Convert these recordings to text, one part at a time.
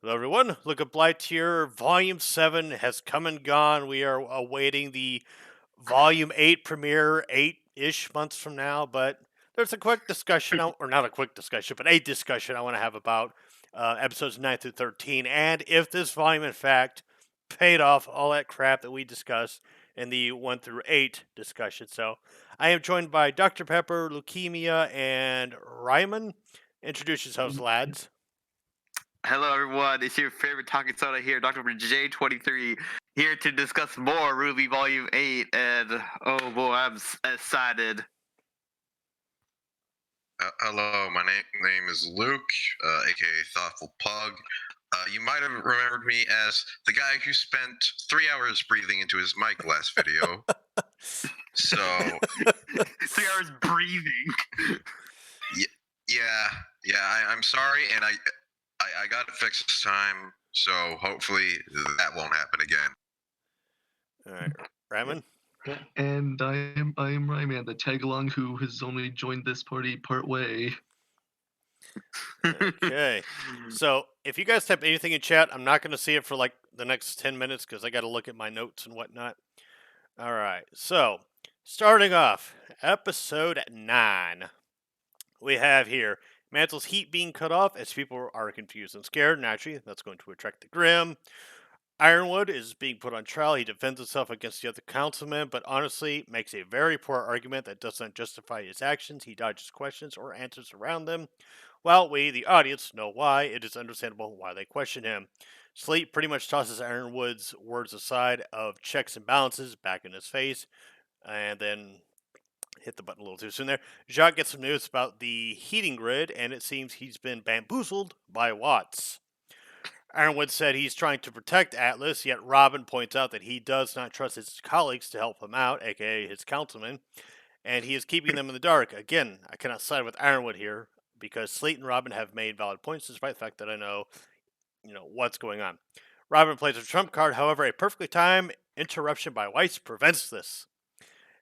Hello, everyone. Look at Blight here. Volume 7 has come and gone. We are awaiting the Volume 8 premiere 8-ish months from now. But there's a quick discussion, or not a quick discussion, but a discussion I want to have about episodes 9 through 13. And if this volume, in fact, paid off all that crap that we discussed in the 1 through 8 discussion. So I am joined by Dr. Pepper, Leukemia, and Ryman. Introduce yourselves, lads. Hello, everyone. It's your favorite talking soda here, Dr. J23, here to discuss more RWBY Volume 8. And oh boy, I'm excited. Hello, my name is Luke, aka Thoughtful Pug. You might have remembered me as the guy who spent 3 hours breathing into his mic last video. So 3 hours breathing. yeah, I'm sorry, and I got it fixed this time, so hopefully that won't happen again. All right, Ryman. And I am Ryman, the tag-along who has only joined this party part way. Okay. So if you guys type anything in chat, I'm not going to see it for like the next 10 minutes because I got to look at my notes and whatnot. All right. So starting off, episode 9. We have here Mantle's heat being cut off as people are confused and scared. Naturally, that's going to attract the Grim. Ironwood is being put on trial. He defends himself against the other councilmen, but honestly makes a very poor argument that doesn't justify his actions. He dodges questions or answers around them. Well, we, the audience, know why. It is understandable why they question him. Sleep pretty much tosses Ironwood's words aside of checks and balances back in his face, and then hit the button a little too soon there. Jacques gets some news about the heating grid, and it seems he's been bamboozled by Watts. Ironwood said he's trying to protect Atlas, yet Robin points out that he does not trust his colleagues to help him out, aka his councilmen, and he is keeping them in the dark. Again, I cannot side with Ironwood here, because Slate and Robin have made valid points despite the fact that I know, what's going on. Robin plays a trump card, however, a perfectly timed interruption by Weiss prevents this.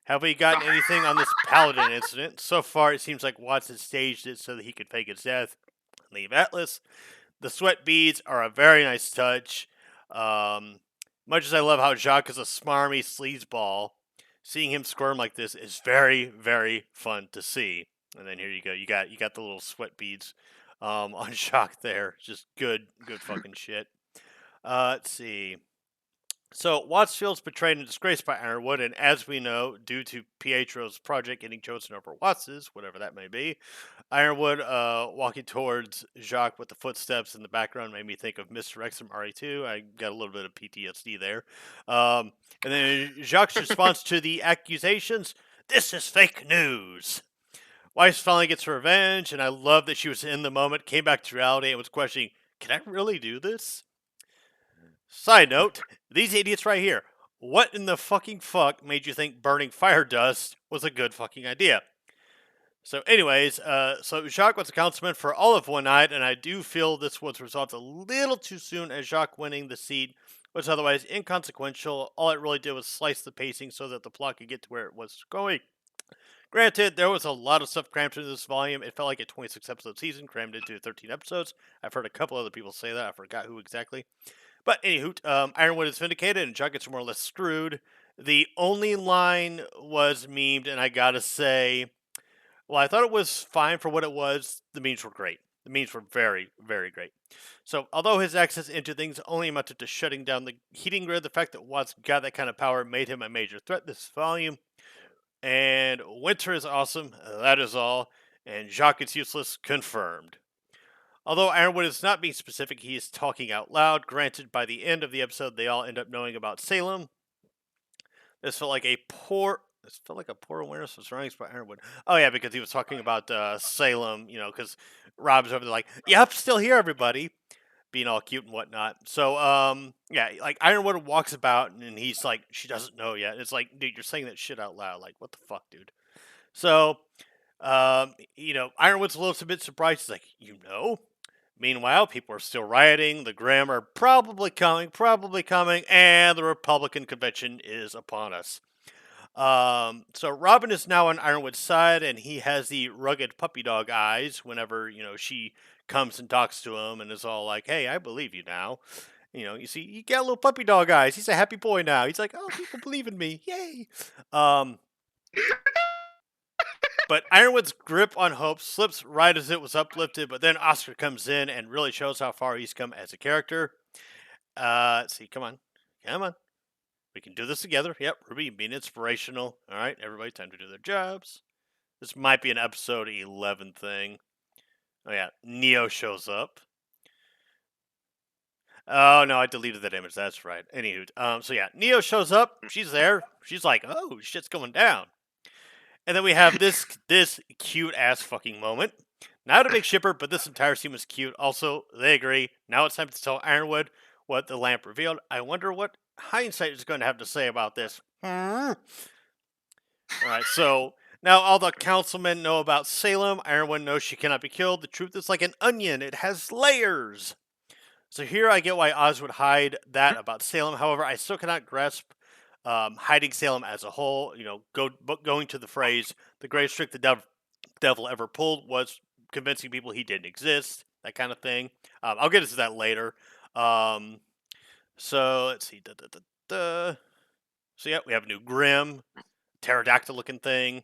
Have we gotten anything on this Paladin incident? So far, it seems like Watts has staged it so that he could fake his death and leave Atlas. The sweat beads are a very nice touch. Much as I love how Jacques is a smarmy sleazeball, seeing him squirm like this is very, very fun to see. And then here you go. You got the little sweat beads on Jacques there. Just good fucking shit. Let's see. So Watts feels betrayed and disgraced by Ironwood, and as we know, due to Pietro's project getting chosen over Watts's, whatever that may be, Ironwood walking towards Jacques with the footsteps in the background made me think of Mr. X from RE2. I got a little bit of PTSD there. And then Jacques' response to the accusations, "This is fake news." Weiss finally gets her revenge, and I love that she was in the moment, came back to reality, and was questioning, can I really do this? Side note, these idiots right here. What in the fucking fuck made you think burning fire dust was a good fucking idea? So anyways, so Jacques was a councilman for all of one night, and I do feel this was resolved a little too soon as Jacques winning the seat was otherwise inconsequential. All it really did was slice the pacing so that the plot could get to where it was going. Granted, there was a lot of stuff crammed into this volume. It felt like a 26 episode season crammed into 13 episodes. I've heard a couple other people say that. I forgot who exactly. But anywho, Ironwood is vindicated and Jacques gets more or less screwed. The only line was memed, and I gotta say, well, I thought it was fine for what it was. The memes were great. The memes were very, very great. So, although his access into things only amounted to shutting down the heating grid, the fact that Watts got that kind of power made him a major threat this volume. And Winter is awesome. That is all. And Jacques is useless. Confirmed. Although Ironwood is not being specific, he is talking out loud. Granted, by the end of the episode, they all end up knowing about Salem. This felt like a poor awareness of surroundings by Ironwood. Oh yeah, because he was talking about Salem, because Rob's over there like, "Yep, still here, everybody," being all cute and whatnot. So yeah, like Ironwood walks about and he's like, "She doesn't know yet." It's like, dude, you're saying that shit out loud. Like, what the fuck, dude? So, Ironwood's a little bit surprised. He's like, Meanwhile, people are still rioting, the Grimm are probably coming, and the Republican convention is upon us. So Robin is now on Ironwood's side, and he has the rugged puppy dog eyes whenever, she comes and talks to him and is all like, "Hey, I believe you now." You see, you got a little puppy dog eyes. He's a happy boy now. He's like, "Oh, people believe in me, yay!" Um, but Ironwood's grip on Hope slips right as it was uplifted. But then Oscar comes in and really shows how far he's come as a character. Let's see, come on. We can do this together. Yep, RWBY being inspirational. All right, everybody, time to do their jobs. This might be an episode 11 thing. Oh yeah, Neo shows up. Oh no, I deleted that image. That's right. Anywho, so yeah, Neo shows up. She's there. She's like, "Oh, shit's going down." And then we have this cute ass fucking moment. Not a big shipper, but this entire scene was cute. Also, they agree. Now it's time to tell Ironwood what the lamp revealed. I wonder what hindsight is going to have to say about this. All right, so now all the councilmen know about Salem. Ironwood knows she cannot be killed. The truth is like an onion; it has layers. So here I get why Oz would hide that about Salem. However, I still cannot grasp hiding Salem as a whole. Going to the phrase "the greatest trick the devil ever pulled" was convincing people he didn't exist. That kind of thing. I'll get into that later. So let's see. So yeah, we have a new Grim, pterodactyl-looking thing.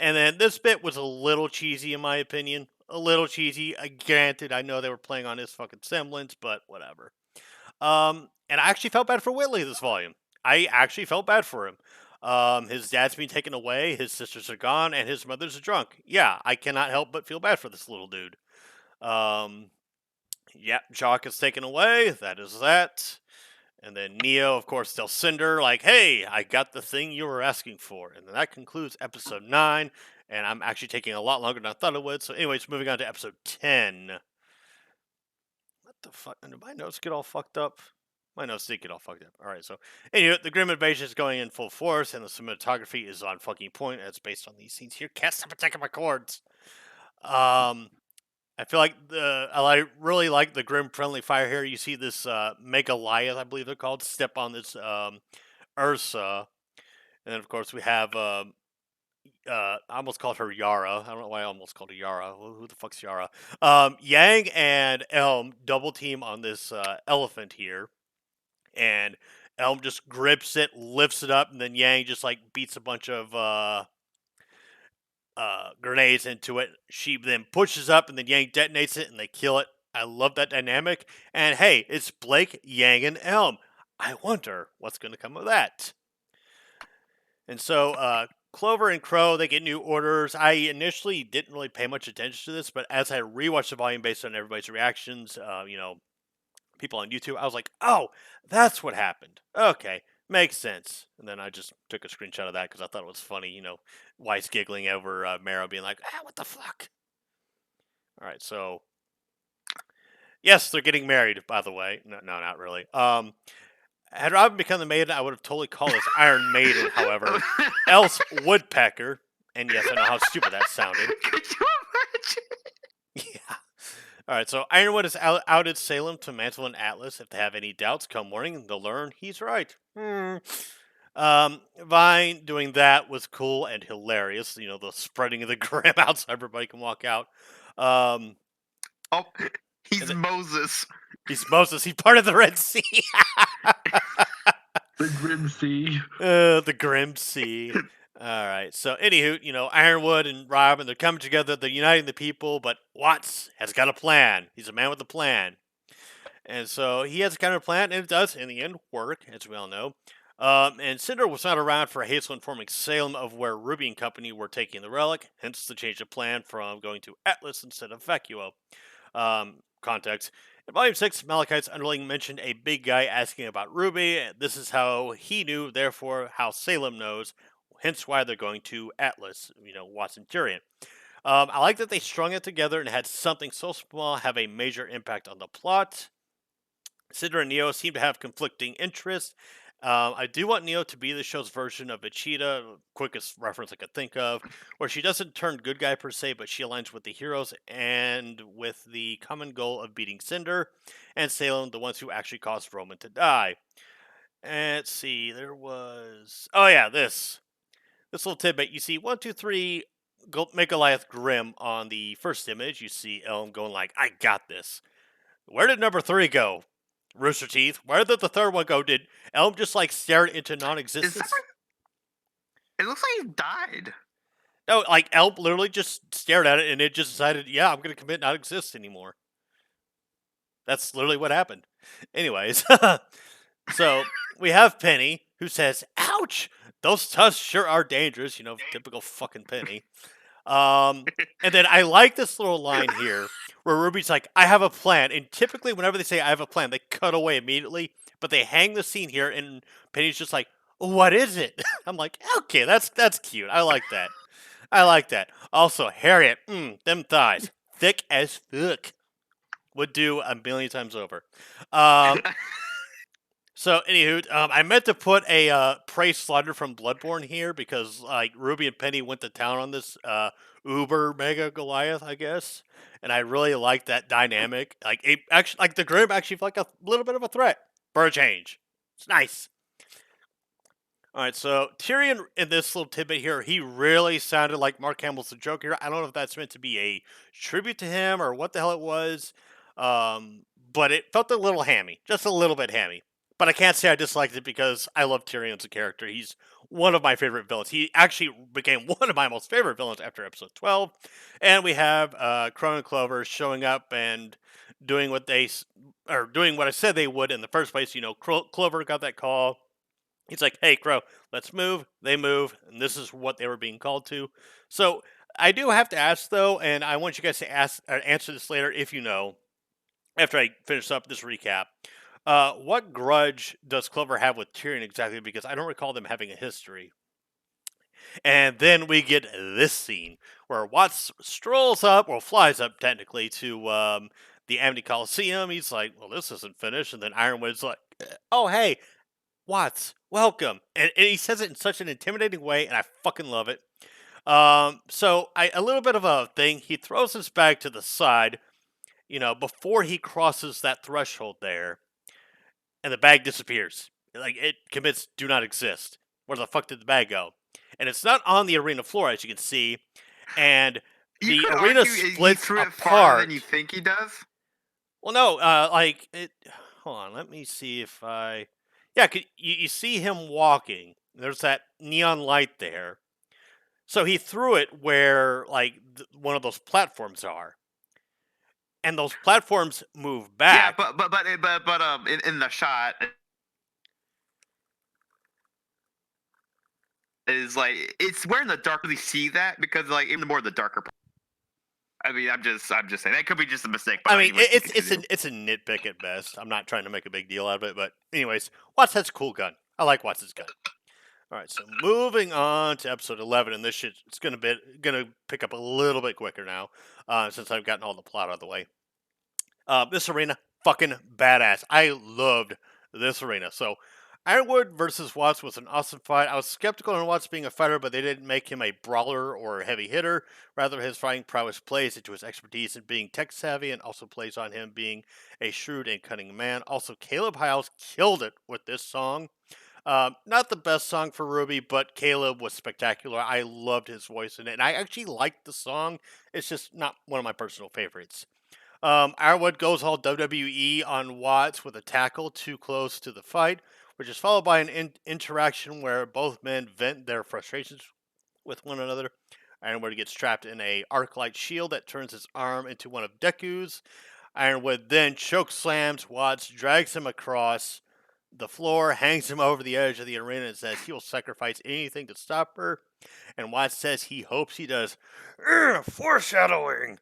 And then this bit was a little cheesy, in my opinion. A little cheesy. Granted, I know they were playing on his fucking semblance, but whatever. And I actually felt bad for Whitley this volume. I actually felt bad for him. His dad's been taken away, his sisters are gone, and his mother's a drunk. Yeah, I cannot help but feel bad for this little dude. Yeah, Jock is taken away. That is that. And then Neo, of course, tells Cinder, like, "Hey, I got the thing you were asking for." And then that concludes episode 9. And I'm actually taking a lot longer than I thought it would. So, anyways, moving on to episode 10. What the fuck? Did my notes get all fucked up? My notes did get all fucked up. Alright, so, anyway, the Grim Invasion is going in full force, and the cinematography is on fucking point. It's based on these scenes here. Can't stop attacking my chords. I feel like really like the Grim friendly fire here. You see this Megaliath, I believe they're called, step on this Ursa, and then of course we have I almost called her Yara. I don't know why I almost called her Yara. Who the fuck's Yara? Yang and Elm double team on this elephant here, and Elm just grips it, lifts it up, and then Yang just like beats a bunch of grenades into it. She then pushes up, and then Yang detonates it, and they kill it. I love that dynamic. And hey, it's Blake, Yang, and Elm. I wonder what's going to come of that. And so, Clover and Qrow, they get new orders. I initially didn't really pay much attention to this, but as I rewatched the volume based on everybody's reactions, people on YouTube, I was like, "Oh, that's what happened. Okay, makes sense." And then I just took a screenshot of that because I thought it was funny, Weiss giggling over Marrow being like, what the fuck? All right, so yes, they're getting married, by the way. No, not really. Had Robin become the maiden, I would have totally called this Iron Maiden, however. Else Woodpecker. And yes, I know how stupid that sounded. Could you imagine? Yeah. All right, so Ironwood has outed Salem to Mantle and Atlas. If they have any doubts, come morning, they'll learn he's right. Vine doing that was cool and hilarious. The spreading of the Grim out so everybody can walk out. Oh, he's Moses. He's Moses. He's part of the Red Sea. The Grim Sea. The Grim Sea. All right. So, anywho, Ironwood and Robin, they're coming together. They're uniting the people, but Watts has got a plan. He's a man with a plan. And so he has a kind of plan, and it does, in the end, work, as we all know. And Cinder was not around for Hazel informing Salem of where RWBY and company were taking the relic, hence the change of plan from going to Atlas instead of Vacuo. Context. In Volume 6, Malachite's underling mentioned a big guy asking about RWBY. This is how he knew, therefore how Salem knows, hence why they're going to Atlas, Watts and Tyrian. I like that they strung it together and had something so small have a major impact on the plot. Cinder and Neo seem to have conflicting interests. I do want Neo to be the show's version of Vegeta, quickest reference I could think of, where she doesn't turn good guy per se, but she aligns with the heroes and with the common goal of beating Cinder and Salem, the ones who actually caused Roman to die. And let's see, there was... Oh yeah, this little tidbit. You see, 1, 2, 3 make Goliath grim on the first image. You see Elm going like, "I got this." Where did number 3 go? Rooster Teeth. Where did the third one go? Did Elm just like stare it into Is that? non-existence? It looks like he died. No, like Elm literally just stared at it and it just decided, yeah, I'm gonna commit not exist anymore. That's literally what happened. Anyways, so we have Penny who says, "Ouch! Those tusks sure are dangerous." You know, typical fucking Penny. And then I like this little line here where Ruby's like, "I have a plan." And typically, whenever they say "I have a plan," they cut away immediately. But they hang the scene here, and Penny's just like, "What is it?" I'm like, "Okay, that's cute. I like that. I like that." Also, Harriet, them thighs, thick as fuck. Would do a million times over. So, anywho, I meant to put a Prey Slaughter from Bloodborne here because, like, Ruby and Penny went to town on this Uber Mega Goliath, I guess, and I really like that dynamic. Like, it actually, like the Grim actually felt like a little bit of a threat for a change. It's nice. All right, so Tyrion in this little tidbit here, he really sounded like Mark Hamill's the Joker. I don't know if that's meant to be a tribute to him or what the hell it was, but it felt a little hammy, just a little bit hammy. But I can't say I disliked it because I love Tyrion as a character. He's one of my favorite villains. He actually became one of my most favorite villains after episode 12. And we have Qrow and Clover showing up and doing what or doing what I said they would in the first place. You know, Clover got that call. He's like, "Hey, Qrow, let's move." They move, and this is what they were being called to. So I do have to ask though, and I want you guys to answer this later if you know. After I finish up this recap, what grudge does Clover have with Tyrion exactly? Because I don't recall them having a history. And then we get this scene where Watts strolls up, or flies up technically, to the Amity Coliseum. He's like, "Well, this isn't finished." And then Ironwood's like, "Oh, hey, Watts, welcome." And he says it in such an intimidating way, and I fucking love it. So a little bit of a thing. He throws his bag to the side, before he crosses that threshold there, and the bag disappears. Like it commits do not exist. Where the fuck did the bag go? And it's not on the arena floor, as you can see, and You the could arena argue he splits threw it farther than apart. you think he does. Well, no, like it. Hold on, let me see if I. Yeah, you see him walking. There's that neon light there. So he threw it where like one of those platforms are, and those platforms move Yeah, back. but in the shot is like it's where in the dark really see that because like even more the darker. I mean, I'm just saying that could be just a mistake. But I mean, anyway, it's a nitpick at best. I'm not trying to make a big deal out of it, but anyways, Watts has a cool gun. I like Watts' gun. All right, so moving on to episode 11, and this shit it's gonna pick up a little bit quicker now, since I've gotten all the plot out of the way. This arena, fucking badass. I loved this arena. So, Ironwood versus Watts was an awesome fight. I was skeptical on Watts being a fighter, but they didn't make him a brawler or a heavy hitter. Rather, his fighting prowess plays into his expertise in being tech savvy and also plays on him being a shrewd and cunning man. Also, Caleb Hiles killed it with this song. Not the best song for Ruby, but Caleb was spectacular. I loved his voice in it, and I actually liked the song. It's just not one of my personal favorites. Ironwood goes all WWE on Watts with a tackle too close to the fight, which is followed by an interaction where both men vent their frustrations with one another. Ironwood gets trapped in a arc-light shield that turns his arm into one of Deku's. Ironwood then choke slams Watts, drags him across the floor, hangs him over the edge of the arena, and says he will sacrifice anything to stop her. And Watts says he hopes he does. Foreshadowing.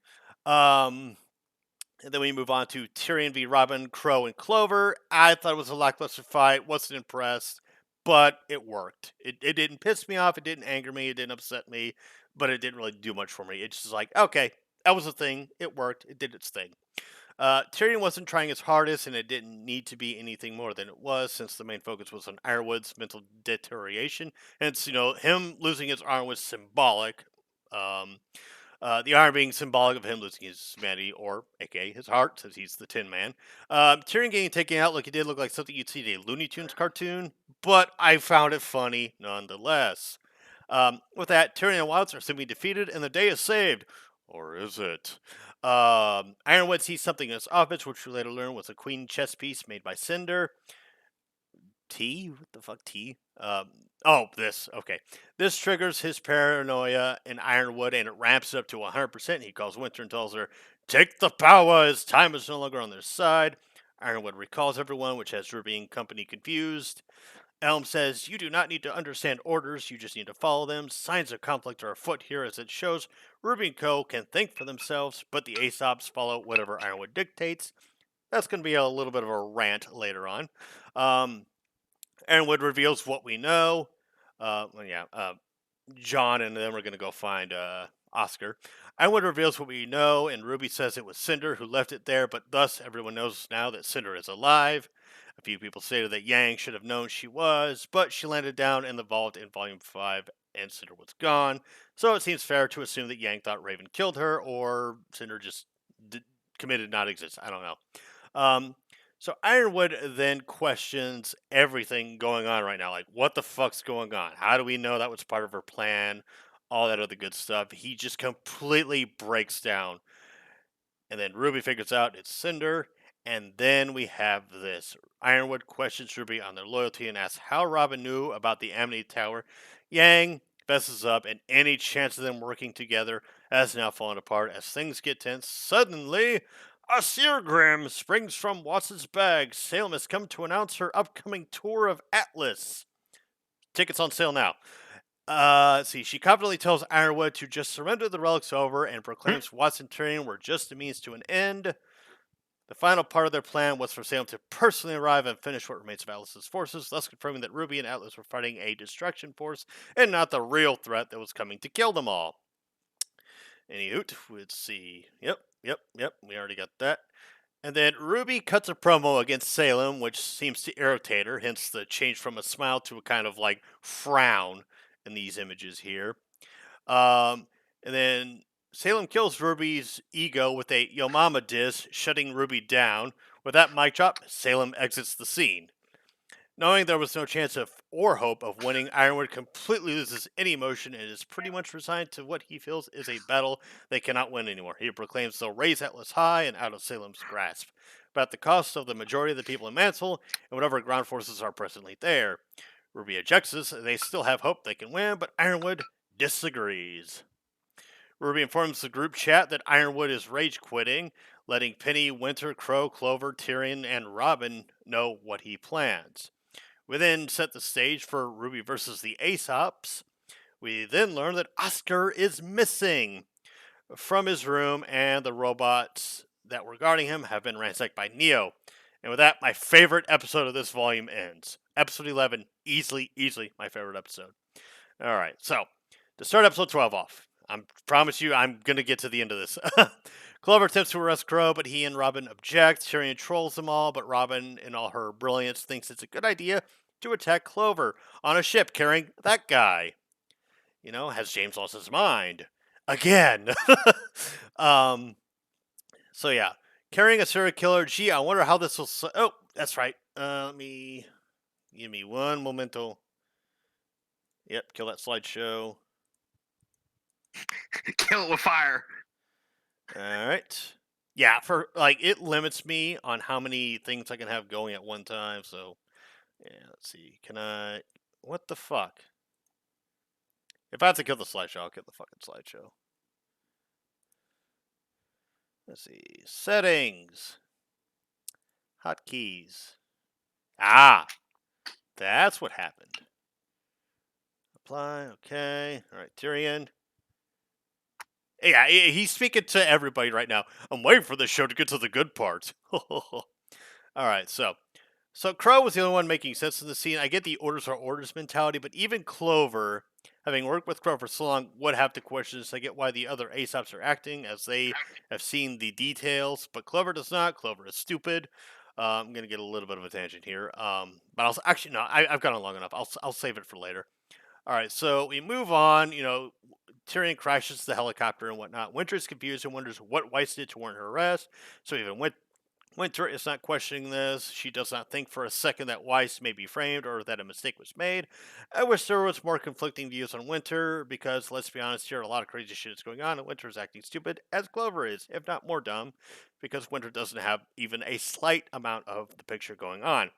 And then we move on to Tyrion v. Robin, Qrow, and Clover. I thought it was a lackluster fight. Wasn't impressed, but it worked. It didn't piss me off. It didn't anger me. It didn't upset me, but it didn't really do much for me. It's just like, okay, that was a thing. It worked. It did its thing. Tyrion wasn't trying his hardest, and it didn't need to be anything more than it was, since the main focus was on Ironwood's mental deterioration. And it's, him losing his arm was symbolic. The iron being symbolic of him losing his humanity, or aka his heart, since he's the Tin Man. Tyrion getting taken out like he did look like something you'd see in a Looney Tunes cartoon, but I found it funny nonetheless. With that, Tyrian and Wilds are seemingly defeated, and the day is saved. Or is it? Ironwood sees something in his office, which we later learn was a queen chess piece made by Cinder. T? What the fuck, T? Oh, this. Okay. This triggers his paranoia in Ironwood, and it ramps it up to 100%. He calls Winter and tells her, "Take the power, his time is no longer on their side." Ironwood recalls everyone, which has Ruby and company confused. Elm says, "You do not need to understand orders, you just need to follow them. Signs of conflict are afoot here, as it shows Ruby and Co. can think for themselves, but the Aesops follow whatever Ironwood dictates." That's going to be a little bit of a rant later on. Ironwood reveals what we know. John and them are going to go find Oscar. Ironwood reveals what we know, and Ruby says it was Cinder who left it there, but thus everyone knows now that Cinder is alive. A few people stated that Yang should have known she was, but she landed down in the vault in Volume 5 and Cinder was gone. So it seems fair to assume that Yang thought Raven killed her, or Cinder just committed not exist. I don't know. So Ironwood then questions everything going on right now. Like, what the fuck's going on? How do we know that was part of her plan? All that other good stuff. He just completely breaks down. And then Ruby figures out it's Cinder. And then we have this. Ironwood questions Ruby on their loyalty and asks how Robin knew about the Amity Tower. Yang messes up, and any chance of them working together has now fallen apart as things get tense. Suddenly, a seergram springs from Watson's bag. Salem has come to announce her upcoming tour of Atlas. Tickets on sale now. Let's see. She confidently tells Ironwood to just surrender the relics over and proclaims Watson Tyrian were just a means to an end. The final part of their plan was for Salem to personally arrive and finish what remains of Atlas's forces, thus confirming that Ruby and Atlas were fighting a destruction force and not the real threat that was coming to kill them all. Anywho, let's see. Yep. We already got that. And then Ruby cuts a promo against Salem, which seems to irritate her, hence the change from a smile to a kind of like frown in these images here. And then Salem kills Ruby's ego with a Yo Mama diss, shutting Ruby down. With that mic drop, Salem exits the scene. Knowing there was no chance of or hope of winning, Ironwood completely loses any emotion and is pretty much resigned to what he feels is a battle they cannot win anymore. He proclaims they'll raise Atlas high and out of Salem's grasp, but at the cost of the majority of the people in Mansell and whatever ground forces are presently there. Ruby objects this, they still have hope they can win, but Ironwood disagrees. Ruby informs the group chat that Ironwood is rage quitting, letting Penny, Winter, Qrow, Clover, Tyrian, and Robin know what he plans. We then set the stage for Ruby versus the Aesops. We then learn that Oscar is missing from his room, and the robots that were guarding him have been ransacked by Neo. And with that, my favorite episode of this volume ends. Episode 11, easily my favorite episode. All right, so to start episode 12 off, I promise you I'm going to get to the end of this. Clover attempts to arrest Qrow, but he and Robin object. Tyrian trolls them all, but Robin, in all her brilliance, thinks it's a good idea to attack Clover on a ship carrying that guy. You know, has James lost his mind? Again! So yeah. Carrying a serial killer. Gee, I wonder how this will... Oh, that's right. Give me one momento. Yep, kill that slideshow. Kill it with fire. Alright. Yeah, for like it limits me on how many things I can have going at one time, so yeah, let's see. Can I what the fuck? If I have to kill the slideshow, I'll kill the fucking slideshow. Let's see. Settings. Hotkeys. Ah! That's what happened. Apply, okay. Alright, Tyrian. Yeah, he's speaking to everybody right now. I'm waiting for the show to get to the good parts. Alright, so Qrow was the only one making sense in the scene. I get the orders are orders mentality, but even Clover, having worked with Qrow for so long, would have to question this. I get why the other Aesops are acting, as they have seen the details, but Clover does not. Clover is stupid. I'm going to get a little bit of a tangent here. But I'll actually, no, I've gone on long enough. I'll save it for later. Alright, so we move on. You know, Tyrian crashes the helicopter and whatnot. Winter is confused and wonders what Weiss did to warrant her arrest. So even Winter is not questioning this. She does not think for a second that Weiss may be framed or that a mistake was made. I wish there was more conflicting views on Winter because, let's be honest here, a lot of crazy shit is going on and Winter is acting stupid, as Clover is, if not more dumb, because Winter doesn't have even a slight amount of the picture going on.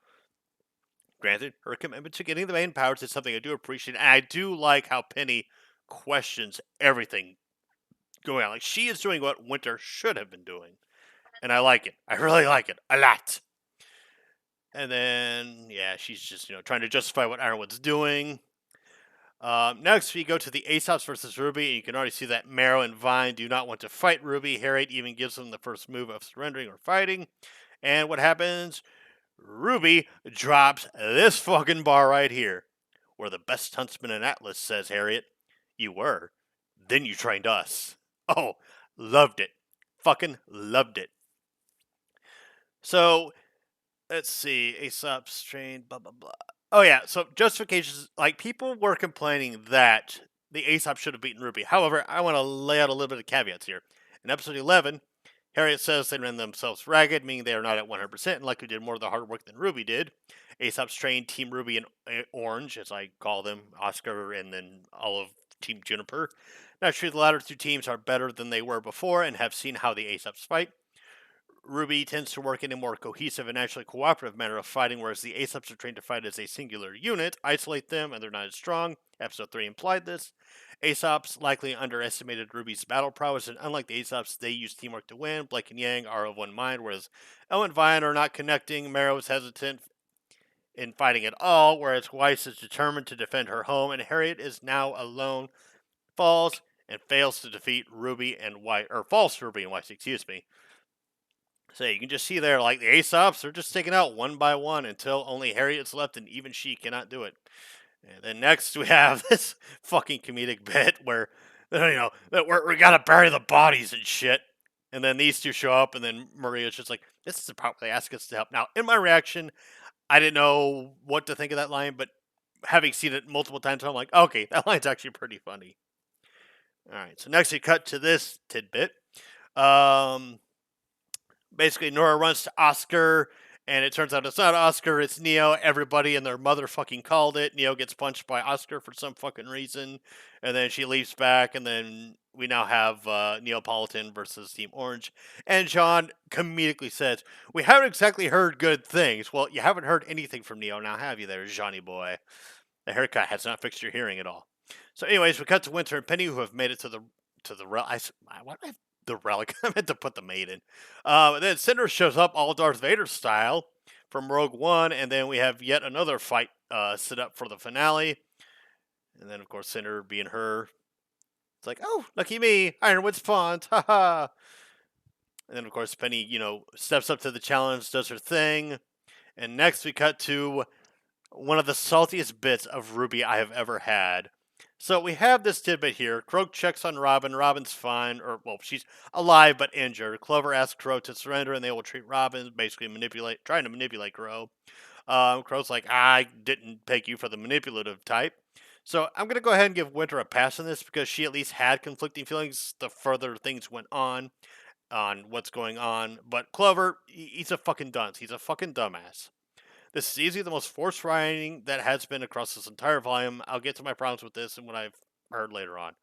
Granted, her commitment to getting the main powers is something I do appreciate, and I do like how Penny questions everything going on. Like, she is doing what Winter should have been doing. And I like it. I really like it. A lot. And then, yeah, she's just, trying to justify what Ironwood's doing. Next, we go to the Aesops versus RWBY, and you can already see that Marrow and Vine do not want to fight RWBY. Harriet even gives them the first move of surrendering or fighting. And what happens? RWBY drops this fucking bar right here. We're the best huntsman in Atlas, says Harriet. You were. Then you trained us. Oh, loved it. Fucking loved it. So, let's see. Aesop's trained, blah, blah, blah. Oh, yeah. So, justifications. Like, people were complaining that the Aesop should have beaten RWBY. However, I want to lay out a little bit of caveats here. In episode 11, Harriet says they ran themselves ragged, meaning they are not at 100% and likely did more of the hard work than RWBY did. Aesop's trained Team RWBY and Orange, as I call them, Oscar and then all of Team Juniper. Naturally, the latter two teams are better than they were before and have seen how the Aesops fight. RWBY tends to work in a more cohesive and actually cooperative manner of fighting, whereas the Aesops are trained to fight as a singular unit, isolate them, and they're not as strong. Episode 3 implied this. Aesops likely underestimated RWBY's battle prowess, and unlike the Aesops, they use teamwork to win. Blake and Yang are of one mind, whereas Elle and Vine are not connecting. Marrow is hesitant in fighting at all, whereas Weiss is determined to defend her home, and Harriet is now alone, falls, and fails to defeat RWBY and Weiss, or falls to RWBY and Weiss, excuse me. So you can just see there, like, the Aesops are just taken out one by one until only Harriet's left, and even she cannot do it. And then next we have this fucking comedic bit where, that we gotta bury the bodies and shit. And then these two show up, and then Maria's just like, this is the part where they ask us to help. Now, in my reaction, I didn't know what to think of that line, but having seen it multiple times, I'm like, okay, that line's actually pretty funny. Alright, so next we cut to this tidbit. Basically, Nora runs to Oscar, and it turns out it's not Oscar, it's Neo. Everybody and their mother fucking called it. Neo gets punched by Oscar for some fucking reason, and then she leaves back, and then we now have Neapolitan versus Team Orange. And John comedically says, we haven't exactly heard good things. Well, you haven't heard anything from Neo now, have you there, Johnny boy? The haircut has not fixed your hearing at all. So anyways, we cut to Winter and Penny, who have made it to the why do I have the relic? I meant to put the maiden. Then Cinder shows up all Darth Vader style from Rogue One, and then we have yet another fight set up for the finale. And then, of course, Cinder being her, it's like, oh, lucky me, Ironwood spawned, haha. And then, of course, Penny, steps up to the challenge, does her thing. And next we cut to one of the saltiest bits of RWBY I have ever had. So we have this tidbit here. Qrow checks on Robin. Robin's fine, she's alive but injured. Clover asks Qrow to surrender, and they will treat Robin, basically trying to manipulate Qrow. Qrow's like, I didn't pick you for the manipulative type. So I'm gonna go ahead and give Winter a pass on this because she at least had conflicting feelings the further things went on what's going on. But Clover, he's a fucking dunce. He's a fucking dumbass. This is easily the most forced writing that has been across this entire volume. I'll get to my problems with this and what I've heard later on.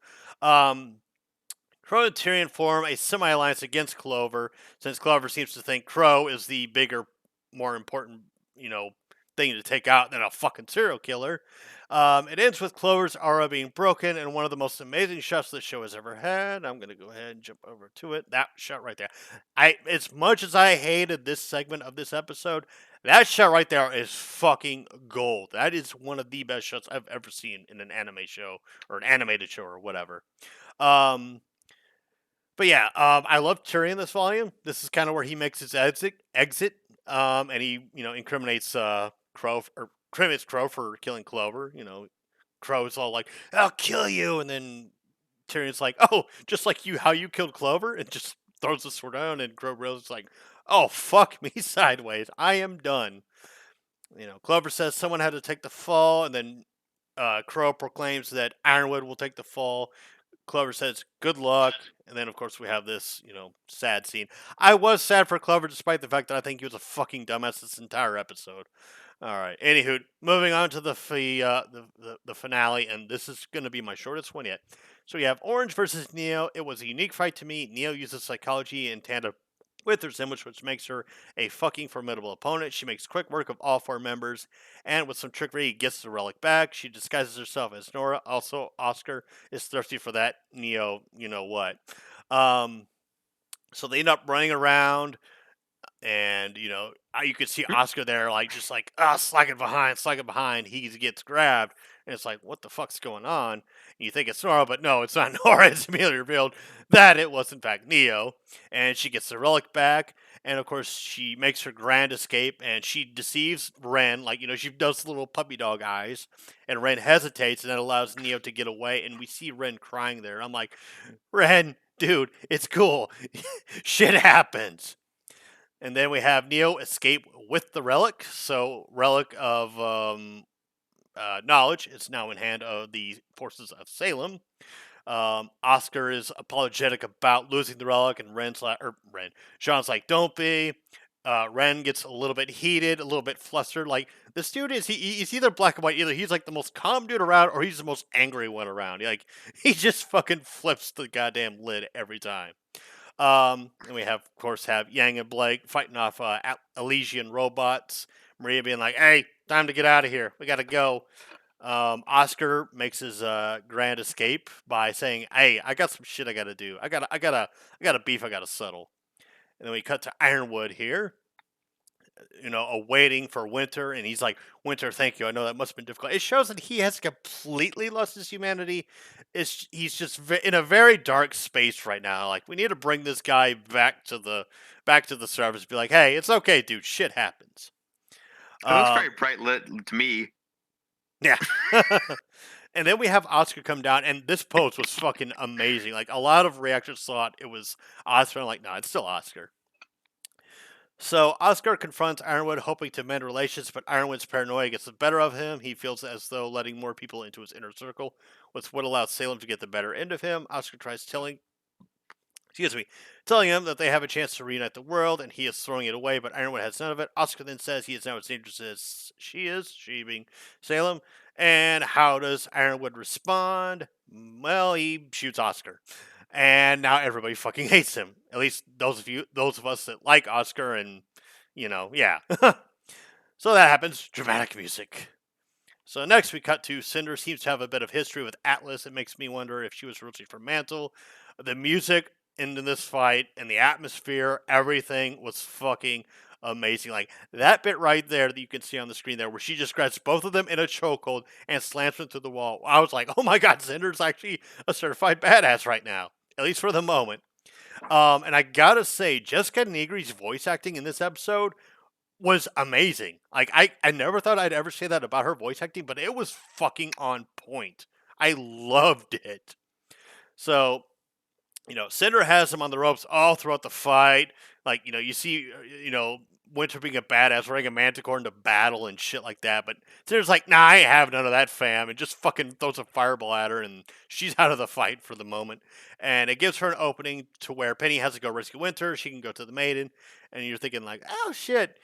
Qrow and Tyrian form a semi-alliance against Clover, since Clover seems to think Qrow is the bigger, more important, thing to take out than a fucking serial killer. It ends with Clover's aura being broken, and one of the most amazing shots the show has ever had. I'm going to go ahead and jump over to it. That shot right there. As much as I hated this segment of this episode, that shot right there is fucking gold. That is one of the best shots I've ever seen in an anime show, or an animated show, or whatever. But yeah, I love Tyrian this volume. This is kind of where he makes his exit, and he, incriminates Qrow for killing Clover. Qrow's all like, "I'll kill you," and then Tyrion's like, "Oh, just like you, how you killed Clover," and just throws the sword down, and Qrow realizes like, "Oh, fuck me sideways. I am done." Clover says someone had to take the fall, and then Qrow proclaims that Ironwood will take the fall. Clover says, "Good luck." And then, of course, we have this, sad scene. I was sad for Clover, despite the fact that I think he was a fucking dumbass this entire episode. All right. Anywho, moving on to the finale, and this is going to be my shortest one yet. So we have Orange versus Neo. It was a unique fight to me. Neo uses psychology in tandem with her sandwich, which makes her a fucking formidable opponent. She makes quick work of all four members, and with some trickery, gets the relic back. She disguises herself as Nora. Also, Oscar is thirsty for that Neo, you know what. Um, so they end up running around, and you could see Oscar there, like just like slacking behind. He gets grabbed, and it's like, what the fuck's going on? And you think it's Nora, but no, it's not Nora. It's immediately revealed that it was in fact Neo, and she gets the relic back. And of course, she makes her grand escape, and she deceives Ren. Like she does little puppy dog eyes, and Ren hesitates, and that allows Neo to get away. And we see Ren crying there. I'm like, Ren, dude, it's cool. Shit happens. And then we have Neo escape with the relic. So, relic of knowledge is now in hand of the forces of Salem. Oscar is apologetic about losing the relic, and Sean's like, "Don't be." Ren gets a little bit heated, a little bit flustered. Like this dude he's either black and white. Either he's like the most calm dude around, or he's the most angry one around. He just fucking flips the goddamn lid every time. And we of course, have Yang and Blake fighting off Elysian robots. Maria being like, "Hey, time to get out of here. We got to go." Oscar makes his grand escape by saying, "Hey, I got some shit I got to do. I got a beef I got to settle." And then we cut to Ironwood here, awaiting for Winter, and he's like, "Winter, thank you. I know that must have been difficult." It shows that he has completely lost his humanity. He's just in a very dark space right now. Like we need to bring this guy back to the surface. Be like, "Hey, it's okay, dude. Shit happens." It looks very bright lit to me. Yeah. And then we have Oscar come down, and this pose was fucking amazing. Like a lot of reactors thought it was Oscar. I'm like, no, it's still Oscar. So Oscar confronts Ironwood, hoping to mend relations, but Ironwood's paranoia gets the better of him. He feels as though letting more people into his inner circle was what allows Salem to get the better end of him. Oscar tries telling him that they have a chance to reunite the world, and he is throwing it away, but Ironwood has none of it. Oscar then says he is now as dangerous as she being Salem. And how does Ironwood respond? Well, he shoots Oscar. And now everybody fucking hates him. At least those of us that like Oscar, and yeah. So that happens. Dramatic music. So next we cut to Cinder seems to have a bit of history with Atlas. It makes me wonder if she was originally from Mantle. The music in this fight and the atmosphere, everything was fucking amazing. Like that bit right there that you can see on the screen there, where she just grabs both of them in a chokehold and slams them through the wall. I was like, oh my god, Cinder's actually a certified badass right now, at least for the moment. And I gotta say, Jessica Negri's voice acting in this episode was amazing. Like I never thought I'd ever say that about her voice acting, but it was fucking on point. I loved it. So, Cinder has him on the ropes all throughout the fight. Like, you see, Winter being a badass, wearing a manticore into battle and shit like that. But Cinder's like, nah, I ain't have none of that, fam. And just fucking throws a fireball at her, and she's out of the fight for the moment. And it gives her an opening to where Penny has to go rescue Winter. She can go to the Maiden. And you're thinking, like, oh, shit.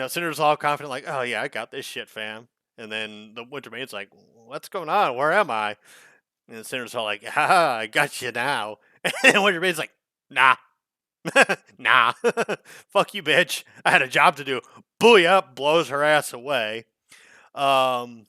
Cinder's all confident, like, oh, yeah, I got this shit, fam. And then the Winter Maiden's like, what's going on? Where am I? And Cinder's all like, haha, I got you now. And Winter Maiden's like, nah. Nah. Fuck you, bitch. I had a job to do. Booyah, blows her ass away. So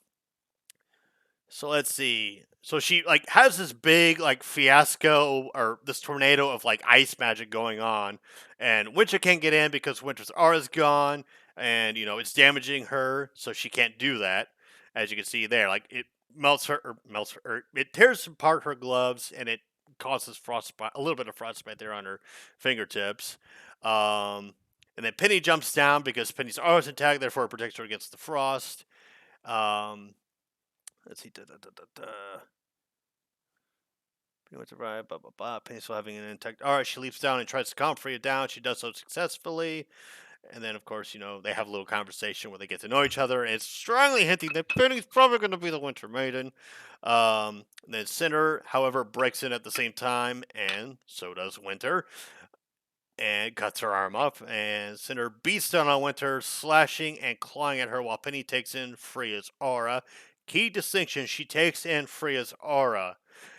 let's see. So she has this big fiasco, or this tornado of ice magic going on, and Winter can't get in because Winter's aura's gone, and it's damaging her, so she can't do that. As you can see there, it it tears apart her gloves, and it causes frostbite, a little bit of frostbite there on her fingertips. And then Penny jumps down because Penny's aura's intact, therefore it protects her against the frost. Let's see. Pretty much right. Penny's still having an intact. All right, she leaps down and tries to comfort you down. She does so successfully. And then, of course, they have a little conversation where they get to know each other, and it's strongly hinting that Penny's probably going to be the Winter Maiden. And then Cinder, however, breaks in at the same time, and so does Winter, and cuts her arm up. And Cinder beats down on Winter, slashing and clawing at her while Penny takes in Freya's aura. Key distinction: she takes in Freya's aura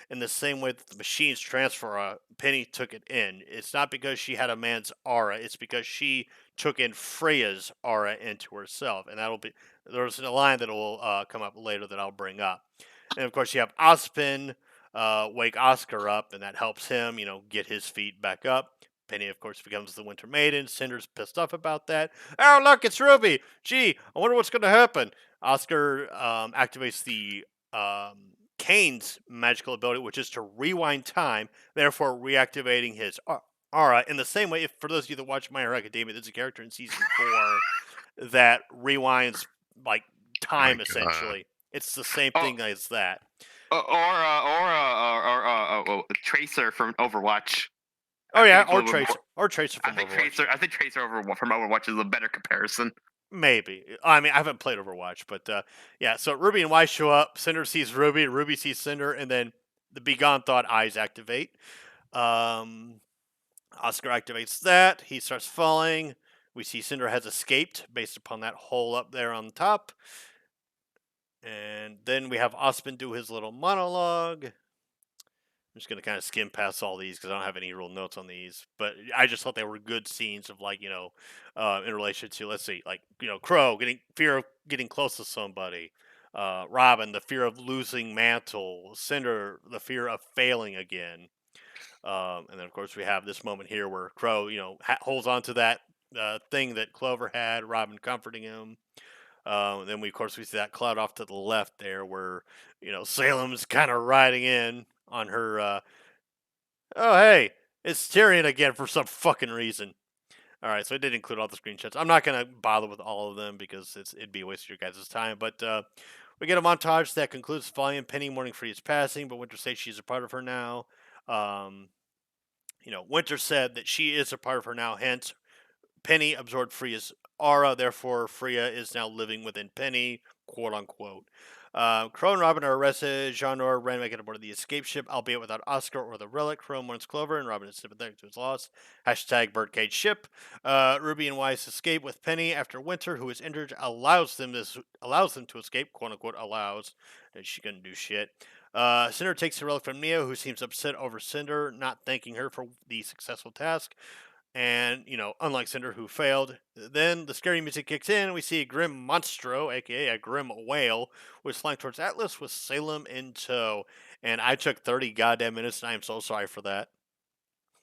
in the same way that the machines transfer Penny took it in. It's not because she had a man's aura, it's because she took in Freya's aura into herself. And there's a line that will come up later that I'll bring up. And of course, you have Ozpin wake Oscar up, and that helps him, get his feet back up. Penny, of course, becomes the Winter Maiden. Cinder's pissed off about that. Oh, look, it's Ruby. Gee, I wonder what's going to happen. Oscar activates the Kane's magical ability, which is to rewind time, therefore reactivating his aura. In the same way, for those of you that watch My Hero Academia, there's a character in season 4 that rewinds like time, essentially. It's the same thing as that. Or Tracer from Overwatch. Oh yeah, or Tracer from Overwatch. I think Tracer from Overwatch is a better comparison. Maybe. I mean, I haven't played Overwatch, but yeah. So Ruby and Y show up. Cinder sees Ruby. Ruby sees Cinder, and then the Begone Thought eyes activate. Oscar activates that. He starts falling. We see Cinder has escaped based upon that hole up there on the top. And then we have Ozpin do his little monologue. I'm just going to kind of skim past all these because I don't have any real notes on these. But I just thought they were good scenes of, like, in relation to, let's see, like, Qrow, fear of getting close to somebody. Robin, the fear of losing Mantle. Cinder, the fear of failing again. And then, of course, we have this moment here where Qrow, holds on to that thing that Clover had, Robin comforting him. And then, of course, we see that cloud off to the left there where, Salem's kind of riding in on her. Oh, hey, it's Tyrian again for some fucking reason. All right, so I did include all the screenshots. I'm not going to bother with all of them because it'd be a waste of your guys' time. But we get a montage that concludes the volume. Penny mourning Freya's passing, but Winter says she's a part of her now. Winter said that she is a part of her now, hence Penny absorbed Freya's aura, therefore Freya is now living within Penny, quote unquote. Qrow and Robin are arrested. Jean-Noir ran back aboard the escape ship, albeit without Oscar or the relic. Qrow mourns Clover, and Robin is sympathetic to his loss. Hashtag birdcage ship. Ruby and Weiss escape with Penny after Winter, who is injured, allows them to escape, quote unquote, allows. And she couldn't do shit. Cinder takes the relic from Neo, who seems upset over Cinder not thanking her for the successful task. And, unlike Cinder, who failed, then the scary music kicks in, and we see a grim monstro, aka a grim whale, was flying towards Atlas with Salem in tow. And I took 30 goddamn minutes, and I am so sorry for that.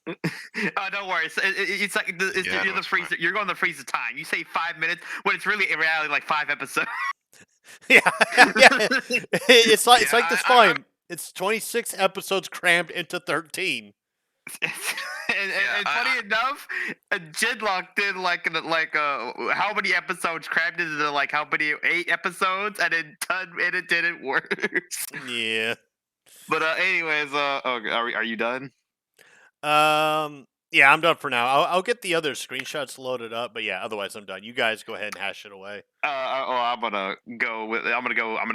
Don't worry. It's like you're the freezer. You're going to freeze the time. You say 5 minutes when it's really in reality like 5 episodes. yeah. It's like this volume. It's 26 episodes crammed into 13. And funny enough, Jidlock did like how many episodes crammed into like how many 8 episodes, and it didn't work. Yeah. But anyways, are you done? Yeah, I'm done for now. I'll get the other screenshots loaded up, but yeah, otherwise I'm done. You guys go ahead and hash it away. I'm gonna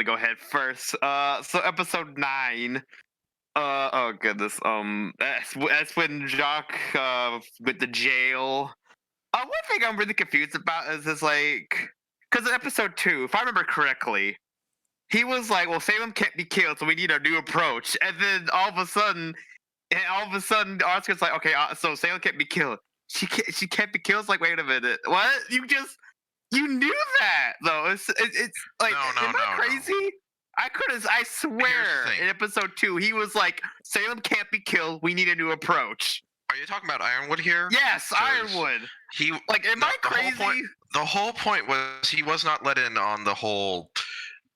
go ahead first. So episode 9. Oh goodness. That's when Jacques with the jail. One thing I'm really confused about is like, because in episode 2, if I remember correctly, he was like, "Well, Salem can't be killed, so we need a new approach." And then all of a sudden, Oscar's like, "Okay, so Salem can't be killed. She can't be killed." It's like, wait a minute, what? You knew that though. It's like, am I crazy? No. I swear in episode 2, he was like, Salem can't be killed. We need a new approach. Are you talking about Ironwood here? Yes, Ironwood. Am I crazy? The whole point was he was not let in on the whole,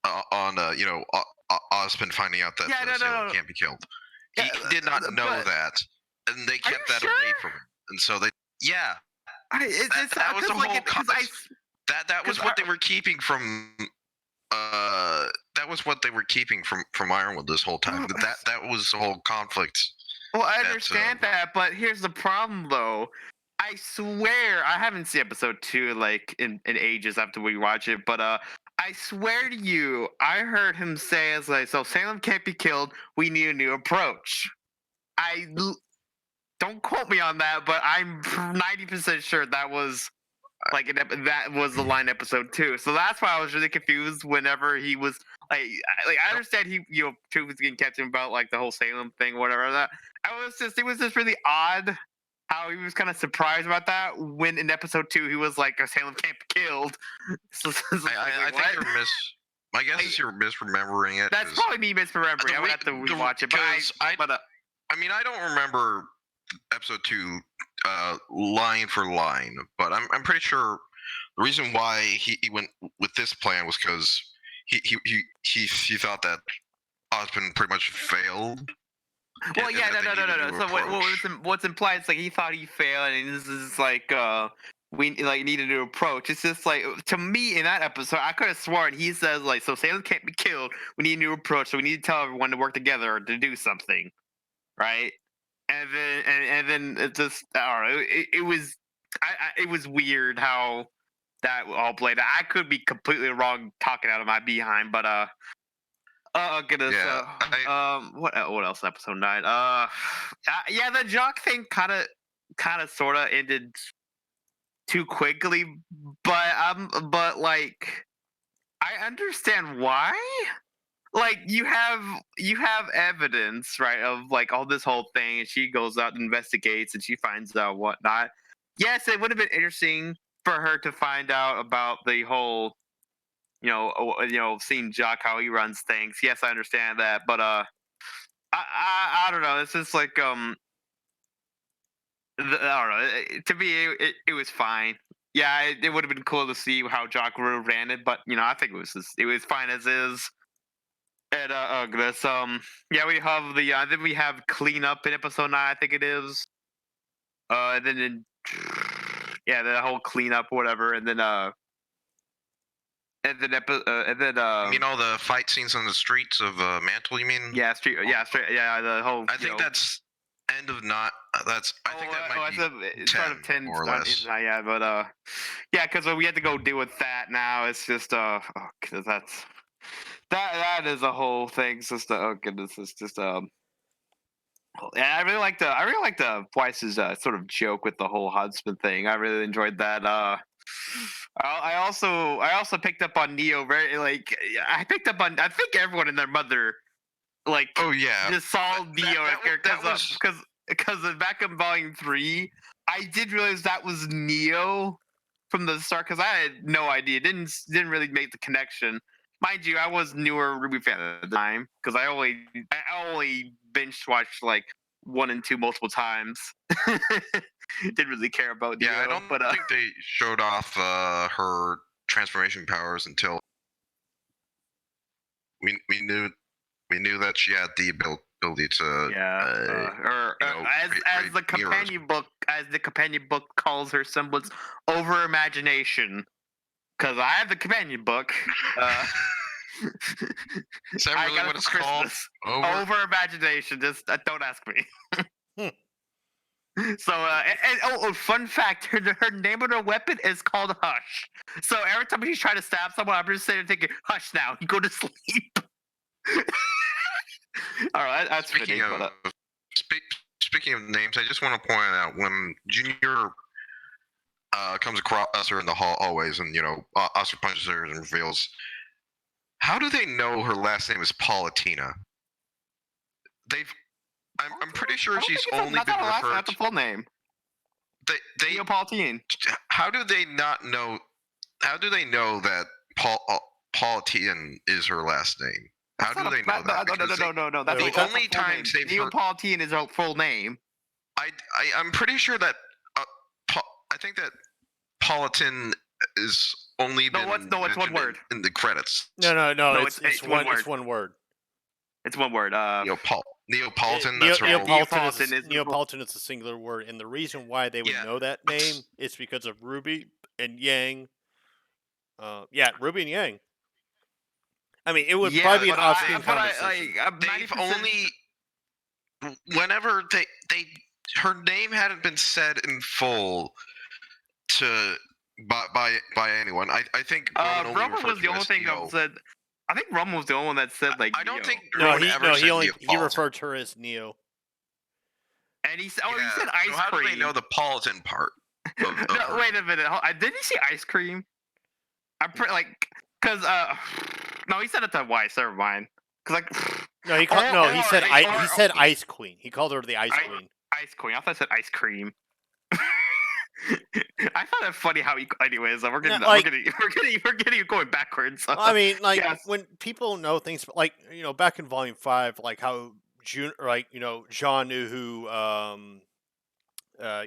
Ozpin finding out that Salem can't be killed. He did not know that, and they kept that away from him. And so that was the whole concept. That was what they were keeping from. That was what they were keeping from Ironwood this whole time. But that was the whole conflict. Well, I understand that, but here's the problem, though. I swear I haven't seen episode 2 like in ages after we watch it, but I swear to you, I heard him say as like, so Salem can't be killed. We need a new approach. Don't quote me on that, but I'm 90% sure that was like that was the line episode 2. So that's why I was really confused whenever he was like I understand he Truth was getting kept him about like the whole Salem thing, whatever that. It was just really odd how he was kind of surprised about that when in episode 2 he was like Salem can't be killed. I think you're my guess is you're misremembering it. That's probably me misremembering. I would have to rewatch it, but I mean, I don't remember episode 2 line for line, but I'm pretty sure the reason why he went with this plan was because he thought that Osmond pretty much failed. Well, yeah, no. So what's implied is like he thought he failed, and this is like we like need a new approach. It's just like to me in that episode, I could have sworn he says like, so Salem can't be killed. We need a new approach, so we need to tell everyone to work together to do something, right? And then it just I don't know. It was weird how that all played. I could be completely wrong talking out of my behind, but oh goodness. Yeah, what else? Episode 9. Yeah, the jock thing kind of sort of ended too quickly, but like I understand why. Like you have evidence, right, of like all this whole thing, and she goes out and investigates, and she finds out whatnot. Yes, it would have been interesting for her to find out about the whole, seeing Jock how he runs things. Yes, I understand that, but I don't know. It's just like I don't know. To me, it was fine. Yeah, it would have been cool to see how Jock ran it, but I think it was fine as is. And this yeah, we have then we have cleanup in episode 9, I think it is. And then yeah, the whole cleanup, whatever, and then the fight scenes on the streets of Mantle. You mean? Yeah, the whole. I think that's end of not. That's. I think that might be start of 10 more or less. Yeah, but yeah, because we had to go deal with that now. It's just cause that is a whole thing. It's just oh goodness, it's just And I really like the Weiss's sort of joke with the whole husband thing. I really enjoyed that. I also picked up on Neo very like I picked up on I think everyone and their mother like just saw Neo because back in Volume 3 I did realize that was Neo from the start because I had no idea, didn't really make the connection. Mind you, I was newer RWBY fan at the time because I only binge watched like 1 and 2 multiple times. Didn't really care about Neo. Yeah, I don't think they showed off her transformation powers until we knew that she had the ability to as the companion book calls her semblance over imagination. Because I have the companion book. Is that really what it's called? Over imagination. Just don't ask me. So, fun fact: her name of her weapon is called Hush. So every time she's trying to stab someone, I'm just sitting there thinking, "Hush now, you go to sleep." All right, that's speaking of speaking of names. I just want to point out when Junior comes across her in the hallways, and Oscar punches her and reveals. How do they know her last name is Paulatina? I'm pretty sure she's only been referred. Not the full name. Neapolitan. How do they not know? How do they know that Paulatin is her last name? How do they know that? No. That's the only time Neapolitan is her full name. I'm pretty sure that. I think that Paulatin is only been it's one word in the credits. No. It's one word. It's one word. It's one word. Neapolitan. That's her Neapolitan is a singular word, and the reason why they would know that name is because of RWBY and Yang. RWBY and Yang. I mean, it would probably be an off-screen conversation. They've only whenever they her name hadn't been said in full to by anyone. I think Roman only Roman referred was to the him only as thing that Neo. said. I think Roman was the only one that said like. I don't Neo. think No, Roman ever he said only he Neapolitan. referred to her as Neo. And he said, "Oh, Yeah, he said ice so how cream." do they know the Politan part? Of No, her wait a name? minute. Did he say ice cream? I'm pretty like, cause no, he said it to Weiss. Never mind. Cause like, No, he said he said or- Ice Queen. He called her the Ice I- Queen. ice queen. I thought I said ice cream. I found it funny how he. Anyways, we're getting, No, like- we're getting going backwards. I mean, like Yes. when people know things, like back in Volume 5, like how June, like John knew who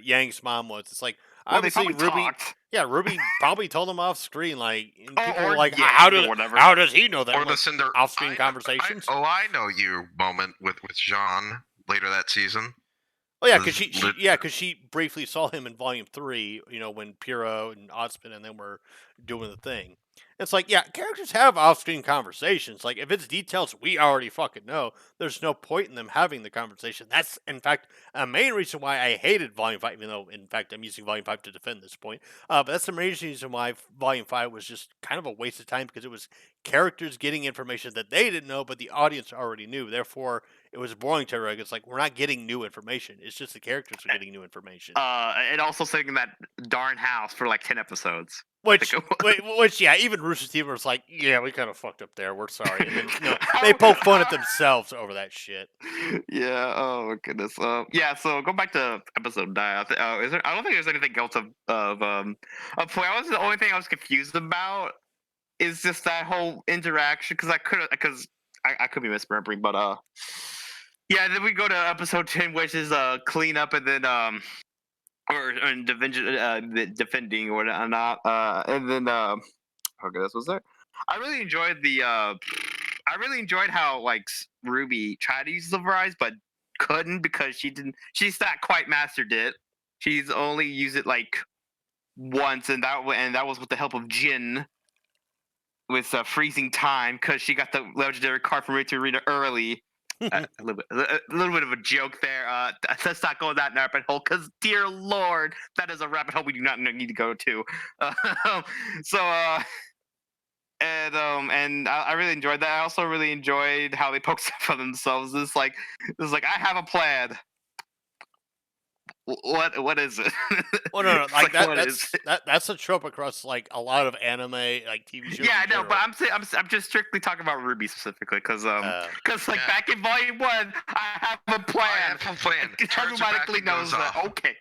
Yang's mom was. It's like Well, they obviously probably Ruby. talked. Yeah, Ruby probably told him off screen. Like, and people Or were like, Yang how or whatever. does he know that? Or I'm the like, Cinder off-screen conversations. I know you moment with Jean later that season. Oh yeah, was because she briefly saw him in Volume 3. When Qrow and Ospin and them were doing the thing. It's like, yeah, characters have off-screen conversations. Like, if it's details we already fucking know, there's no point in them having the conversation. That's, in fact, a main reason why I hated Volume 5, even though, in fact, I'm using Volume 5 to defend this point. But that's the main reason why Volume 5 was just kind of a waste of time, because it was characters getting information that they didn't know, but the audience already knew. Therefore, it was boring to everyone. It's like, we're not getting new information. It's just the characters are getting new information. And also sitting in that darn house for like 10 episodes. Which, yeah, even Rooster Teeth was like, yeah, we kind of fucked up there. We're sorry. And then, they poke fun at themselves over that shit. Yeah. Oh my goodness. Yeah. So go back to episode 9. I don't think there's anything else of point. The only thing I was confused about is just that whole interaction because I could be misremembering, but yeah. Then we go to episode 10, which is clean up, and then defending or whatnot. And then okay, this was there. I really enjoyed I really enjoyed how like Ruby tried to use Silver Eyes but couldn't because she's not quite mastered it. She's only used it like once, and that was with the help of Jin with freezing time because she got the legendary card from Rita Arena early. A little bit of a joke there. Let's not go that rabbit hole because, dear Lord, that is a rabbit hole we do not need to go to. And I really enjoyed that. I also really enjoyed how they poked fun of themselves. It's like I have a plan. What is it? Well, no, It's like what is it? that's a trope across like a lot of anime, like TV shows. Yeah, I in know, but general. I'm just strictly talking about Ruby specifically because Yeah. back in Volume 1, I have a plan. I have a plan. Turns her back Everybody and knows goes that. off. Okay,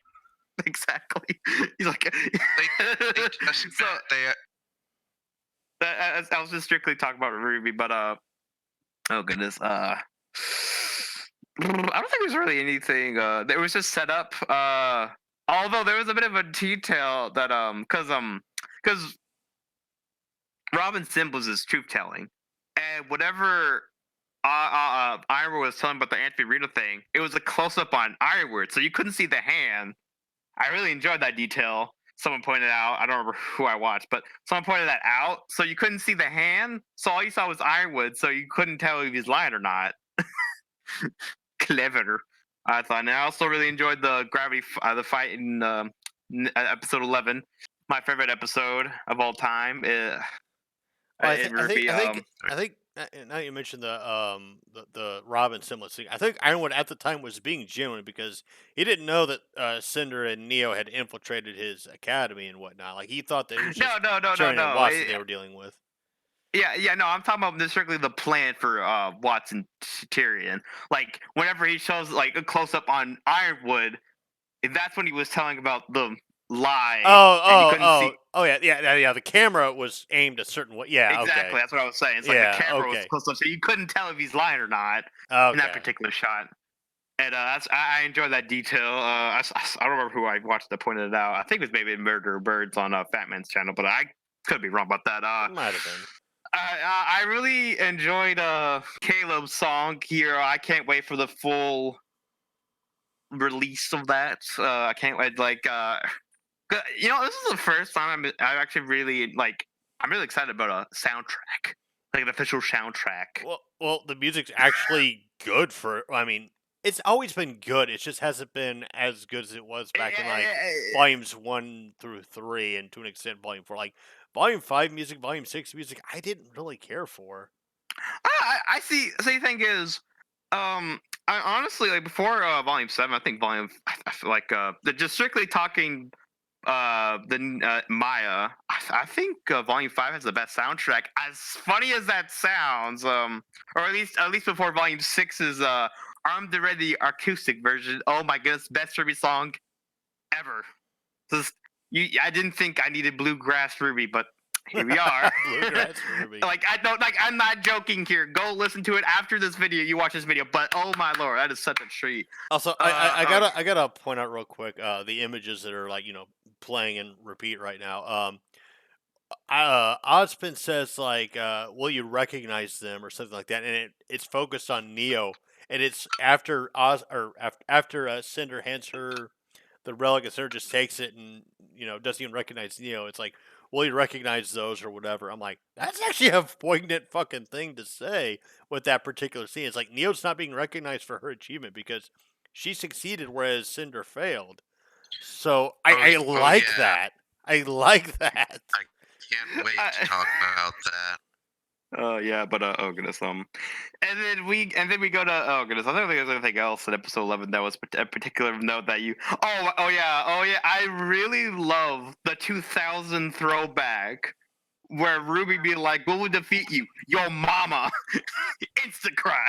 exactly. He's like, They just so they I was just strictly talking about Ruby, but oh goodness, I don't think there's really anything. It was just set up. Although there was a bit of a detail that because Robin Simbles is truth telling, and whatever Ironwood was telling about the Anthony Reno thing, it was a close up on Ironwood, so you couldn't see the hand. I really enjoyed that detail. Someone pointed out. I don't remember who I watched, but someone pointed that out. So you couldn't see the hand, so all you saw was Ironwood, so you couldn't tell if he's lying or not. Clever, I thought. And I also really enjoyed the the fight in episode 11, my favorite episode of all time. Well, Ruby, I think now you mentioned the Robin semblance thing. I think Ironwood at the time was being genuine because he didn't know that Cinder and Neo had infiltrated his academy and whatnot. Like he thought that it was just no. Tyrian and Watts that they were dealing with. Yeah, no, I'm talking about strictly the plan for Watts and Tyrian. Like whenever he shows like a close up on Ironwood, that's when he was telling about the lie. Yeah. The camera was aimed a certain way. Yeah, exactly. okay. That's what I was saying. It's like the camera was close up, so you couldn't tell if he's lying or not in that particular shot. And I enjoyed that detail. I don't remember who I watched that pointed it out. I think it was maybe Murder Birds on Fat Man's channel, but I could be wrong about that. Might have been. I really enjoyed Caleb's song here. I can't wait for the full release of that. I can't wait. Like, this is the first time I actually really like. I'm really excited about a soundtrack, like an official soundtrack. Well, the music's actually good for. I mean, it's always been good. It just hasn't been as good as it was back in like volumes 1 through 3, and to an extent volume 4. Like volume 5 music, volume 6 music, I didn't really care for. I see. See, the thing is, I honestly like before volume 7. I think I feel like just strictly talking Maya. I think volume 5 has the best soundtrack. As funny as that sounds, or at least before volume 6's Armed and Ready acoustic version. Oh my goodness, best RWBY song ever. Just I didn't think I needed Bluegrass RWBY, but here we are. Bluegrass RWBY. Like I don't like. I'm not joking here. Go listen to it after this video. You watch this video, but oh my lord, that is such a treat. Also, I gotta point out real quick the images that are like playing and repeat right now. Ozpin says like, "Will you recognize them?" or something like that, and it's focused on Neo, and it's after after Cinder hands her the relic, and Cinder just takes it and doesn't even recognize Neo. It's like, "Will you recognize those?" or whatever. I'm like, that's actually a poignant fucking thing to say with that particular scene. It's like Neo's not being recognized for her achievement because she succeeded, whereas Cinder failed. So I like that. I like that. Can't wait to talk about that. Yeah, but oh goodness, and then we go to oh goodness, I don't think there's anything else in episode 11 that was a particular note that you oh yeah, I really love the 2000 throwback where Ruby be like, "What will defeat you? Your mama." Instant cry.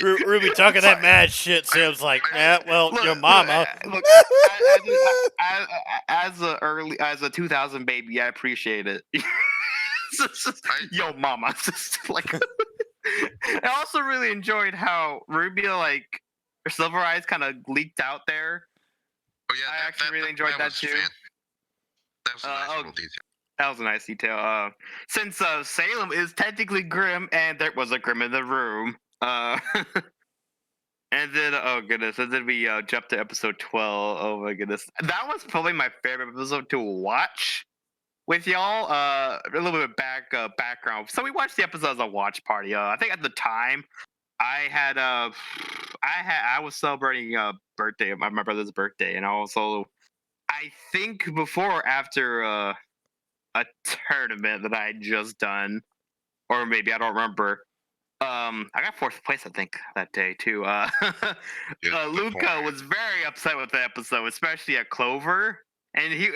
Ruby talking that mad shit. Sam's like, "Yeah, well, your mama." Look, as a 2000 baby, I appreciate it. Yo, mama. Like, I also really enjoyed how Ruby, like, her silver eyes kind of leaked out there. Oh yeah, I actually really enjoyed that too. That was a nice little detail. That was a nice detail. Since Salem is technically Grim, and there was a Grim in the room. And then, oh goodness, and then we jump to episode 12. Oh my goodness, that was probably my favorite episode to watch with y'all. A little bit of background. So we watched the episode as a watch party. I think at the time I was celebrating birthday, my brother's birthday, and also I think before or after a tournament that I had just done, or maybe I don't remember. I got 4th place, I think, that day too. Luca was very upset with the episode, especially at Clover, and he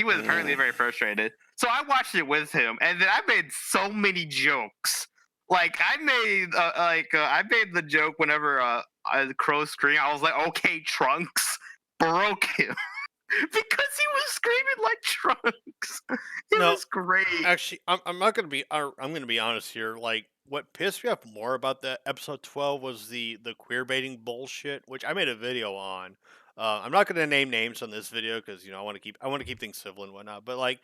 was apparently very frustrated. So I watched it with him, and then I made so many jokes. Like I made the joke whenever Qrow screamed. I was like, "Okay, Trunks," broke him. Because he was screaming like Trunks. It was great. Actually, I'm not gonna be. I'm gonna be honest here. Like, what pissed me off more about that episode 12 was the queer baiting bullshit, which I made a video on. I'm not gonna name names on this video because I want to keep things civil and whatnot. But like,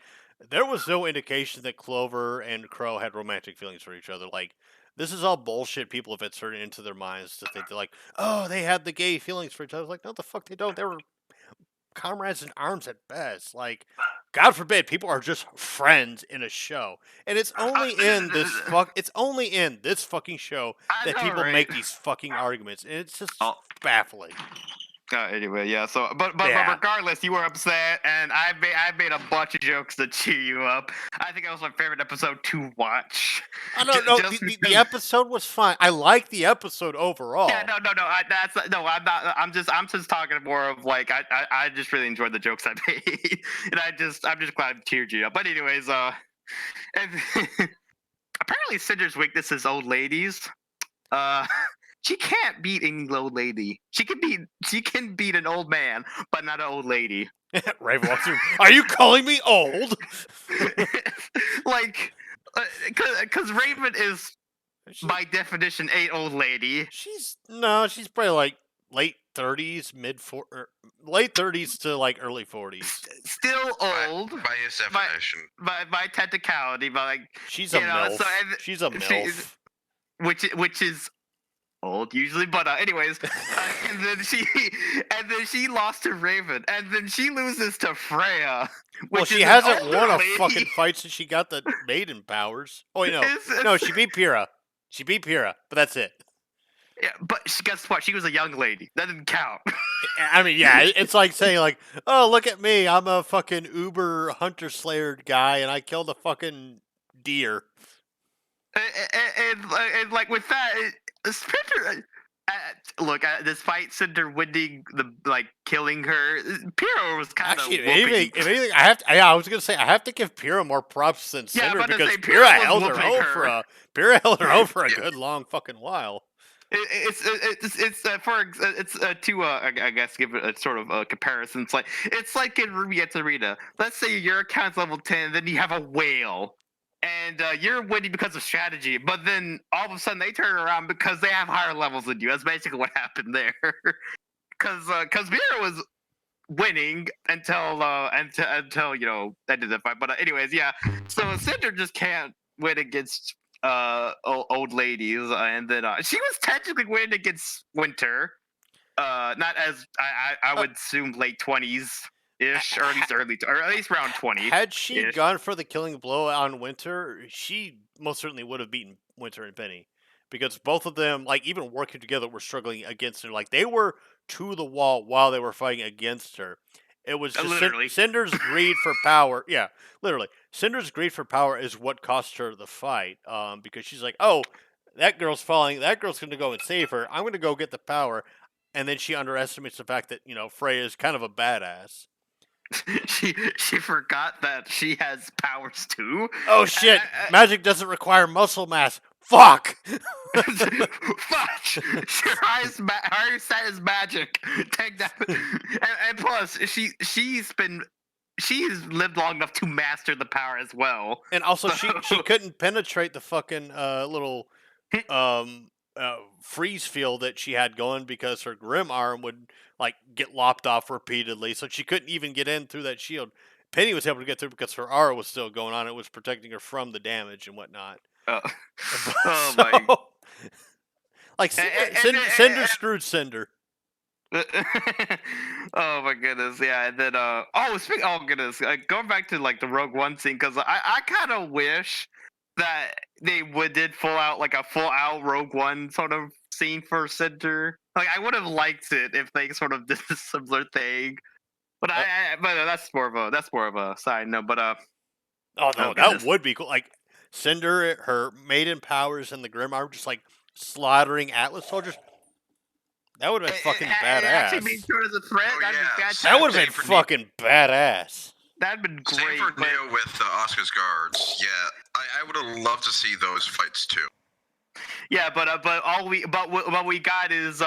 there was no indication that Clover and Qrow had romantic feelings for each other. Like, this is all bullshit people have inserted into their minds to think they're like, oh, they had the gay feelings for each other. Like, no, the fuck they don't. They were comrades in arms at best. Like, God forbid, people are just friends in a show, and it's only in this fucking show that people make these fucking arguments, and it's just baffling. Anyway, yeah. So, but regardless, you were upset, and I made a bunch of jokes to cheer you up. I think that was my favorite episode to watch. I don't know. The episode was fine. I like the episode overall. Yeah, no. I'm not. I'm just talking more of like I just really enjoyed the jokes I made, and I'm just glad I cheered you up. But anyways, and apparently Cinder's weakness is old ladies. She can't beat any old lady. She can beat an old man, but not an old lady. Raven walks through. Are you calling me old? Like, because Raven is by definition an old lady. She's probably like late 30s, late 30s to like early 40s. Still old by his definition. By technicality, but like she's a MILF. She's a MILF. Which is old usually, but anyways, and then she lost to Raven, and then she loses to Freya. Well, she hasn't won a fucking fight since she got the maiden powers. Oh wait, no, she beat Pyrrha. But that's it. Yeah, but guess what? She was a young lady. That didn't count. I mean, yeah, it's like saying like, oh, look at me, I'm a fucking Uber hunter slayer guy, and I killed a fucking deer. And like with that, Splinter. Look, despite Cinder winning killing her, Pyro was kind of Actually, whooping. if anything, I was gonna say I have to give Pyrrha more props than Yeah, Cinder I'm about to because say, Pyrrha Pyrrha was held her whooping own her. Pyrrha held her own for a Yeah. good long fucking while. I guess give it a sort of a comparison. It's like in Ruby at Arena. Let's say your account's level 10, then you have a whale, and you're winning because of strategy. But then all of a sudden they turn around because they have higher levels than you. That's basically what happened there. Because Mira was winning until ended the fight. But anyways, yeah. So Cinder just can't win against old ladies, and then she was technically winning against Winter. Not as I would assume late 20s ish, or at least around 20. Had she ish. gone for the killing blow on Winter, she most certainly would have beaten Winter and Penny. Because both of them, like even working together, were struggling against her. Like they were to the wall while they were fighting against her. It was just Literally. Cinder's greed for power. Yeah, literally. Cinder's greed for power is what cost her the fight. Because she's like, oh, that girl's falling. That girl's going to go and save her. I'm going to go get the power. And then she underestimates the fact that Freya is kind of a badass. she forgot that she has powers too. Oh shit! Magic doesn't require muscle mass. Fuck! Fudge! Your highest stat is magic. Take that. And plus, she's lived long enough to master the power as well. And also, she couldn't penetrate the fucking little freeze field that she had going because her grim arm would like get lopped off repeatedly, so she couldn't even get in through that shield. Penny was able to get through because her aura was still going on. It was protecting her from the damage and whatnot. Oh my! Like Cinder screwed Cinder. Oh my goodness, yeah, and then goodness, going back to like the Rogue One scene, because I kind of wish that they did a full out Rogue One sort of scene for Cinder. Like I would have liked it if they sort of did a similar thing, but but that's more of a side note. But oh no, that goodness. would be cool. Like Cinder, her maiden powers, and the grim arm just like slaughtering Atlas soldiers. That would have been fucking badass. It actually being shown as a threat. Oh, That'd yeah. be fantastic. That would have been fucking badass. That'd been great. Same for but- Neo with Oscar's guards. Yeah, I would have loved to see those fights too. Yeah, but all we got is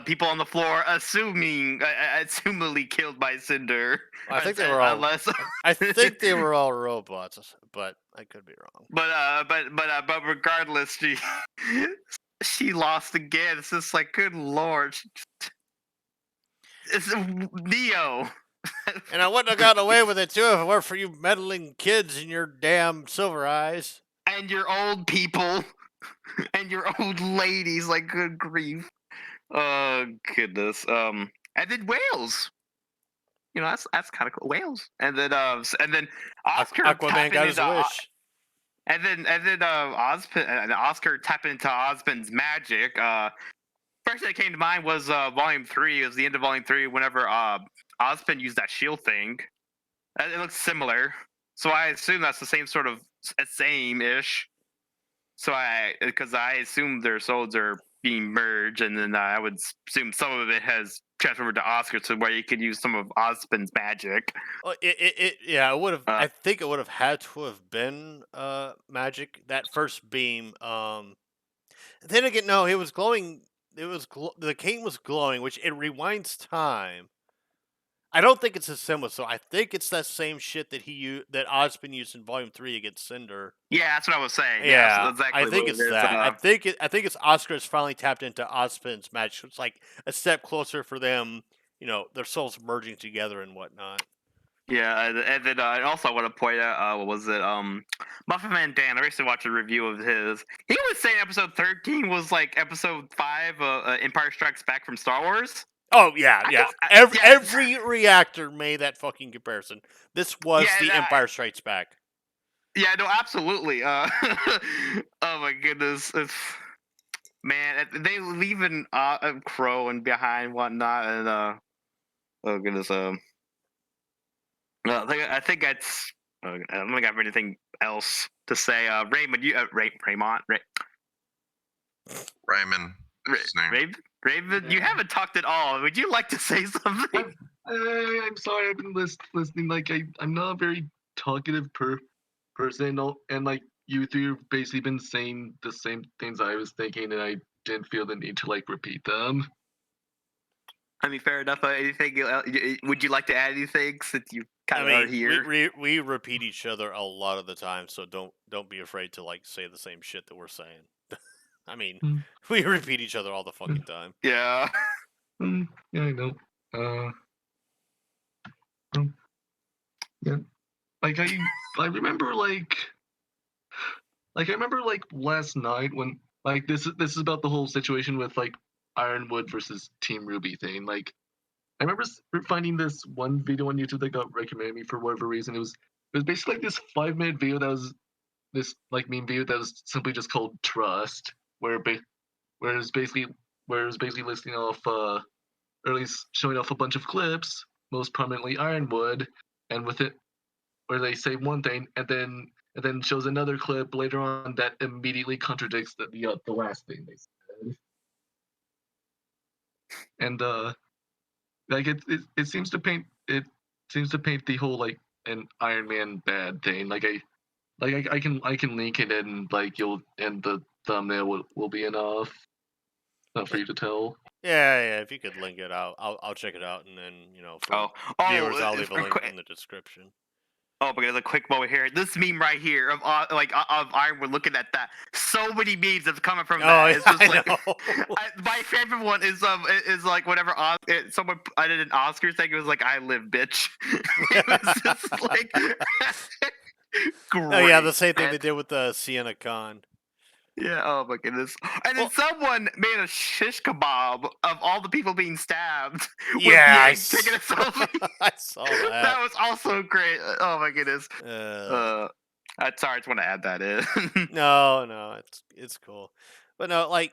people on the floor assumingly killed by Cinder. I think they were all. Unless, I think they were all robots, but I could be wrong. but regardless, she lost again. It's just like, good lord, it's Neo. And I wouldn't have gotten away with it too if it weren't for you meddling kids and your damn silver eyes. And your old people. And your old ladies, like, good grief. Oh, goodness. And then whales. That's kind of cool. Whales. And then Oscar Aquaman got his wish. And then Oscar tapping into Osmond's magic. First thing that came to mind was Volume 3. It was the end of Volume 3 whenever Osmond used that shield thing. It looks similar. So I assume that's the same sort of same-ish. So because I assume their souls are being merged, and then I would assume some of it has transferred to Oscar, to where you could use some of Osmond's magic. Well, it would have. I think it would have had to have been magic. That first beam. Then again, no, it was glowing. The cane was glowing, which it rewinds time. I don't think it's a similar, so I think it's that same shit that Osmond used in Volume 3 against Cinder. Yeah, that's what I was saying. Yeah, that's exactly I think what it's it is. that. I think it's Oscar's finally tapped into Osmond's magic. It's like a step closer for them. Their souls merging together and whatnot. Yeah, and then I also want to point out, what was it? Muffin Man Dan. I recently watched a review of his. He was saying episode 13 was like episode 5, Empire Strikes Back from Star Wars. Oh yeah. Every reactor made that fucking comparison. This was the Yeah, Empire Strikes Back. Yeah, no, absolutely. Oh my goodness, man, they leaving Qrow and behind whatnot, and oh goodness, I think that's. I don't think I have anything else to say. Raymond, Raymond, Ryman is his name. Raven, you Yeah. haven't talked at all. Would you like to say something? I'm sorry, I've been listening. Like I'm not a very talkative person, and like you three have basically been saying the same things I was thinking, and I didn't feel the need to like repeat them. I mean, fair enough. Anything? Would you like to add anything since you I kind of are mean, here? we repeat each other a lot of the time, so don't be afraid to like say the same shit that we're saying. I mean, Mm, we repeat each other all the mm, fucking time. Yeah. yeah, I know. Um, yeah, like I remember I remember like last night when like this is about the whole situation with like Ironwood versus Team Ruby thing. Like I remember finding this one video on YouTube that got recommended me for whatever reason. It was basically like this 5 minute video that was this like meme video that was simply just called Trust, where it's basically listing off or at least showing off a bunch of clips, most prominently Ironwood, and with it where they say one thing and then shows another clip later on that immediately contradicts the last thing they said. And like it seems to paint the whole like an Iron Man bad thing. I can link it and like you'll and the thumbnail will be enough for you to tell. Yeah. If you could link it out, I'll check it out, and then for Oh, viewers, I'll leave it's a link in the description. Oh, but there's a quick moment here. This meme right here of Ironwood looking at that. So many memes have coming from that. Oh, It's just I like know. my favorite one is like whenever someone I did an Oscar thing. It was like I live, bitch. It was just like great. Oh yeah, the same thing man. they did with the Sienna Khan. Yeah. Oh my goodness. And then Well- someone made a shish kebab of all the people being stabbed. Yeah, with taking a selfie. I saw that. That was also great. Oh my goodness. Uh, Sorry, I just want to add that in. no, it's cool, but no, like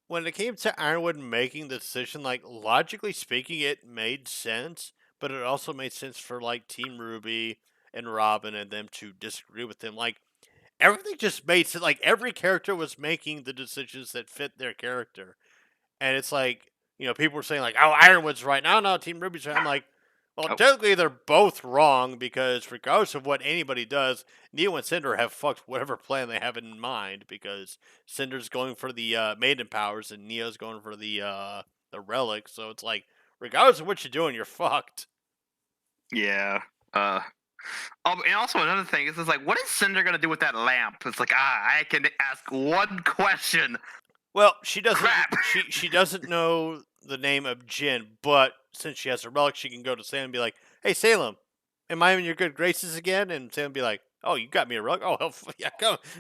when it came to Ironwood making the decision, like logically speaking, it made sense, but it also made sense for like Team Ruby and Robin and them to disagree with him. Like everything just made sense. Like every character was making the decisions that fit their character. And it's like, people were saying like, "Oh, Ironwood's right." No, Team Ruby's right. I'm like, well, Oh. technically they're both wrong because regardless of what anybody does, Neo and Cinder have fucked whatever plan they have in mind because Cinder's going for the maiden powers and Neo's going for the relic. So it's like, regardless of what you're doing, you're fucked. Yeah. And also another thing is like, what is Cinder gonna do with that lamp? It's like, I can ask one question. Well, she doesn't. Crap. She doesn't know the name of Jin, but since she has a relic, she can go to Salem and be like, "Hey, Salem, am I in your good graces again?" And Salem be like, "Oh, you got me a relic. Oh, hell, yeah,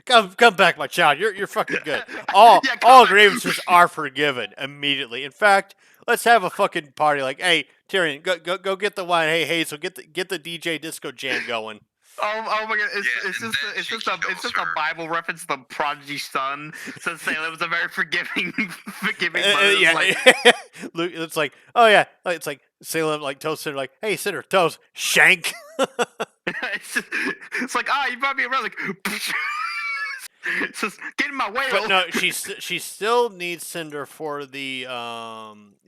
come back, my child. You're fucking good. All Yeah, all come grievances are forgiven immediately. In fact, let's have a fucking party. Like, hey, Tyrian, go get the wine. Hey, Hazel, get the DJ disco jam going." Oh my god! Yeah, It's and just then it's she just a kills a her. Bible reference. The prodigy son says Salem was a very forgiving mother. Yeah, Like, Luke, it's like, oh yeah, it's like Salem like tells Cinder like, "Hey, Cinder, toast shank." it's like you brought me a relic. It's just get in my way. But no, she still needs Cinder for the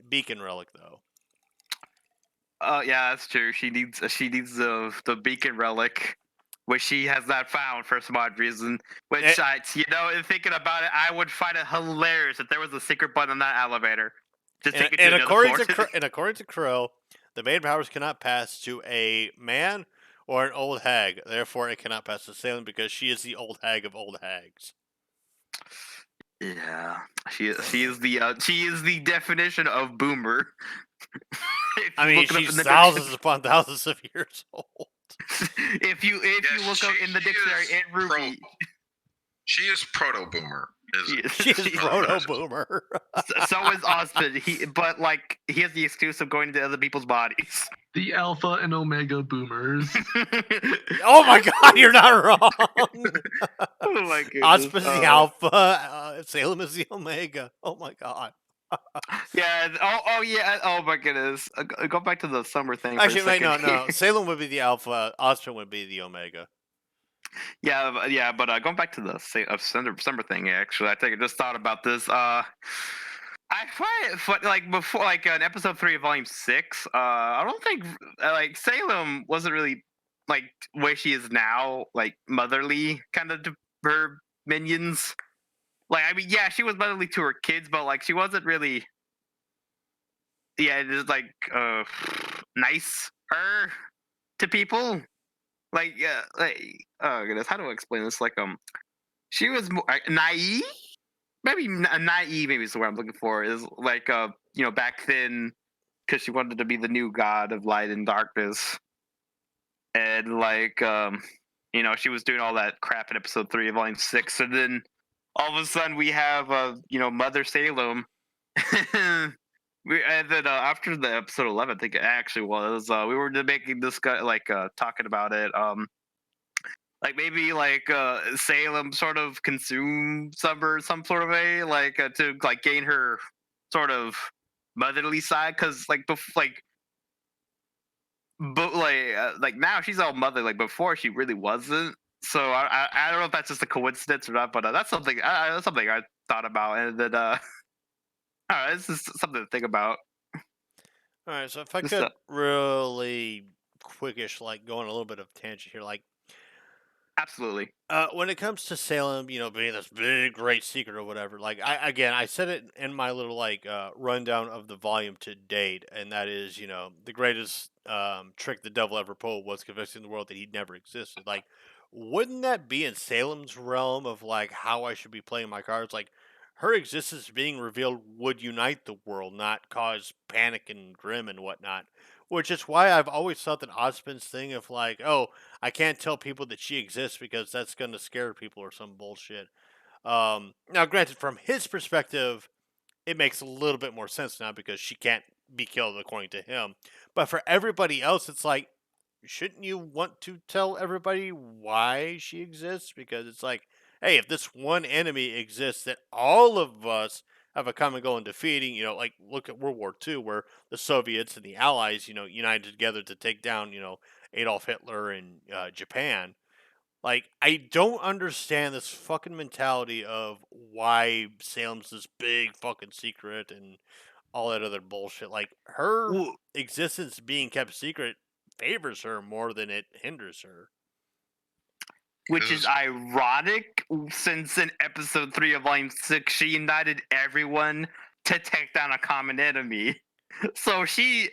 beacon relic though. Yeah, that's true. She needs the beacon relic, which she has not found for some odd reason. Which in thinking about it, I would find it hilarious if there was a secret button on that elevator. Just take it to And another floor. according to Qrow, the main powers cannot pass to a man or an old hag. Therefore, it cannot pass to Salem because she is the old hag of old hags. Yeah, she is the definition of boomer. I mean, she's thousands upon thousands of years old. if you look up in the dictionary in RWBY, She is proto boomer. She is proto boomer. so is Austin. He has the excuse of going into other people's bodies. The Alpha and Omega boomers. Oh my god, you're not wrong. Oh my goodness. Auspice is the Alpha, Salem is the Omega. Oh my god. Yeah. Oh yeah. Oh my goodness. Go back to the summer thing for a Actually, wait, second. no. Salem would be the Alpha, Auspice would be the Omega. Yeah. But going back to the summer thing. Actually, I think I just thought about this. I find it like before, like in episode 3 of volume 6. I don't think like Salem wasn't really like where she is now, like motherly kind of to her minions. Like, I mean, yeah, she was motherly to her kids, but like she wasn't really, yeah, just like nice her to people. Like, yeah, like, oh goodness, how do I explain this? Like, she was more naive. Maybe naive. Maybe is the word I'm looking for. Is like, back then, because she wanted to be the new god of light and darkness, and like, she was doing all that crap in episode 3 of volume 6, and then all of a sudden we have, Mother Salem. And then after the episode 11, I think it actually was, we were making this guy talking about it. Like maybe like Salem sort of consume some sort of way, like to like gain her sort of motherly side, because but like now she's all mother. Like before she really wasn't. So I don't know if that's just a coincidence or not, but that's something I thought about, and then this is something to think about. All right, so if I Just could really quickish, like go on a little bit of tangent here, like absolutely. when it comes to Salem, being this big great secret or whatever, like I said it in my little like rundown of the volume to date, and that is, the greatest trick the devil ever pulled was convincing the world that he'd never existed. Like, wouldn't that be in Salem's realm of like how I should be playing my cards? Like, her existence being revealed would unite the world, not cause panic and grim and whatnot. Which is why I've always thought that Osmond's thing of like, oh, I can't tell people that she exists because that's going to scare people or some bullshit. Now, granted, from his perspective, it makes a little bit more sense now because she can't be killed according to him. But for everybody else, it's like, shouldn't you want to tell everybody why she exists? Because it's like, hey, if this one enemy exists that all of us have a common goal in defeating, like look at World War II, where the Soviets and the Allies, united together to take down, Adolf Hitler and Japan. Like, I don't understand this fucking mentality of why Salem's this big fucking secret and all that other bullshit. Like, her Well, existence being kept secret favors her more than it hinders her. which is 'Cause- ironic, since in episode 3 of volume 6 she united everyone to take down a common enemy. So she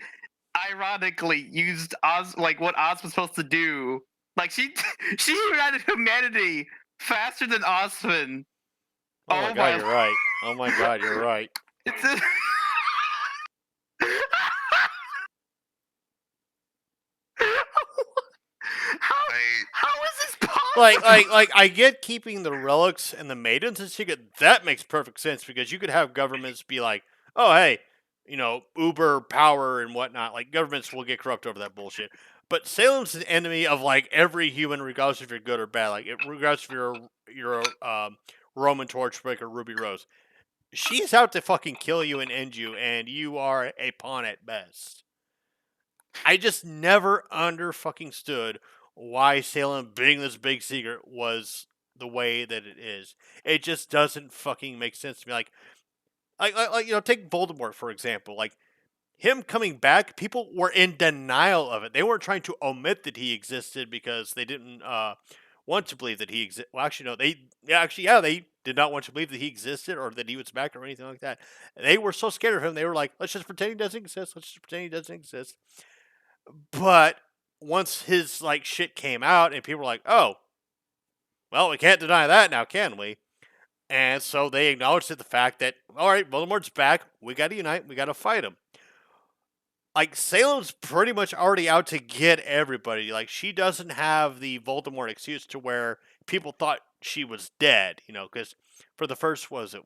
ironically used like what Oz was supposed to do. Like she she united humanity faster than Osman. Oh my Oh god, my you're right. Oh my god, you're right. It's a... how is this possible? Like I get keeping the relics and the maidens and secret. That makes perfect sense because you could have governments be like, oh hey, Uber power and whatnot. Like governments will get corrupt over that bullshit. But Salem's an enemy of like every human, regardless if you're good or bad. Like regardless if you're Roman Torchwick or Ruby Rose. She's out to fucking kill you and end you, and you are a pawn at best. I just never under fucking stood why Salem being this big secret was the way that it is. It just doesn't fucking make sense to me. Like take Voldemort for example. Like him coming back, people were in denial of it. They weren't trying to omit that he existed because they didn't want to believe that he existed. Well, actually, no, they did not want to believe that he existed or that he was back or anything like that. They were so scared of him, they were like, let's just pretend he doesn't exist. Let's just pretend he doesn't exist. But once his like shit came out and people were like, oh, well, we can't deny that now, can we? And so they acknowledged the fact that, all right, Voldemort's back. We got to unite. We got to fight him. Like, Salem's pretty much already out to get everybody. Like, she doesn't have the Voldemort excuse to where people thought she was dead, because for the first, was it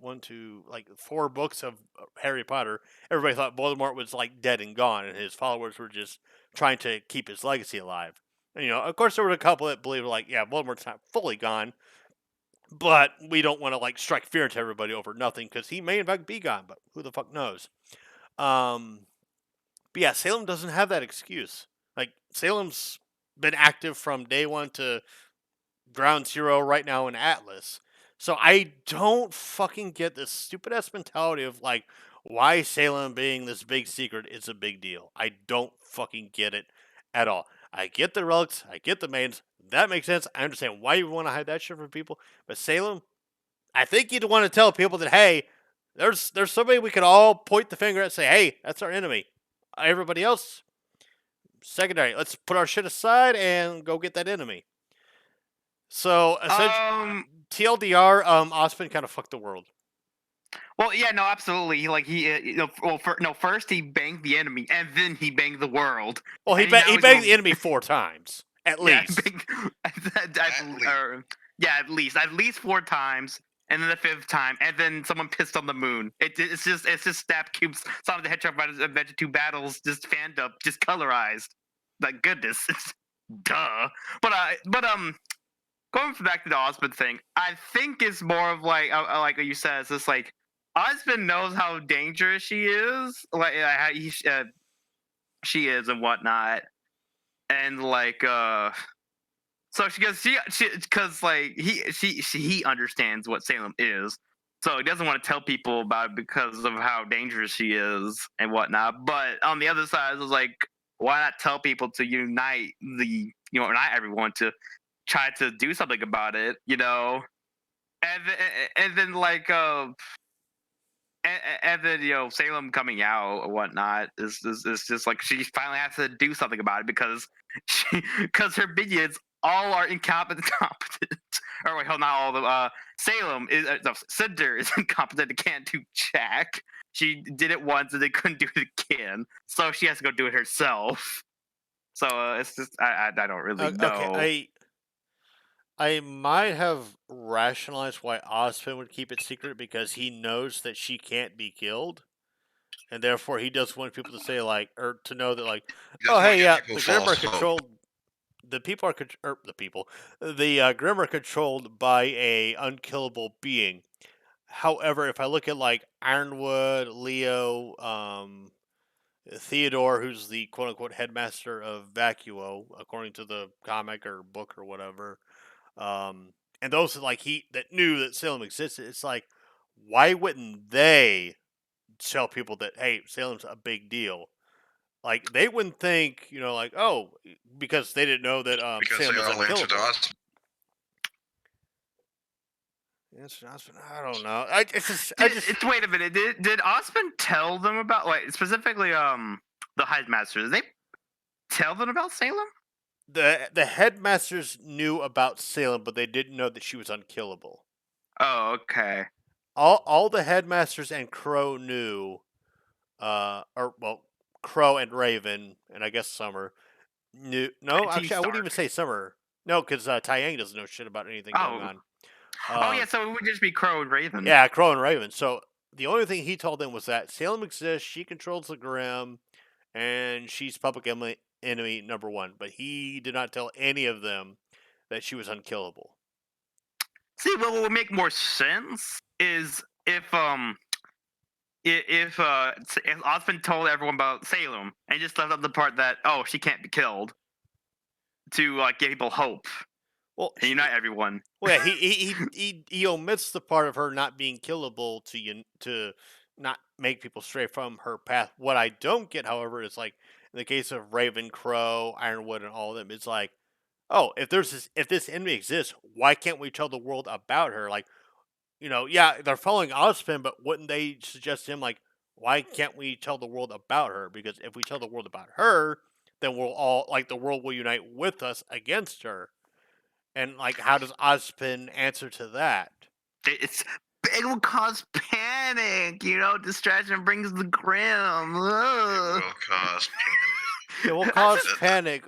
4 books of Harry Potter, everybody thought Voldemort was, like, dead and gone, and his followers were just trying to keep his legacy alive. And, of course, there were a couple that believed, like, yeah, Voldemort's not fully gone, but we don't want to, like, strike fear into everybody over nothing, because he may, in fact, be gone, but who the fuck knows? But yeah, Salem doesn't have that excuse. Like, Salem's been active from day one to ground zero right now in Atlas. So I don't fucking get this stupid ass mentality of, like, why Salem being this big secret is a big deal. I don't fucking get it at all. I get the relics, I get the maidens. That makes sense. I understand why you want to hide that shit from people. But Salem, I think you'd want to tell people that, hey, there's somebody we could all point the finger at and say, hey, that's our enemy. Everybody else, secondary. Let's put our shit aside and go get that enemy. So essentially, TLDR, Osmond kind of fucked the world. Well, yeah, no, absolutely. Like first he banged the enemy, and then he banged the world. Well, he banged the enemy 4 times at least. At least 4 times, and then the 5th time, and then someone pissed on the moon. It's just Snap Cube's Sonic the Hedgehog Adventure 2 battles just fanned up, just colorized. Like, goodness, duh. But going back to the Osmond thing, I think it's more of like what you said. It's just like Osmond knows how dangerous she is, like she is and whatnot, and like so he understands what Salem is, so he doesn't want to tell people about it because of how dangerous she is and whatnot. But on the other side, it's like, why not tell people to unite everyone to try to do something about it, and then Salem coming out and whatnot is just like she finally has to do something about it because her minions all are incompetent. Or wait, not all of them. Salem is Cinder is incompetent and can't do jack. She did it once and they couldn't do it again, so she has to go do it herself. So it's just I don't really know. Okay, I might have rationalized why Osmond would keep it secret because he knows that she can't be killed, and therefore he does want people to say, like, or to know that, like, oh hey, yeah, the Grimm are controlled. The people are the Grimm are controlled by a unkillable being. However, if I look at, like, Ironwood, Leo, Theodore, who's the quote-unquote headmaster of Vacuo, according to the comic or book or whatever, and those that knew that Salem existed, it's like, why wouldn't they tell people that, hey, Salem's a big deal? Like, they wouldn't think, like, oh, because they didn't know that Salem was unkillable. I don't know. Wait a minute. Did Osmond tell them about, like, specifically the headmasters? Did they tell them about Salem? The headmasters knew about Salem, but they didn't know that she was unkillable. Oh, okay. All the headmasters and Qrow knew, Qrow and Raven, and I guess Summer knew. No, actually, I wouldn't even say Summer. No, because Tyrian doesn't know shit about anything going on. Yeah, so it would just be Qrow and Raven. Yeah, Qrow and Raven. So the only thing he told them was that Salem exists, she controls the Grimm, and she's public enemy number 1. But he did not tell any of them that she was unkillable. See, what would make more sense is if Osmond told everyone about Salem and just left out the part that, oh, she can't be killed, to give people hope. Well, and unite everyone. Well, yeah, he omits the part of her not being killable to not make people stray from her path. What I don't get, however, is, like, in the case of Raven, Qrow, Ironwood, and all of them, it's like, oh, if this enemy exists, why can't we tell the world about her? Like, yeah, they're following Osmond, but wouldn't they suggest to him, like, why can't we tell the world about her? Because if we tell the world about her, then we'll all, like, the world will unite with us against her. And, like, how does Osmond answer to that? It will cause panic, distraction brings the Grimm. It will cause panic. It will cause panic.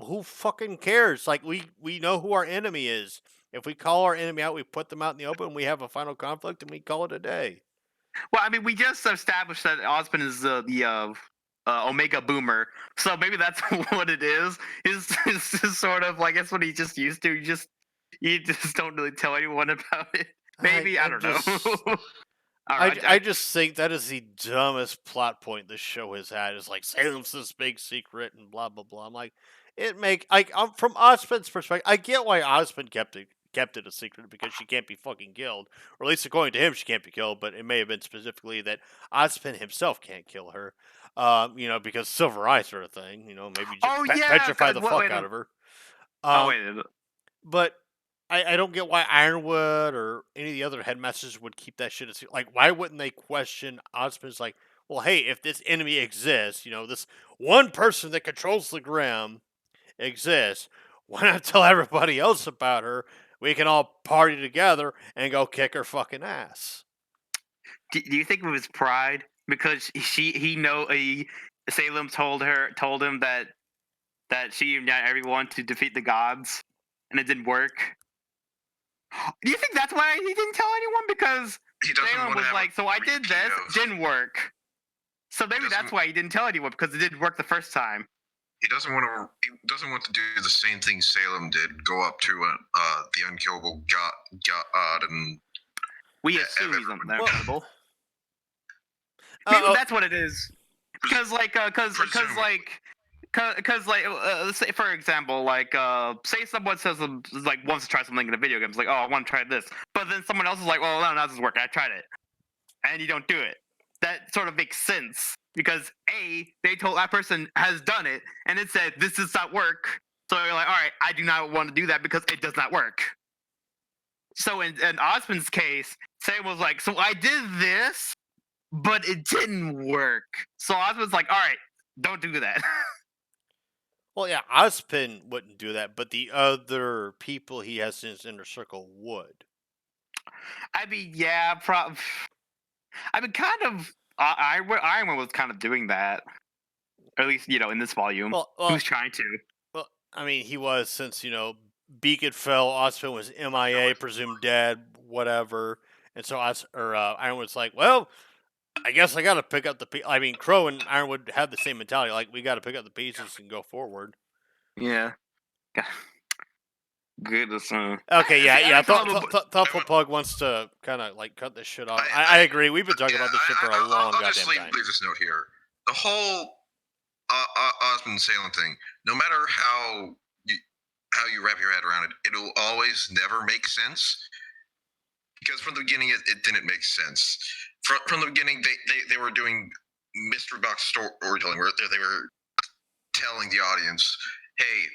Who fucking cares? Like, we know who our enemy is. If we call our enemy out, we put them out in the open, we have a final conflict, and we call it a day. Well, I mean, we just established that Osmond is the Omega Boomer. So maybe that's what it is. Is just sort of like that's what he's just used to. You just don't really tell anyone about it. Maybe I don't know. I just think that is the dumbest plot point this show has had. Is like Salem's this big secret and blah blah blah. I'm like, from Osmond's perspective, I get why Osmond kept it a secret because she can't be fucking killed, or at least according to him, she can't be killed. But it may have been specifically that Osmond himself can't kill her. Because silver eyes are a thing. Maybe just petrify the fuck out of her. But I don't get why Ironwood or any of the other headmasters would keep that shit a secret. Like, why wouldn't they question Osmond's like, well, hey, if this enemy exists, this one person that controls the Grim exists, why not tell everybody else about her? We can all party together and go kick her fucking ass. Do you think it was pride? Because Salem told him that she united everyone to defeat the gods, and it didn't work. Do you think that's why he didn't tell anyone? Because Salem was like, "So I did this, didn't work." So maybe that's why he didn't tell anyone, because it didn't work the first time. He doesn't want to do the same thing Salem did. Go up to the unkillable god and we assume he's unkillable. Maybe that's what it is. Because say for example, say someone says wants to try something in a video game, it's like, oh, I want to try this, but then someone else is like, well, no, that doesn't work. I tried it, and you don't do it. That sort of makes sense because they told that person has done it, and it said this does not work. So you're like, all right, I do not want to do that because it does not work. So in Osmond's case, Sam was like, so I did this, but it didn't work. So Osmond's like, all right, don't do that. Well, yeah, Osmond wouldn't do that, but the other people he has in his inner circle would. I mean, yeah, kind of. Iron was kind of doing that, or at least in this volume. Well, he was trying to. Well, I mean, he was since Beacon fell, Osmond was MIA, presumed dead, whatever, and so Ironwood's like, well, I guess I got to pick up the pieces. I mean, Qrow and Ironwood have the same mentality. Like, we got to pick up the pieces and go forward. Yeah. Goodness. Okay, yeah. Thoughtful Pug wants to kind of cut this shit off. I agree. We've been talking about this shit for a long goddamn time. I'll leave this note here. The whole Osmond Salem thing, no matter how you wrap your head around it, it'll always never make sense. Because from the beginning, it didn't make sense. From the beginning, they were doing mystery box storytelling, where they were telling the audience, hey,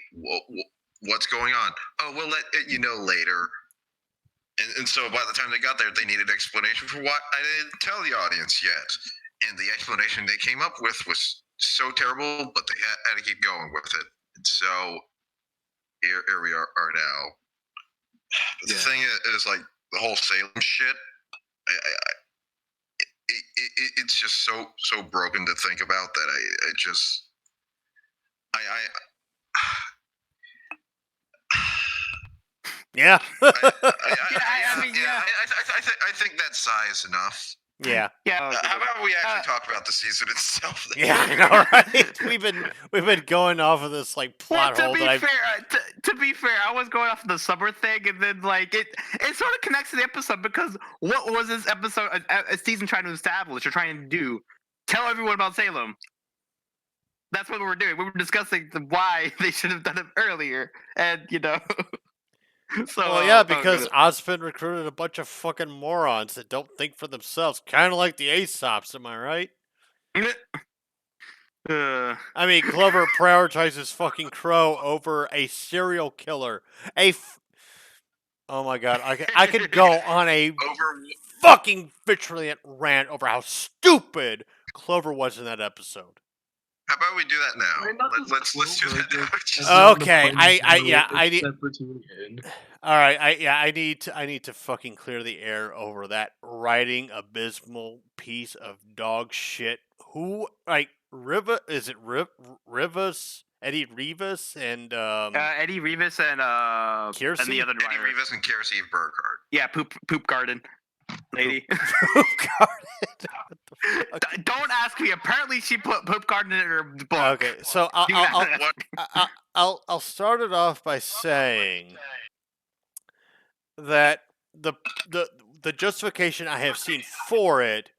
what's going on? Oh, we'll let you know later. And so by the time they got there, they needed explanation for what I didn't tell the audience yet. And the explanation they came up with was so terrible, but they had to keep going with it. And so here we are now. But the thing is, like, the whole Salem shit, it's just so broken to think about that Yeah. I think that sigh is enough. Yeah. Yeah. How about we actually talk about the season itself? Yeah, I know, right? We've been going off of this plot hole. To be fair, I was going off of the summer thing, and then it sort of connects to the episode, because what was this episode a season trying to establish or trying to do? Tell everyone about Salem. That's what we were doing. We were discussing why they should have done it earlier, and So, well, yeah, because Osmond recruited a bunch of fucking morons that don't think for themselves, kind of like the Aesops. Am I right? I mean, Clover prioritizes fucking Qrow over a serial killer. Oh my god, I could go on a fucking vitriolic rant over how stupid Clover was in that episode. How about we do that now? Let's do that now. Okay, all right, I need to fucking clear the air over that writing abysmal piece of dog shit. Who Rivas? Is it Rivas? Eddie Rivas and Eddie Rivas and Kiersey? and the other Eddie Rivas and Kiersey Burkhardt. Yeah, Poop Garden. lady. Poop garden. What the fuck? Don't ask me. Apparently, she put poop garden in her book. Okay, so Do not ask I'll start it off by saying that the the the justification I have seen for it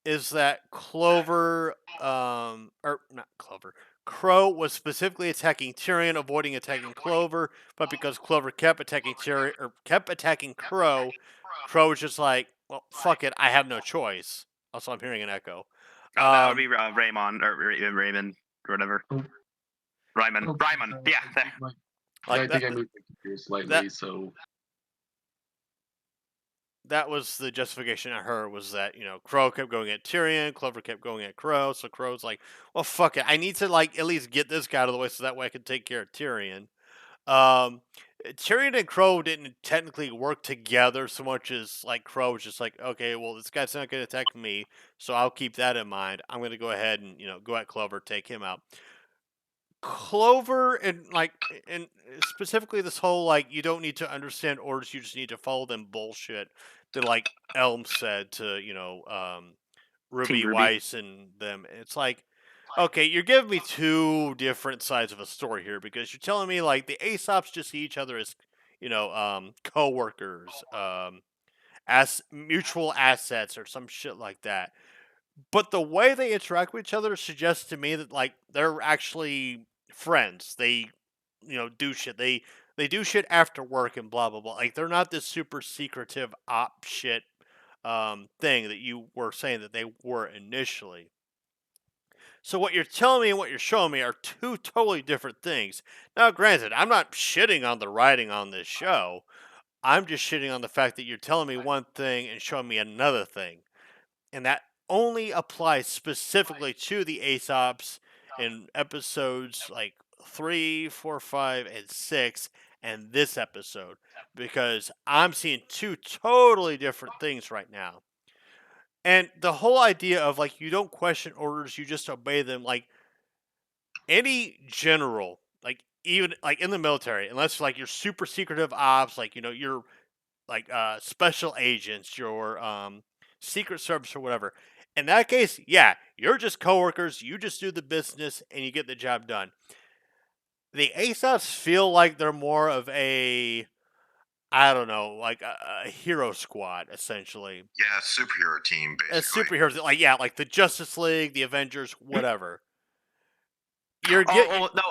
is that Clover, or not Clover, Qrow was specifically attacking Tyrian, avoiding attacking Clover, but because Clover kept attacking Tyrian or kept attacking Qrow, Qrow was just like, well, fuck it, I have no choice. Also, I'm hearing an echo. that would be Raymond or Raymond or whatever. Oh. Ryman. Yeah, there. Like I that, think I moved the computer slightly, so that was the justification I heard, was that, Qrow kept going at Tyrian, Clover kept going at Qrow, so Crow's like, well, fuck it, I need to like at least get this guy out of the way so that way I can take care of Tyrian. Um, Tyrion and Qrow didn't technically work together so much as like Qrow was just like, okay, well, this guy's not going to attack me, so I'll keep that in mind. I'm going to go ahead and go at Clover, take him out. Clover and specifically this whole like you don't need to understand orders, you just need to follow them bullshit that like Elm said to Ruby Ruby. Weiss and them. It's like, okay, you're giving me two different sides of a story here because you're telling me like the Aesops just see each other as co-workers, as mutual assets or some shit like that. But the way they interact with each other suggests to me that like they're actually friends. They do shit. They do shit after work and blah blah blah. Like they're not this super secretive op shit thing that you were saying that they were initially. So what you're telling me and what you're showing me are two totally different things. Now, granted, I'm not shitting on the writing on this show. I'm just shitting on the fact that you're telling me one thing and showing me another thing. And that only applies specifically to the Aesops in episodes like 3, 4, 5, and 6, and this episode. Because I'm seeing two totally different things right now. And the whole idea of like you don't question orders, you just obey them. Like any general, like even like in the military, unless like you're super secretive ops, like you're like special agents, your secret service or whatever. In that case, yeah, you're just coworkers. You just do the business and you get the job done. The Aesops feel like they're more of a, I don't know, like a hero squad essentially. Yeah, superhero team, A basically. superheroes, like yeah, like the Justice League, the Avengers, whatever. You're Oh no.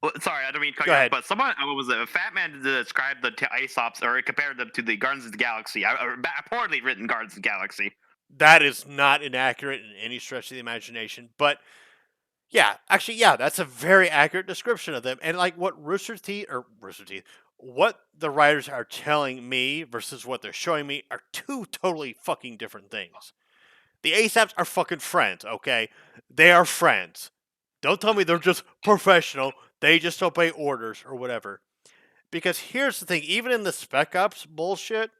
Well, sorry, I don't mean to cut Go you off, ahead. but someone was a fat man described the Aesops or compared them to the Guardians of the Galaxy, or poorly written Guardians of the Galaxy. That is not inaccurate in any stretch of the imagination, but yeah, actually, yeah, that's a very accurate description of them. And like what Rooster Teeth, what the writers are telling me versus what they're showing me are two totally fucking different things. The Aesops are fucking friends, okay? They are friends. Don't tell me they're just professional. They just obey orders or whatever. Because here's the thing, even in the Spec Ops bullshit,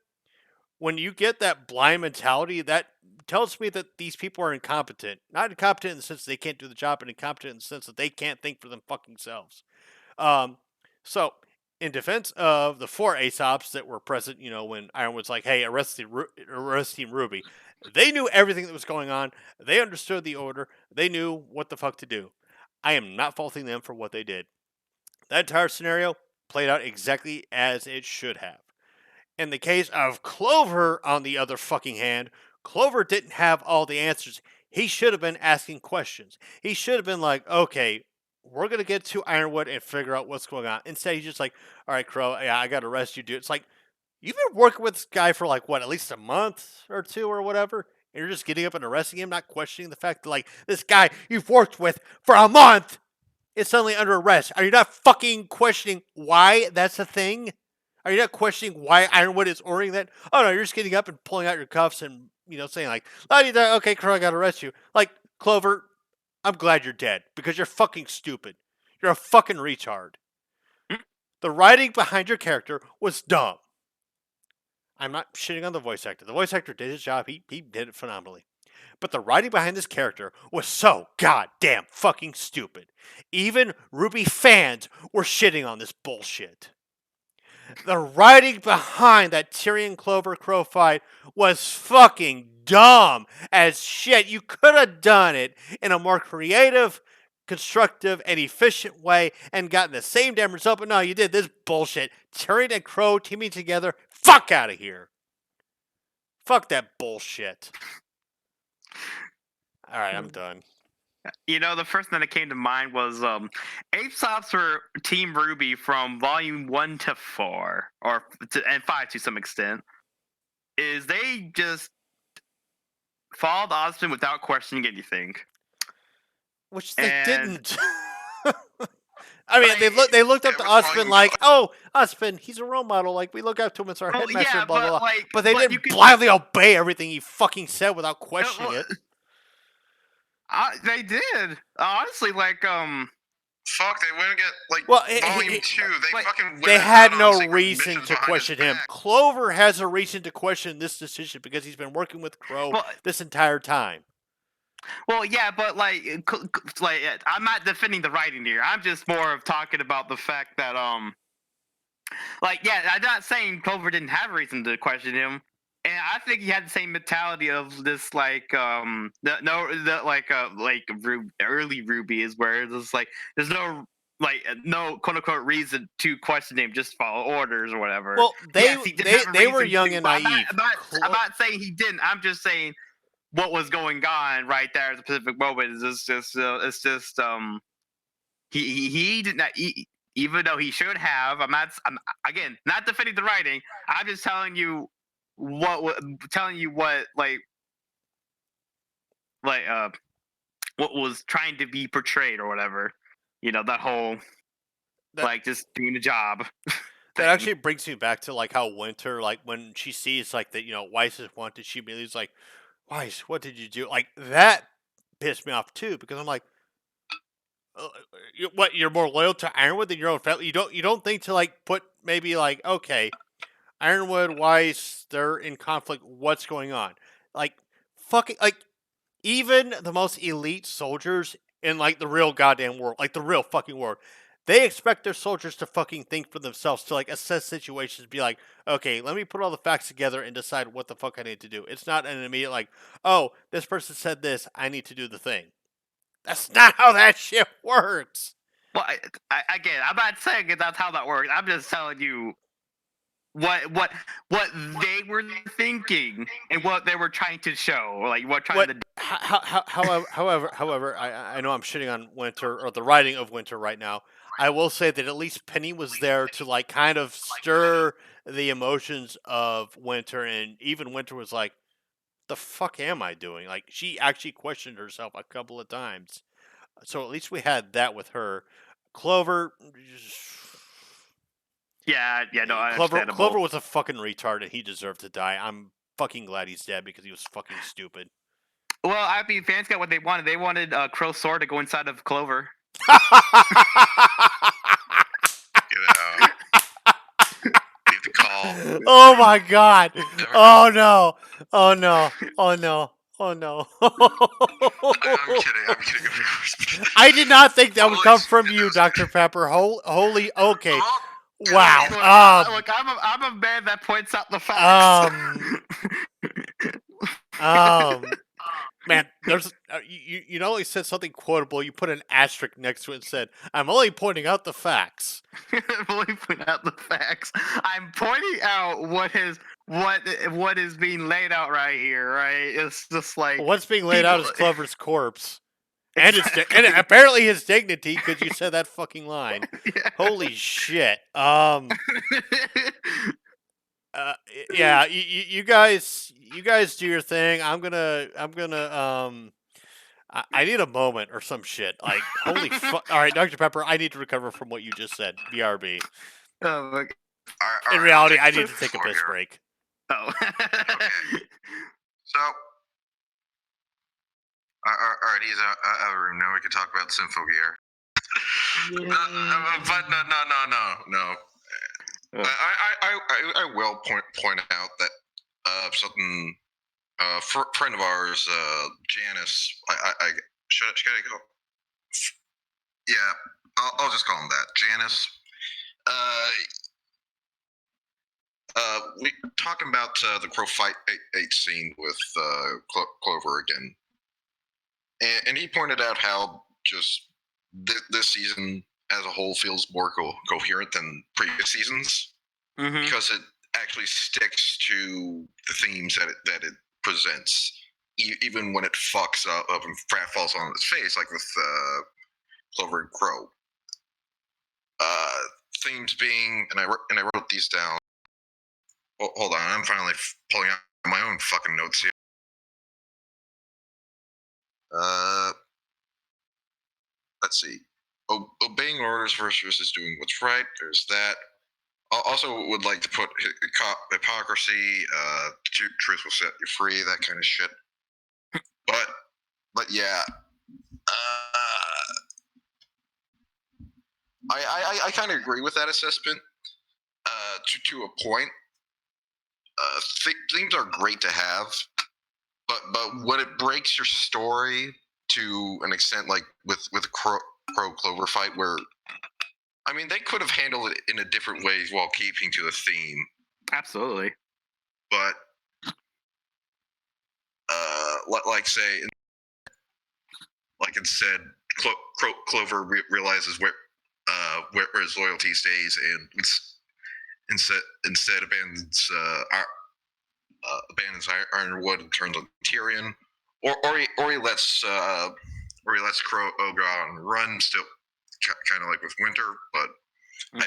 when you get that blind mentality, that tells me that these people are incompetent. Not incompetent in the sense they can't do the job, but incompetent in the sense that they can't think for them fucking selves. So, in defense of the 4 Aesops that were present, when Ironwood's like, hey, arrest Team Ruby, they knew everything that was going on. They understood the order. They knew what the fuck to do. I am not faulting them for what they did. That entire scenario played out exactly as it should have. In the case of Clover, on the other fucking hand, Clover didn't have all the answers. He should have been asking questions. He should have been like, okay, we're going to get to Ironwood and figure out what's going on. Instead, he's just like, all right, Qrow, yeah, I got to arrest you, dude. It's like, you've been working with this guy for like, what, at least a month or two or whatever? And you're just getting up and arresting him, not questioning the fact that, like, this guy you've worked with for a month is suddenly under arrest. Are you not fucking questioning why that's a thing? Are you not questioning why Ironwood is ordering that? Oh no, you're just getting up and pulling out your cuffs and saying like, okay, Qrow, I gotta arrest you. Like, Clover, I'm glad you're dead because you're fucking stupid. You're a fucking retard. The writing behind your character was dumb. I'm not shitting on the voice actor. The voice actor did his job. He did it phenomenally. But the writing behind this character was so goddamn fucking stupid. Even RWBY fans were shitting on this bullshit. the writing behind that Tyrian Clover Qrow fight was fucking dumb as shit. You could have done it in a more creative, constructive, and efficient way and gotten the same damn result, but no, you did this bullshit. Tyrian and Qrow teaming together. Fuck out of here. Fuck that bullshit. Alright, I'm done. You know, the first thing that came to mind was Aesop's for Team RWBY from Volume 1 to 4, and 5 to some extent, is they just followed Osmond without questioning anything. Which they And- didn't. I mean, they looked up to It was Osmond volume like, oh, Osmond, he's a role model. Like, we look up to him as our Well, headmaster, yeah, blah, blah, but, blah. like- But they but you didn't could- blindly obey everything he fucking said without questioning well, it. They did. Honestly, like, Fuck, they wouldn't get like Well, volume 2. They like, fucking went They out had on no secret reason missions to behind his question him. back. Clover has a reason to question this decision because he's been working with Qrow Well- this entire time. well, yeah, but like, I'm not defending the writing here. I'm just more of talking about the fact that, like, yeah, I'm not saying Clover didn't have a reason to question him, and I think he had the same mentality of this, like, early RWBY is where it's like there's no quote unquote reason to question him, just follow orders or whatever. Well, Yes, he did have a they were reason young to, and but naive. I'm not saying he didn't. I'm just saying what was going on right there at the specific moment is just he did not even though he should have. I'm again not defending the writing. I'm just telling you what what was trying to be portrayed or whatever. You know, that whole That- just doing the job. That actually brings me back to like how Winter, like when she sees like that, Weiss is wanted, she immediately like, Weiss, what did you do? Like that pissed me off too because I'm like, what? You're more loyal to Ironwood than your own family. You don't think to like put maybe like okay, Ironwood, Weiss, they're in conflict. What's going on? Like fucking like even the most elite soldiers in like the real goddamn world, like the real fucking world. They expect their soldiers to fucking think for themselves, to like assess situations, be like, okay, let me put all the facts together and decide what the fuck I need to do. It's not an immediate like, oh, this person said this, I need to do the thing. That's not how that shit works. Well, again, I'm not saying that's how that works. I'm just telling you what they were thinking and what they were trying to show, like However, I know I'm shitting on Winter or the writing of Winter right now. I will say that at least Penny was there to like kind of stir the emotions of Winter, and even Winter was like, "The fuck am I doing?" Like she actually questioned herself a couple of times. So at least we had that with her. Clover. yeah, no, understandable. Clover was a fucking retard and he deserved to die. I'm fucking glad he's dead because he was fucking stupid. Well, I mean, fans got what they wanted. They wanted Qrow's sword to go inside of Clover. Get out. Leave the call. Oh my god. Oh no. Oh no. Oh no. Oh no. I'm kidding. I'm kidding. I did not think that would come from you, Dr. Pepper. Holy okay. Wow. Look, I'm a man that points out the facts. Man, there's you not only said something quotable, you put an asterisk next to it and said, "I'm only pointing out the facts." I'm only pointing out the facts. I'm pointing out what is being laid out right here. Right? It's just like What's being laid out is Clover's corpse, and and apparently his dignity because you said that fucking line. Yeah. Holy shit. Yeah, you guys do your thing. I'm gonna I need a moment or some shit. Like holy fuck! All right, Dr. Pepper, I need to recover from what you just said. BRB. Oh my God. In reality, I need to take a piss break. Oh. So, alright, he's out of the room. Now we can talk about Sympho Gear. But no. I will point out that something friend of ours, Janice. I should I go? Yeah, I'll just call him that, Janice. we talking about the Qrow fight 8 scene with Clover again, and he pointed out how just this season as a whole feels more coherent than previous seasons because it actually sticks to the themes that it presents, even when it fucks up and falls on its face, like with Clover and Qrow. Themes being, and I wrote these down. Well, hold on, I'm finally pulling out my own fucking notes here. Let's see. Obeying orders versus doing what's right. There's that. I also would like to put hypocrisy. Truth will set you free. That kind of shit. But yeah. I kind of agree with that assessment. To a point. Themes are great to have, but when it breaks your story to an extent, like with Qrow Clover fight, where I mean they could have handled it in a different way while keeping to the theme. Absolutely. But like instead, Clover realizes where his loyalty stays, and instead abandons Ironwood and turns on Tyrian, or he lets Qrow go out and run, still kind of like with Winter, but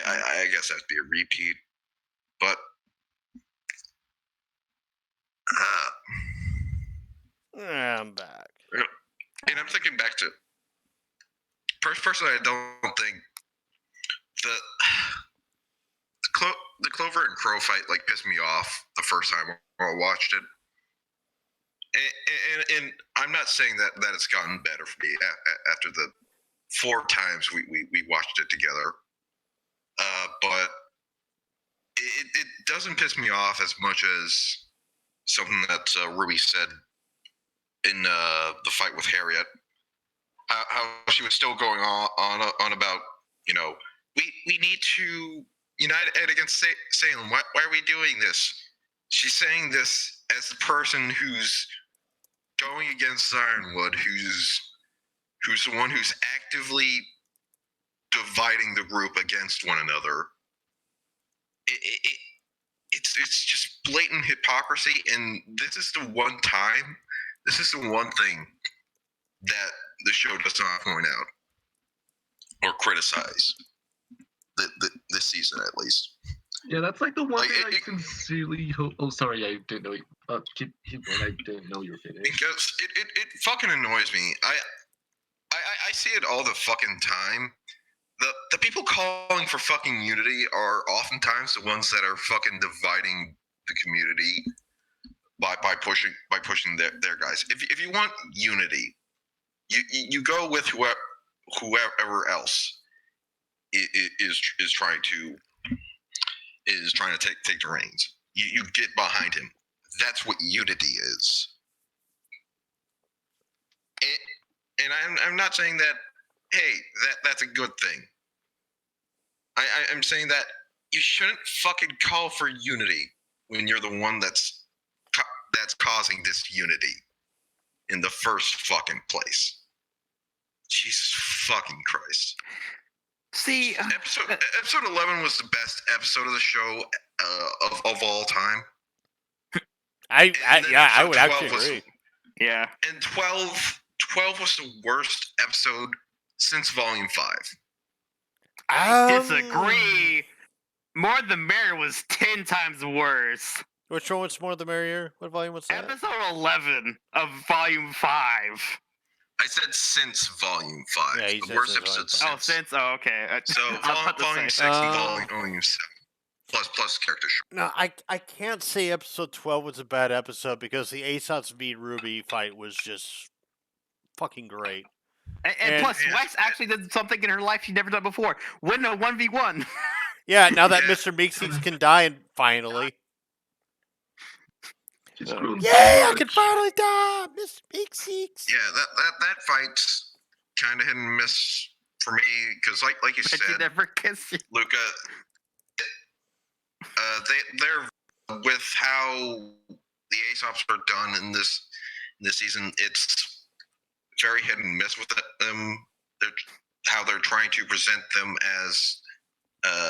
I guess that'd be a repeat. But I'm back. And I'm thinking back to personally, I don't think the Clover and Qrow fight like pissed me off the first time I watched it. And I'm not saying that it's gotten better for me after the 4 times we watched it together. But it doesn't piss me off as much as something that RWBY said in the fight with Harriet. How she was still going on about, we need to unite against Salem. Why are we doing this? She's saying this as the person who's going against Ironwood, who's the one who's actively dividing the group against one another. It's just blatant hypocrisy, and this is the one thing that the show does not point out or criticize this season, at least. Yeah, that's like the one thing I sincerely hope. Oh, sorry, I didn't know. Keep going. I didn't know you were finished. Because it fucking annoys me. I see it all the fucking time. The people calling for fucking unity are oftentimes the ones that are fucking dividing the community by pushing their guys. If you want unity, you go with whoever else is trying to take the reins. You get behind him. That's what unity is. And I'm not saying that, hey, that's a good thing. I'm saying that you shouldn't fucking call for unity when you're the one that's causing disunity in the first fucking place. Jesus fucking Christ. See, episode 11 was the best episode of the show of all time. I would actually agree. Yeah. And 12 was the worst episode since Volume 5. I disagree. More the Merrier was 10 times worse. Which one was more the merrier? What volume was that? Episode 11 of Volume 5. I said since Volume 5. Yeah, the worst episode since. Oh, since? Oh, okay. So Volume 6 and Volume 7. Plus character show. No, I can't say episode 12 was a bad episode because the ASOS v RWBY fight was just fucking great. And plus, Wex actually did something in her life she'd never done before. Win a 1v1. Yeah, now that Mr. Meeksix can die finally. Yay, I can finally die, Mr. Meeksix. Yeah, that fight's kind of hit and miss for me because, like you said, She never kissed you. Luca, they're with how the Aesops are done in this season, it's very hit and miss with them. How they're trying to present them as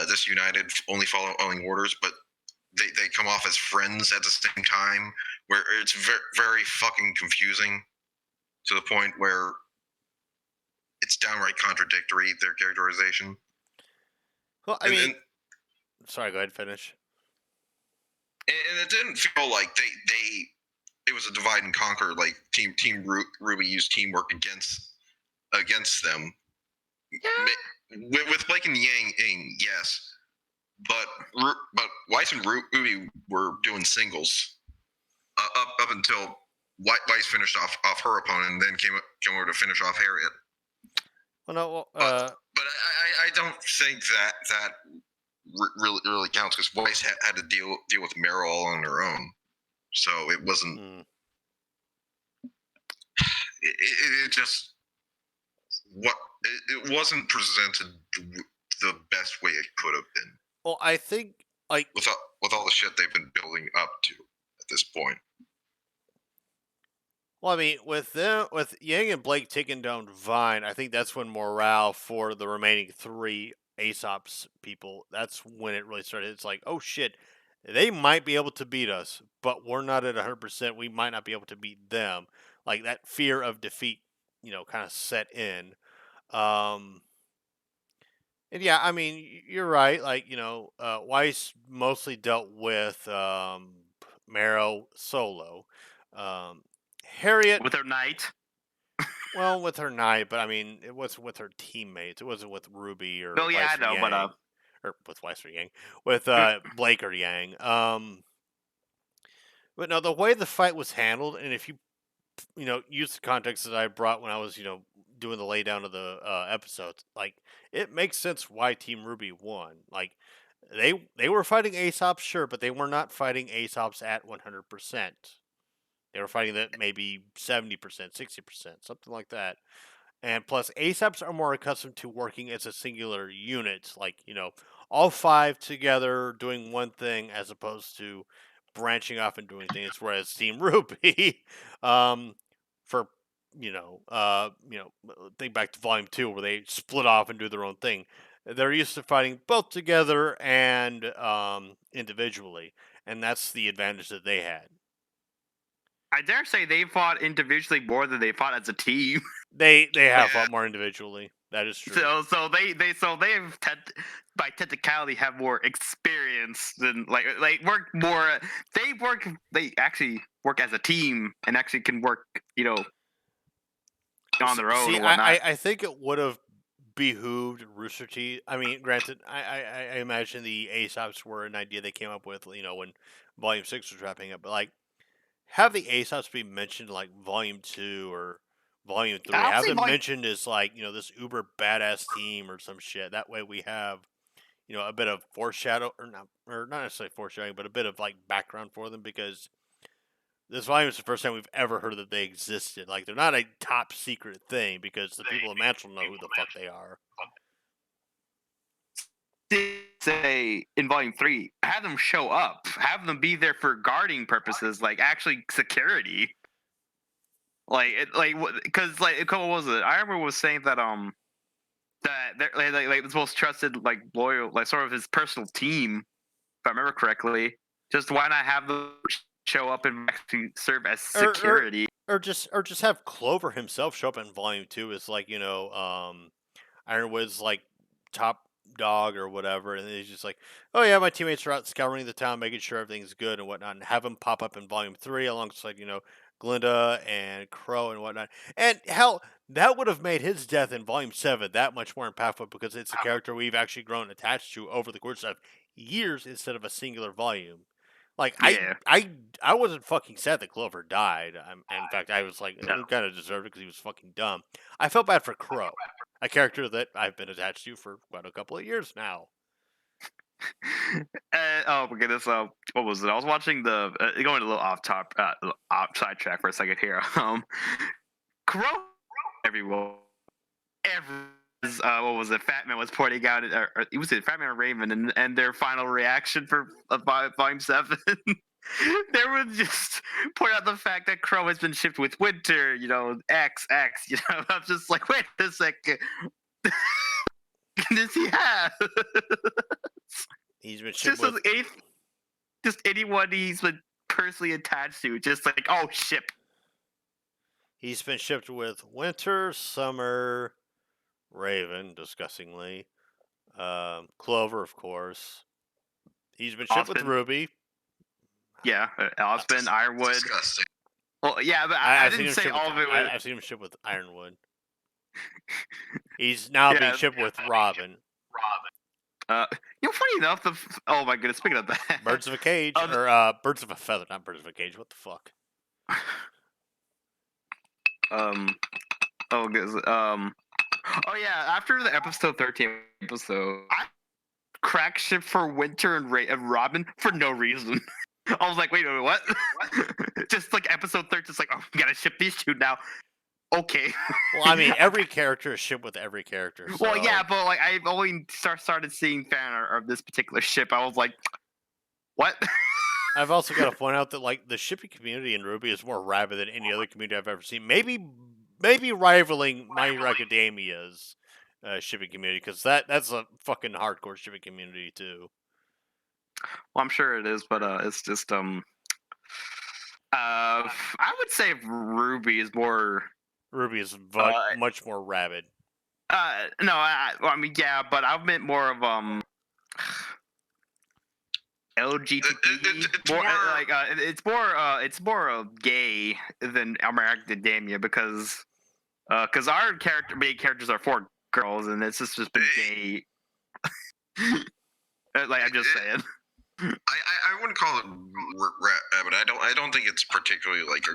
disunited, only following orders, but they come off as friends at the same time, where it's very, very fucking confusing to the point where it's downright contradictory, their characterization. Well, I mean, sorry, go ahead, finish. And it didn't feel like it was a divide and conquer. Like Team RWBY used teamwork against them. Yeah. With Blake and Yang, yes, but Weiss and RWBY were doing singles up until Weiss finished off her opponent, and then came over to finish off Harriet. Well, no, but I don't think that really counts, because Weiss had to deal with Meryl all on her own, so it wasn't. It just it wasn't presented the best way it could have been. Well, I think like with all the shit they've been building up to at this point. Well, I mean, with Yang and Blake taking down Vine, I think that's when morale for the remaining 3 Aesops people, that's when it really started. It's like, oh shit, they might be able to beat us, but we're not at 100%. We might not be able to beat them. Like, that fear of defeat, kind of set in. And yeah, I mean, you're right. Like, Weiss mostly dealt with Marrow solo. Harriet with her knight. Well, with her knight, but I mean, it wasn't with her teammates. It wasn't with RWBY or Oh yeah, I know, Yang, or with Weiss or Yang, with Blake or Yang. But no, the way the fight was handled, and if you use the context that I brought when I was doing the laydown of the episodes, like it makes sense why Team RWBY won. Like they were fighting Aesops, sure, but they were not fighting Aesops at 100%. They were fighting that maybe 70%, 60%, something like that. And plus, Aesops are more accustomed to working as a singular unit, like, all 5 together doing one thing as opposed to branching off and doing things. Whereas Team RWBY, for, think back to Volume 2 where they split off and do their own thing. They're used to fighting both together and individually. And that's the advantage that they had. I dare say they fought individually more than they fought as a team. They have fought more individually. That is true. So they've by technicality have more experience than like work more. They actually work as a team and actually can work on their own. See, and whatnot. I think it would have behooved Rooster Teeth. I mean, granted, I imagine the Aesops were an idea they came up with, when Volume 6 was wrapping up, but like, have the Aesops be mentioned like Volume 2 or Volume 3. Have them mentioned as like, this uber badass team or some shit. That way we have, a bit of foreshadow or not necessarily foreshadowing, but a bit of like background for them, because this volume is the first time we've ever heard that they existed. Like, they're not a top secret thing because the people of Mantle know who the fuck they are. Say in Volume 3, have them show up, have them be there for guarding purposes, like actually security. Because what was it? I remember was saying that that they're like the most trusted, like loyal, like sort of his personal team, if I remember correctly. Just why not have them show up and actually serve as security, or just have Clover himself show up in Volume 2 as like Ironwood's like top dog or whatever, and he's just like, oh yeah, my teammates are out scouring the town, making sure everything's good and whatnot, and have him pop up in Volume 3 alongside Glinda and Qrow and whatnot. And hell, that would have made his death in Volume 7 that much more impactful, because it's a character we've actually grown attached to over the course of years instead of a singular volume. Like, Yeah. I wasn't fucking sad that Clover died. In fact, I was like, No. he kind of deserved it because he was fucking dumb. I felt bad for Qrow, a character that I've been attached to for quite a couple of years now. Oh my goodness! What was it? I was watching the going a little off sidetrack for a second here. Qrow, everyone what was it? Fat Man was pointing out, or it was Fat Man and Raven, and their final reaction for Volume 7. They would just point out the fact that Qrow has been shipped with Winter, X. I'm just like, wait a second. Does he have? He's been shipped with just anyone he's been personally attached to, just like, oh, ship. He's been shipped with Winter, Summer, Raven, disgustingly. Clover, of course. He's been shipped with RWBY. Yeah, Osmond, Ironwood. Disgusting. Well, yeah, but I didn't say all of it. I've seen him ship with Ironwood. He's now being shipped with Robin. Funny enough, oh my goodness, speaking of that, Birds of a cage, or birds of a feather, not birds of a cage. What the fuck? Oh yeah, after the episode 13 episode, I cracked ship for Winter and Robin for no reason. I was like, wait, what? Just like episode 13, just like, oh, we gotta ship these two now. Okay. Well, I mean, every character is shipped with every character. So... Well, yeah, but like I've only started seeing fan art of this particular ship. I was like, what? I've also got to point out that like the shipping community in RWBY is more rabid than any other community I've ever seen. Maybe rivaling My Hero Academia's shipping community, because that's a fucking hardcore shipping community too. Well, I'm sure it is, but it's just I would say RWBY is more. RWBY is much more rabid. No, I mean, yeah, but I meant more of LGBT. It's more gay than American Academia, because our main characters are 4 girls, and it's just been gay. Like, I'm just saying. I wouldn't call it but I don't think it's particularly like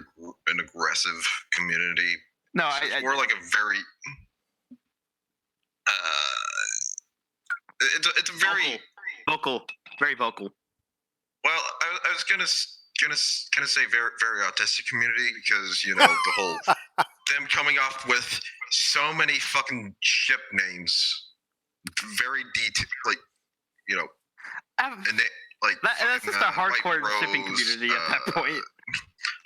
an aggressive community. No, it's more like a very it's a very vocal, very vocal. Well, I was gonna say very very autistic community, because the whole them coming off with so many fucking ship names, very detailed, like and they, like that's just a hardcore Rose, shipping community at that point.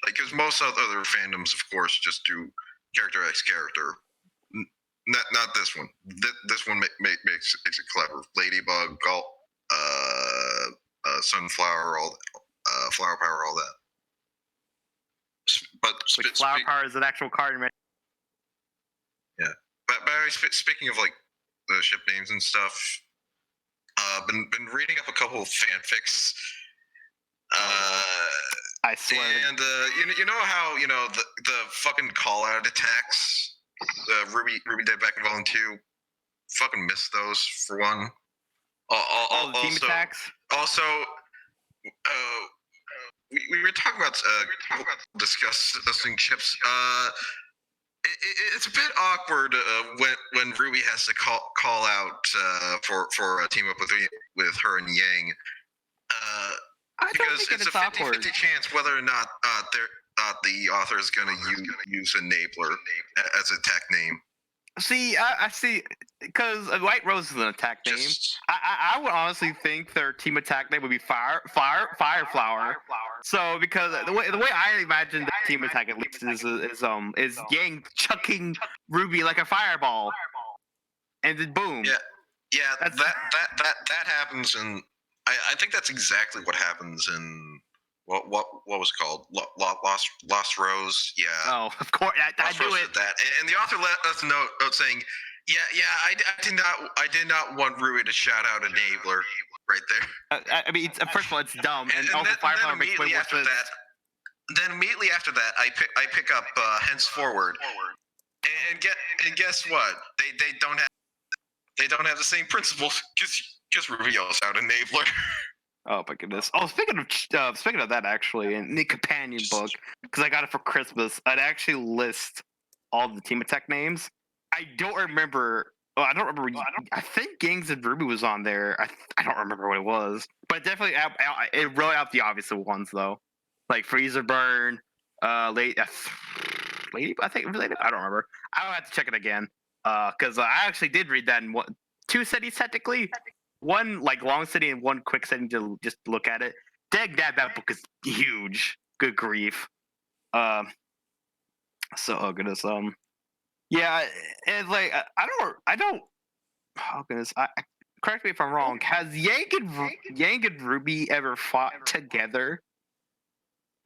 Like, because most other fandoms, of course, just do character X character. Not this one. This one makes it clever. Ladybug, Sunflower, all Flower Power, all that. But Flower Power is an actual card, man. Yeah, but speaking of like the ship names and stuff, been reading up a couple of fanfics. I swear. And you know how the fucking call out attacks RWBY did back in Volume 2. Fucking missed those for one. All the team attacks. Also, we were talking about discussing ships. It's a bit awkward when RWBY has to call out for a team up with her and Yang. Because it's a 50-50 chance whether or not the author is going to use Enabler as a tech name. See, I see, because White Rose is an attack name. I would honestly think their team attack name would be Fire Flower. So, because the way I imagine the team attack at least is Yang chucking RWBY like a fireball, and then boom. Yeah, that happens, and I think that's exactly what happens in what was it called? Lost Rose. Yeah. Oh, of course. I knew it. That, and the author let us know saying, yeah. I did not want RWBY to shout out Enabler right there. I mean, first of all, it's dumb, and also Fireflower makes way more sense. Then immediately after that, I pick up Henceforward, and guess what? They don't have the same principles, because RWBY yells out Enabler. Oh my goodness! Oh, speaking of that, actually, in the companion book, because I got it for Christmas, I'd actually list all the team attack names. I don't remember. Oh, I don't remember. I think Gangs and RWBY was on there. I don't remember what it was, but definitely it wrote out the obvious ones though, like Freezer Burn, Lady. I think it was Lady. I don't remember. I'll have to check it again. Because I actually did read that in two cities technically. One like long city and one quick setting to just look at it. That book is huge. Good grief. So oh goodness. Yeah, it's like I don't. Oh goodness. Correct me if I'm wrong. Has Yang and RWBY ever fought together?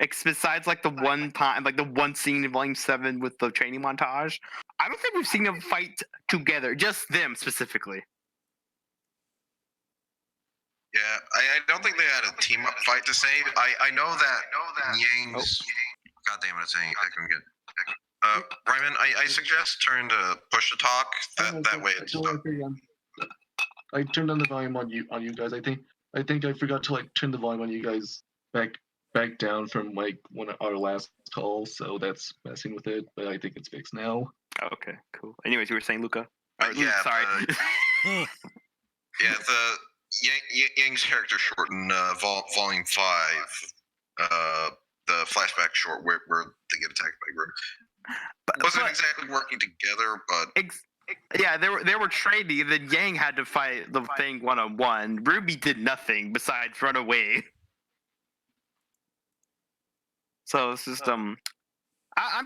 Besides like the one time, like the one scene in Volume 7 with the training montage, I don't think we've seen them fight together. Just them specifically. Yeah, I don't think they had a team up fight to say. I know that Yang's. God damn it! It's saying I couldn't get. Ryman, I suggest turn to push to talk. That way it's. I turned on the volume on you guys. I think I forgot to like turn the volume on you guys back down from like one of our last calls, so that's messing with it. But I think it's fixed now. Okay, cool. Anyways, you were saying Luca. Yeah, sorry. Yeah, the Yang's character short in Volume 5, the flashback short where they get attacked by Qrow. Wasn't exactly working together, but yeah, they were trading. Then Yang had to fight the thing 1-on-1. RWBY did nothing besides run away. So it's just I'm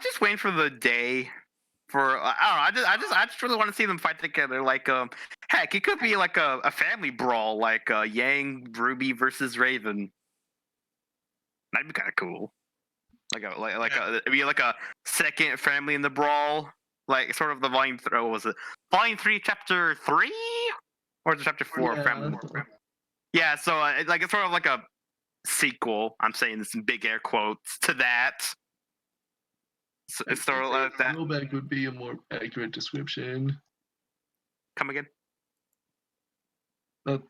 just waiting for the day for I don't know. I just really want to see them fight together. Like heck, it could be like a family brawl, like Yang RWBY versus Raven. That'd be kind of cool. It'd be like a second family in the brawl, like sort of the volume. What was it? Volume 3, chapter 3, or is it chapter 4? Yeah. Family. Yeah. So it's sort of like a sequel. I'm saying this in big air quotes to that. So it's sort of like that. Throwback would be a more accurate description. Come again?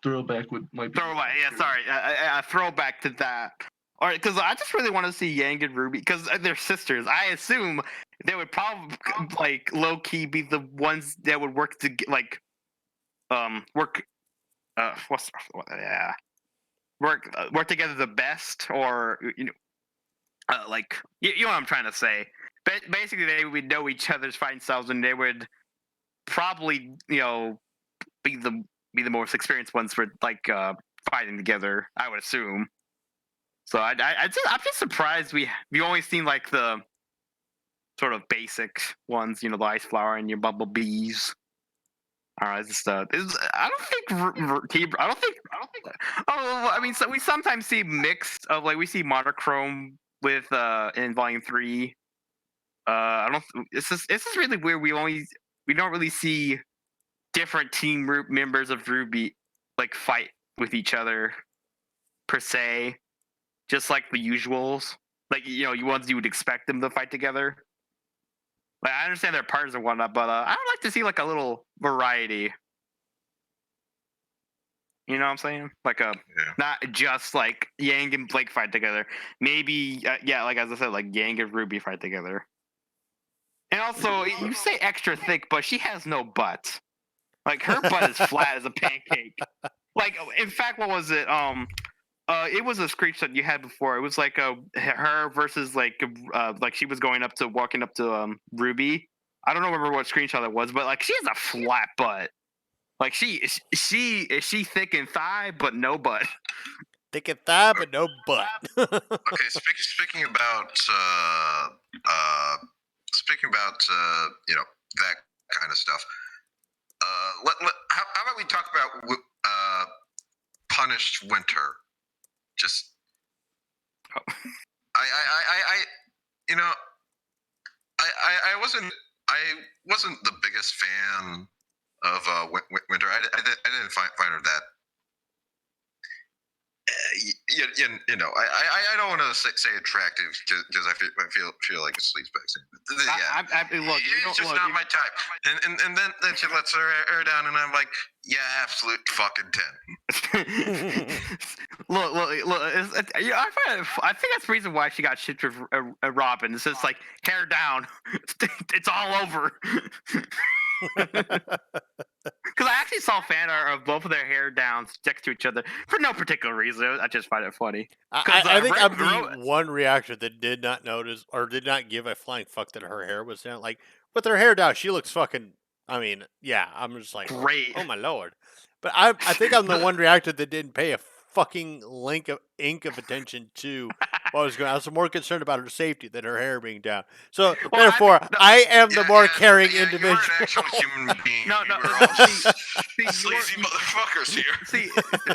Throwback might be. Throwback. Yeah. Sorry. A throwback to that. All right, because I just really want to see Yang and RWBY because they're sisters. I assume they would probably like low key be the ones that would work to work together the best, or you know what I'm trying to say. But basically, they would know each other's fighting styles, and they would probably be the most experienced ones for like fighting together. I would assume. So I'm just surprised we only seen like the sort of basic ones, the ice flower and your bumblebees. All right, I don't think. Oh, I mean, so we sometimes see mixed of like we see monochrome with in volume 3. I don't. This is really weird. We don't really see different team members of RWBY like fight with each other per se. Just like the usuals, like you ones you would expect them to fight together. Like I understand they're partners and whatnot, but I would like to see like a little variety. You know what I'm saying? Like not just like Yang and Blake fight together. Maybe like as I said, like Yang and RWBY fight together. And also, you say extra thick, but she has no butt. Like her butt is flat as a pancake. Like in fact, what was it? It was a screenshot you had before. It was like her versus like she was walking up to RWBY. I don't remember what screenshot it was, but like she has a flat butt. Like is she thick in thigh but no butt. Thick in thigh but no butt. Okay, speaking about that kind of stuff. How about we talk about Punished Winter? Just, I wasn't the biggest fan of Winter. I didn't find her that. I don't want to say attractive because I feel like a sleazebag. Yeah, look, it's just not my type. And then she lets her hair down, and I'm like, yeah, absolute fucking 10. look. I think that's the reason why she got shipped with Robin. It's just like hair down. It's all over. Because I actually saw fan art of both of their hair downs next to each other for no particular reason. I just find it funny. I think I'm the one reactor that did not notice or did not give a flying fuck that her hair was down. Like with her hair down, she looks fucking I mean, yeah, I'm just like, Great. oh my lord. But I think I'm the one reactor that didn't pay a fucking ink of attention to what was going on. I was more concerned about her safety than her hair being down. So Well, therefore, no, I am the more yeah, caring yeah, individual. You weren't an actual human being. No, You no, were all see, you sleazy motherfuckers here.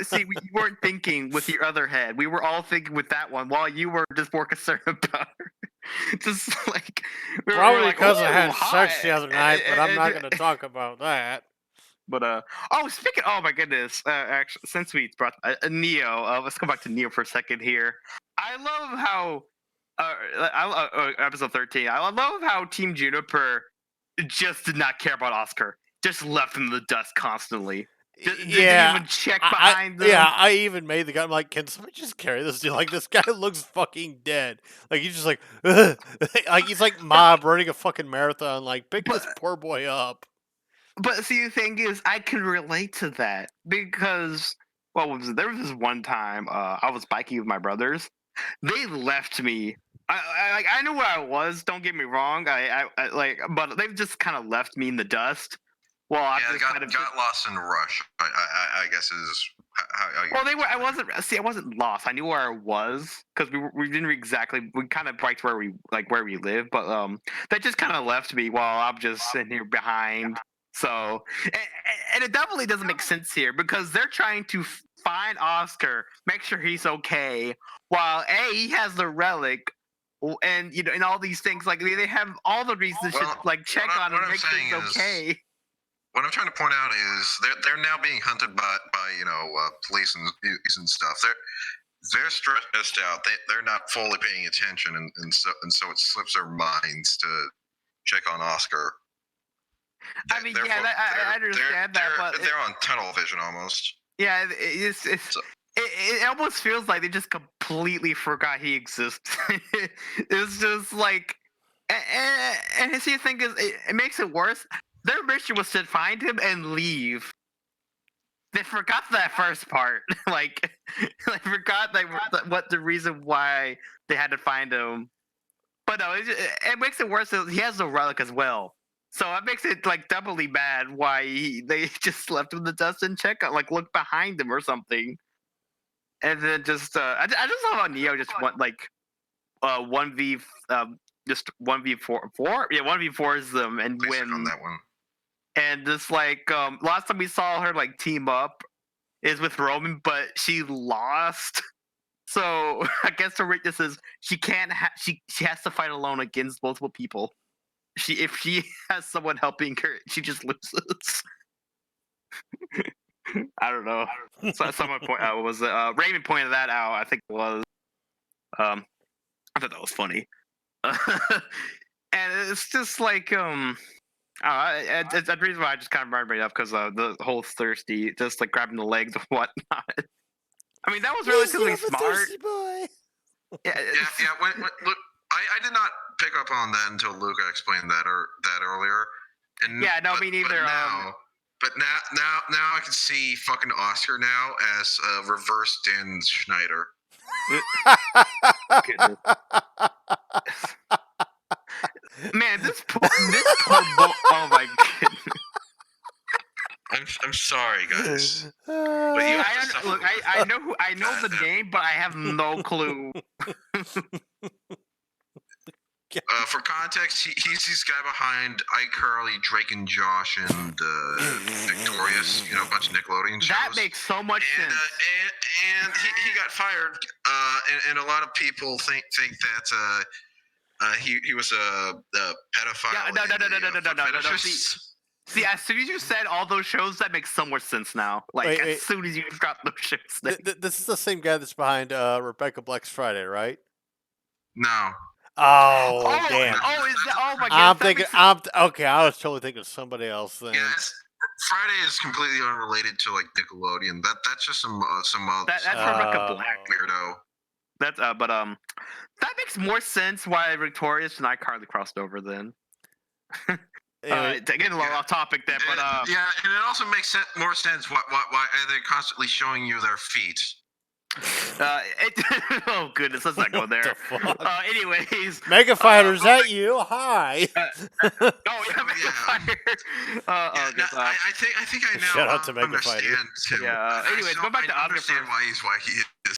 see, you weren't thinking with your other head. We were all thinking with that one, while you were just more concerned about her. Just like we were Probably like, because I had hot. sex the other night, but I'm not going to talk about that. But speaking. Oh my goodness. Actually, since we brought Neo, let's go back to Neo for a second here. I love how episode 13. I love how Team Juniper just did not care about Oscar. Just left him in the dust constantly. Didn't even check behind them. Yeah, I even made the guy. I'm like, can somebody just carry this dude? Like, this guy looks fucking dead. Like, he's just like, ugh. Like he's like Mob running a fucking marathon. Like, pick this poor boy up. But see, the thing is, I can relate to that because, well, there was this one time I was biking with my brothers. They left me. I knew where I was. Don't get me wrong. I but they've just kind of left me in the dust. Well, I Yeah, just kind of got lost in the rush. I guess is how you. Well, they were. I wasn't lost. I knew where I was because we didn't exactly. We kind of biked where we live, but they just kind of left me while I'm just sitting here behind. So, and it definitely doesn't make sense here because they're trying to find Oscar, make sure he's okay, while he has the relic, and and all these things. Like they have all the reasons to like check on him, make sure he's okay. What I'm trying to point out is they're now being hunted by police and stuff. They're stressed out. They're not fully paying attention, and so it slips their minds to check on Oscar. I mean, I understand that, but they're on tunnel vision almost. Yeah, it almost feels like they just completely forgot he exists. It's just like, and see, the thing is, it makes it worse. Their mission was to find him and leave. They forgot that first part. Like, they forgot what the reason why they had to find him. But no, it makes it worse. He has the relic as well. So it makes it like doubly bad why they just left him in the dust and check out, like look behind him or something. And then just I just love how Neo just went like 1v just 1v4 yeah 1v4s them and win on that one. And just like last time we saw her like team up is with Roman, but she lost. So I guess her weakness is she can't she has to fight alone against multiple people. If she has someone helping her, she just loses. I don't know. So someone was Raymond pointed that out. I think it was. I thought that was funny. And it's just like it's the reason why I just kind of brought it up because the whole thirsty, just like grabbing the legs and whatnot. I mean, that was relatively smart. Boy. Yeah. Look, I did not pick up on that until Luca explained that earlier. And yeah, no, me neither. But now I can see fucking Oscar now as reverse Dan Schneider. Man, this poor oh my goodness. I'm sorry, guys. But I know the name, but I have no clue. For context, he's this guy behind iCarly, Drake and Josh, and Victorious. A bunch of Nickelodeon shows. That makes so much sense. And he got fired. And a lot of people think that he was a pedophile. No. See, as soon as you said all those shows, that makes so much sense now. Like, as soon as you got those shows. This is the same guy that's behind Rebecca Black's Friday, right? No. Oh damn! Oh, is that? Oh my god! I'm thinking. Okay. I was totally thinking of somebody else then. Yeah, Friday is completely unrelated to like Nickelodeon. That's just some that's Rebecca Black weirdo. That's but that makes more sense why Victorious and iCarly crossed over then. Getting a little off topic there, but yeah, and it also makes more sense. Why are they constantly showing you their feet? Oh goodness, let's not go What there. the fuck? Anyways, Mega Fighter, is that you? Hi. oh yeah, Yeah. Mega Fire. Yeah, no, I think I now Shout out to Mega Fighter. understand him. Yeah, anyways, go back to I Oscar understand first. why he is.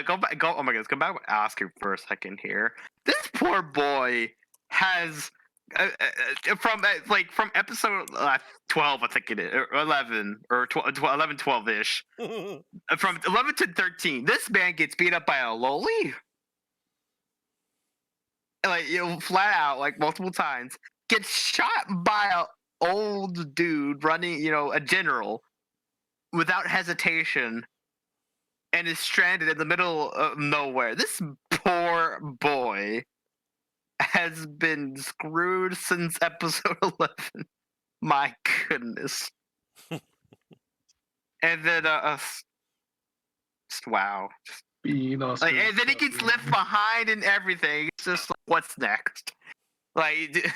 Go back. Go. Oh my goodness. Go back to Oscar for a second here. This poor boy has from episode 12, I think it is, or 11 or 11, 12 ish. From 11 to 13, this man gets beat up by a loli. Like, flat out, like multiple times. Gets shot by a old dude running, a general, without hesitation, and is stranded in the middle of nowhere. This poor boy has been screwed since episode 11. My goodness. And then, wow. Being Oscar. And then he gets left behind and everything. It's just like, what's next? Like,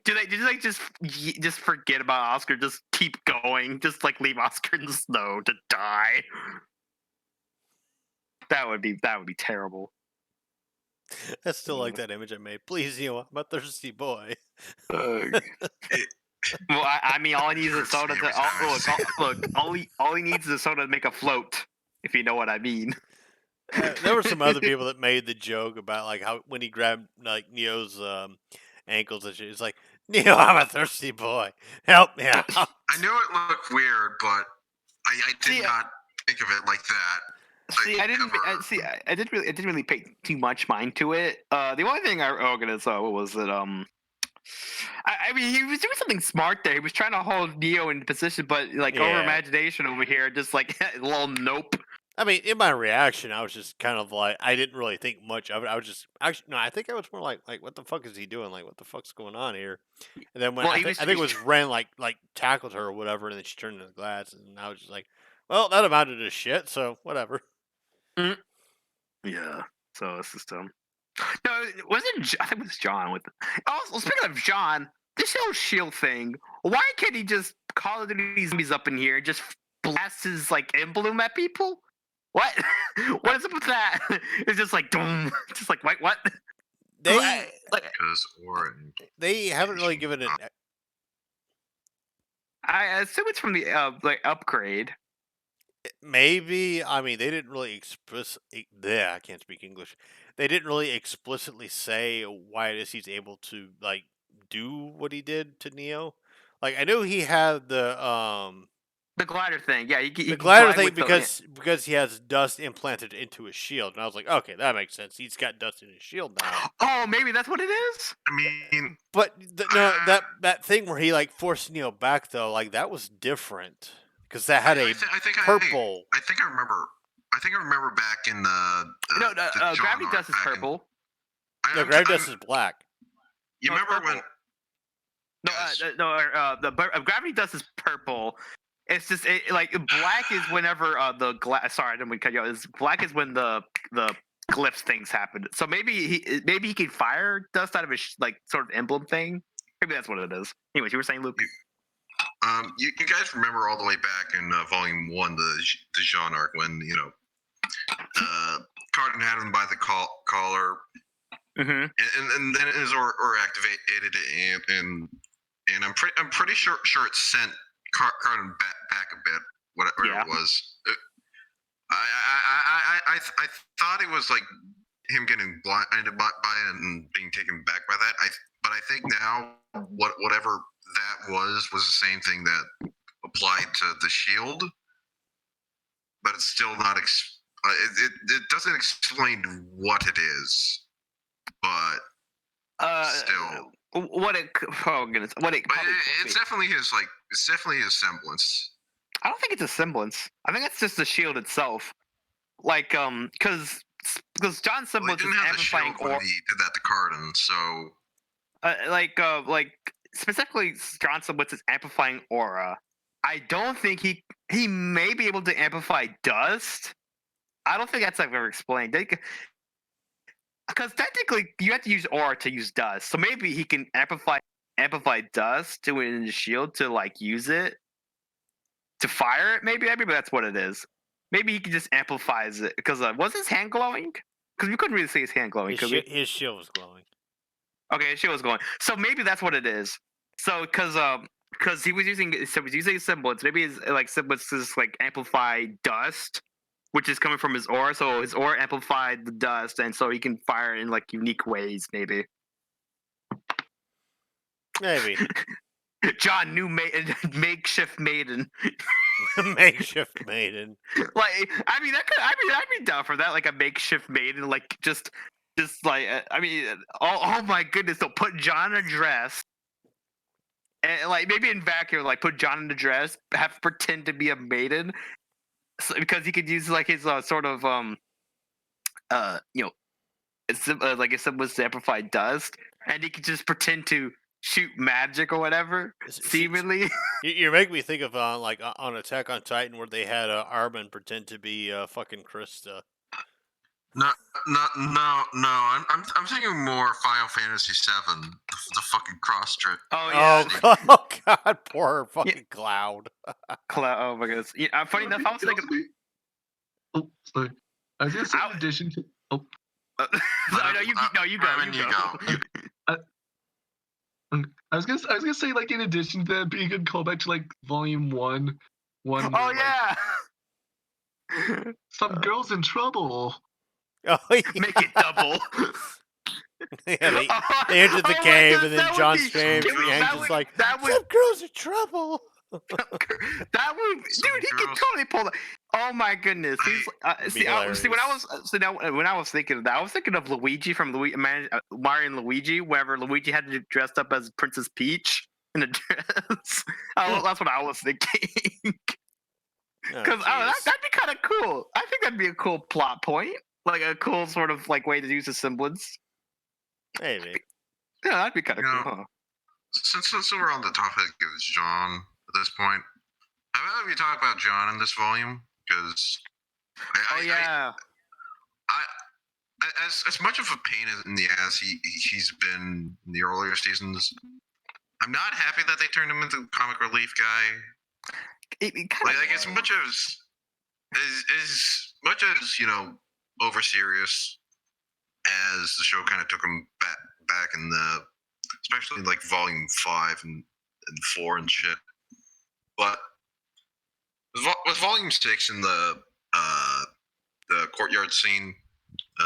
do they just forget about Oscar? Just keep going? Just like leave Oscar in the snow to die? That would be terrible. I still like that image I made. Please, I'm a thirsty boy. Well, I mean, all he needs is a soda to all he needs is a soda to make a float, if you know what I mean. There were some other people that made the joke about like how when he grabbed like Neo's ankles and shit, it's like, Neo, I'm a thirsty boy. Help me out. I know it looked weird, but I did not think of it like that. See, I didn't really pay too much mind to it. The only thing I was that I mean, he was doing something smart there. He was trying to hold Neo in position, but like over imagination over here, just like a little nope. I mean, in my reaction, I was just kind of like, I didn't really think much of it. I was just actually no, I think I was more like what the fuck is he doing? Like, what the fuck's going on here? And then when I think it was Ren like tackled her or whatever, and then she turned into the glass, and I was just like, well, that amounted to shit. So whatever. Yeah. So it's just No, wasn't I think it was John with. Also, speaking of John, this whole shield thing. Why can't he just call these zombies up in here and just blast his like emblem at people? What? What is up with that? It's just like, boom. Just like, wait, what? They haven't really given it. I assume it's from the upgrade. Maybe. I mean, they didn't really I can't speak English. They didn't really explicitly say why it is he's able to like do what he did to Neo. Like I knew he had the glider thing. Yeah, the glider thing because he has dust implanted into his shield, and I was like, okay, that makes sense. He's got dust in his shield now. Oh, maybe that's what it is. I mean, but no, that thing where he like forced Neo back though, like that was different. Because that had purple. I think I remember back in the gravity dust is purple. No, gravity dust is black. You remember when? The gravity dust is purple. It's just like black is whenever the glass. Sorry, I didn't mean to cut you off. Black is when the glyphs things happen. So maybe he can fire dust out of his like sort of emblem thing. Maybe that's what it is. Anyways, you were saying, Luke. You guys remember all the way back in Volume 1, the Jean arc, when Cardin had him by the collar, and then his or activated it, and I'm pretty sure it sent Cardin back a bit, whatever it was. I thought it was like him getting blinded by it and being taken back by that. But I think now whatever that was the same thing that applied to the shield, but it's still not. It doesn't explain what it is, but still, what it. Oh goodness, what it. It's definitely his It's definitely his semblance. I don't think it's a semblance. I think it's just the shield itself. Like because John's semblance is amplifying aura. He did that to Cardin, so. Like specifically Johnson with his amplifying aura. I don't think he may be able to amplify dust. I don't think that's ever explained. Because technically you have to use aura to use dust. So maybe he can amplify dust to in his shield to like use it to fire it. Maybe that's what it is. maybe he just amplifies it because was his hand glowing? Because we couldn't really see his hand glowing. His shield was glowing. Okay, his shield was glowing. So maybe that's what it is. So because he was using a semblance, maybe his like semblance is like amplified dust, which is coming from his aura. So his aura amplified the dust, and so he can fire in like unique ways. Maybe. Maybe. John, new makeshift maiden. Makeshift maiden. Like, I mean, I'd be down for that. Like a makeshift maiden, like just like, I mean, oh my goodness, they'll put John in a dress, and like maybe in vacuum, like put John in a dress, have pretend to be a maiden, so, because he could use like his sort of you know, like it was amplified dust, and he could just pretend to shoot magic or whatever, seemingly. You're making me think of like on Attack on Titan where they had Armin pretend to be fucking Krista. No. I'm thinking more Final Fantasy VII, the fucking cross strip. Oh yeah. Oh god, poor fucking Cloud. Oh my goodness. Yeah, funny enough, I was thinking. Oh, sorry. I was gonna say in addition to. Oh. You go. I was gonna say like in addition to that, being a callback to like Volume 1. Oh where, yeah. Like, some girls in trouble. Oh yeah. Make it double. Yeah, they entered the cave and then John James is like, some girls in trouble. That would, dude, he could totally pull that. Oh my goodness! He's when I was thinking of that, I was thinking of Luigi from Mario and Luigi, wherever Luigi had to dress up as Princess Peach in a dress. That's what I was thinking. Because that'd be kind of cool. I think that'd be a cool plot point, like a cool sort of like way to use a semblance. Maybe. Yeah, that'd be kind of cool. Huh? Since we're on the topic of John at this point, how about we talk about John in this volume? Because as much of a pain in the ass he's been in the earlier seasons, I'm not happy that they turned him into the comic relief guy. As much as you know, over serious as the show kind of took him back in the, especially like volume 5 and 4 and shit. But with volume 6 in the courtyard scene,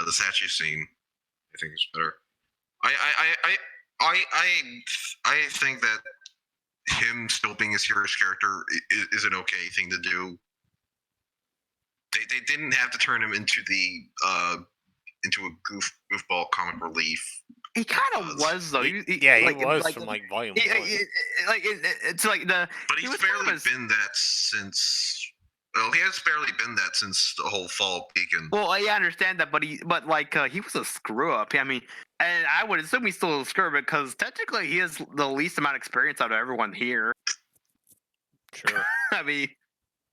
the statue scene, I think is better. I think that him still being a serious character is an okay thing to do. They didn't have to turn him into a goofball comic relief. He kind of was though. He was from like volume 1. It's like the. But he's barely been that since. Well, he has barely been that since the whole Fall Beacon. Well, I understand that, but he was a screw up. I mean, and I would assume he's still a screw up because technically he has the least amount of experience out of everyone here. Sure. I mean,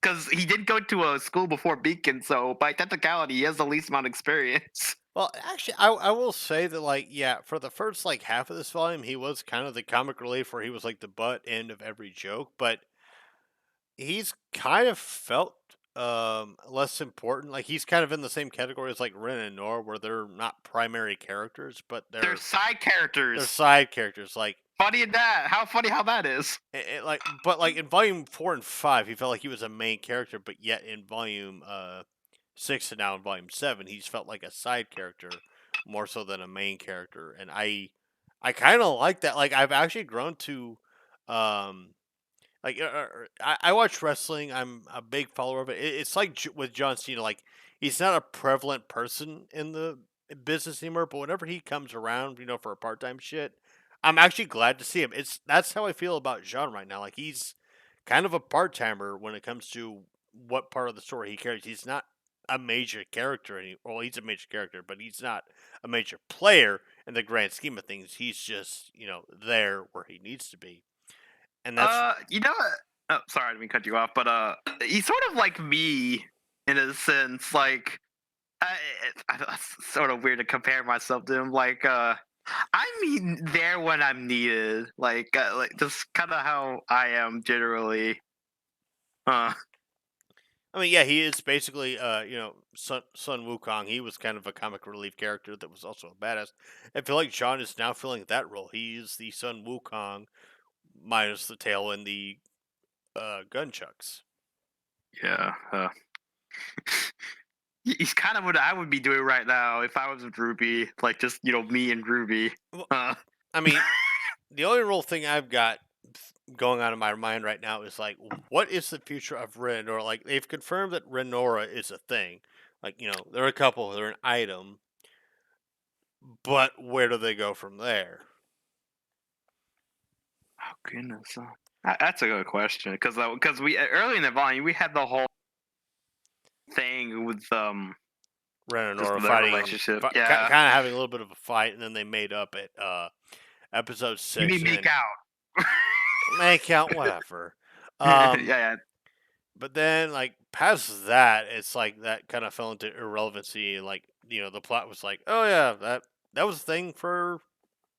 because he did go to a school before Beacon, so by technicality, he has the least amount of experience. Well, actually, I will say that, like, yeah, for the first, like, half of this volume, he was kind of the comic relief where he was, like, the butt end of every joke, but he's kind of felt less important. Like, he's kind of in the same category as, like, Ren and Nor, where they're not primary characters, but they're side characters. They're side characters, like... Funny in that. How funny how that is. But, like, in volume 4 and 5, he felt like he was a main character, but yet in volume... 6 and now in volume 7, he's felt like a side character more so than a main character, and I kind of like that. Like, I've actually grown to I watch wrestling. I'm a big follower of it. It's like with John Cena, like, he's not a prevalent person in the business anymore, but whenever he comes around, for a part-time shit, I'm actually glad to see him. That's how I feel about John right now. Like, he's kind of a part-timer when it comes to what part of the story he carries. He's not a major character. Well, he's a major character, but he's not a major player in the grand scheme of things. He's just, there where he needs to be. And that's... Oh, sorry, I didn't mean to cut you off, but he's sort of like me in a sense. Like, it's sort of weird to compare myself to him. Like, I'm there when I'm needed. Like just kind of how I am generally. I mean, yeah, he is basically, Sun Wukong. He was kind of a comic relief character that was also a badass. I feel like John is now filling that role. He is the Sun Wukong minus the tail and the gunchucks. Yeah. He's kind of what I would be doing right now if I was with Ruby, like just me and Ruby. Well, Uh, I mean, the only real thing I've got going on in my mind right now is like, what is the future of Renora? Like, they've confirmed that Renora is a thing. Like, they're a couple, they're an item, but where do they go from there? oh goodness, that's a good question because we early in the volume we had the whole thing with Ren and just Nora their fighting, relationship. kind Yeah, of having a little bit of a fight, and then they made up at episode you 6. mean make out? Make out, whatever. Yeah, yeah. But then, like, past that, it's like that kind of fell into irrelevancy. And, like, the plot was like, oh, yeah, that was a thing for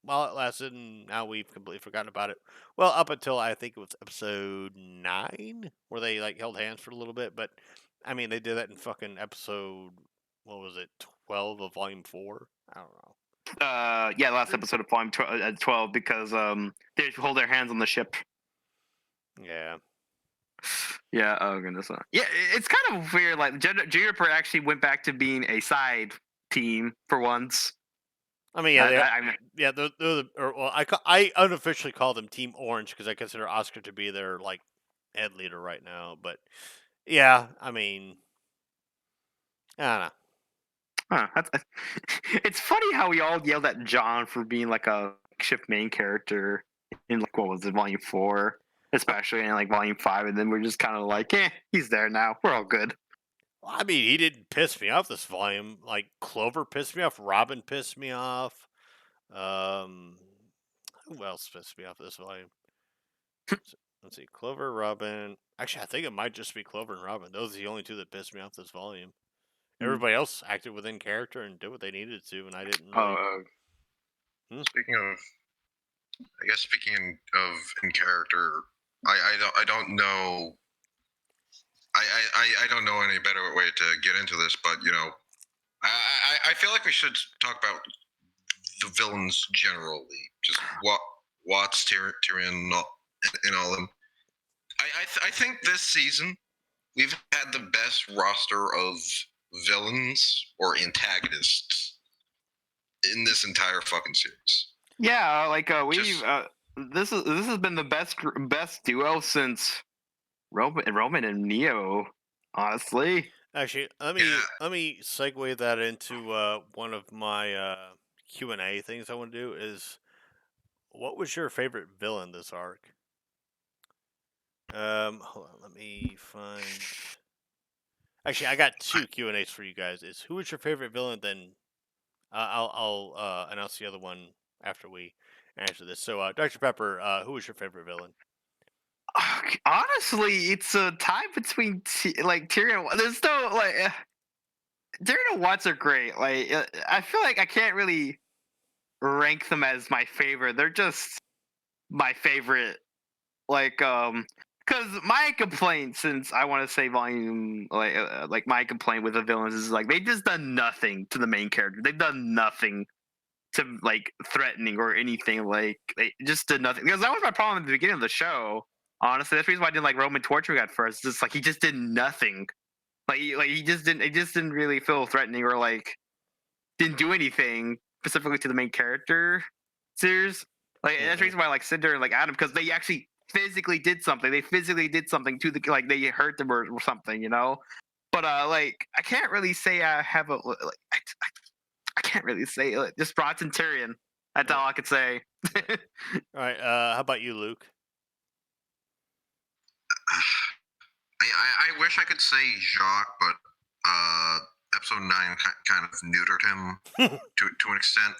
while it lasted, and now we've completely forgotten about it. Well, up until I think it was episode 9, where they, like, held hands for a little bit. But, I mean, they did that in fucking episode, what was it, 12 of volume 4? I don't know. Yeah, last episode of volume 12 because they hold their hands on the ship. Yeah. Yeah, oh goodness. Yeah, it's kind of weird. Like Juniper actually went back to being a side team for once. I mean, yeah, I yeah, I unofficially call them Team Orange because I consider Oscar to be their like head leader right now. But yeah, I mean, I don't know. it's funny how we all yelled at John for being like a ship main character in like what was it, volume 4, especially in like volume 5, and then we're just kind of like, he's there now. We're all good. Well, I mean, he didn't piss me off this volume. Like Clover pissed me off. Robin pissed me off. Um, who else pissed me off this volume? Let's see, Clover, Robin. Actually, I think it might just be Clover and Robin. Those are the only two that pissed me off this volume. Everybody else acted within character and did what they needed to, and I didn't really. Speaking of, I guess speaking of in character, I don't know. I don't know any better way to get into this, but I feel like we should talk about the villains generally, just Watts, Tyrian, and all of them. I think this season we've had the best roster of villains or antagonists in this entire fucking series. Yeah, like we've this has been the best duo since Roman and Neo, honestly. Actually, let me segue that into one of my Q&A things I want to do is, what was your favorite villain this arc? Hold on, let me find. Actually, I got 2 Q&As for you guys. Is who was your favorite villain? Then I'll announce the other one after we answer this. So, Dr. Pepper, who was your favorite villain? Honestly, it's a tie between Tyrian. There's no like Tyrian and Watts are great. Like I feel like I can't really rank them as my favorite. They're just my favorite. Like because my complaint, since I want to say volume, like my complaint with the villains is like they just done nothing to the main character. They've done nothing to like threatening or anything. Like they just did nothing, because that was my problem at the beginning of the show. Honestly, that's the reason why I didn't like Roman torturing at first. It's just like he just did nothing. He just didn't. It just didn't really feel threatening or like didn't do anything specifically to the main character. Series. Like that's the reason why I like Cinder and like Adam, because they actually physically did something. They physically did something to the like they hurt them or something, you know. But like I can't really say I have a like I can't really say just Bronson Tyrian. That's all I could say. All right. How about you, Luke? I wish I could say Jacques, but episode 9 kind of neutered him to an extent.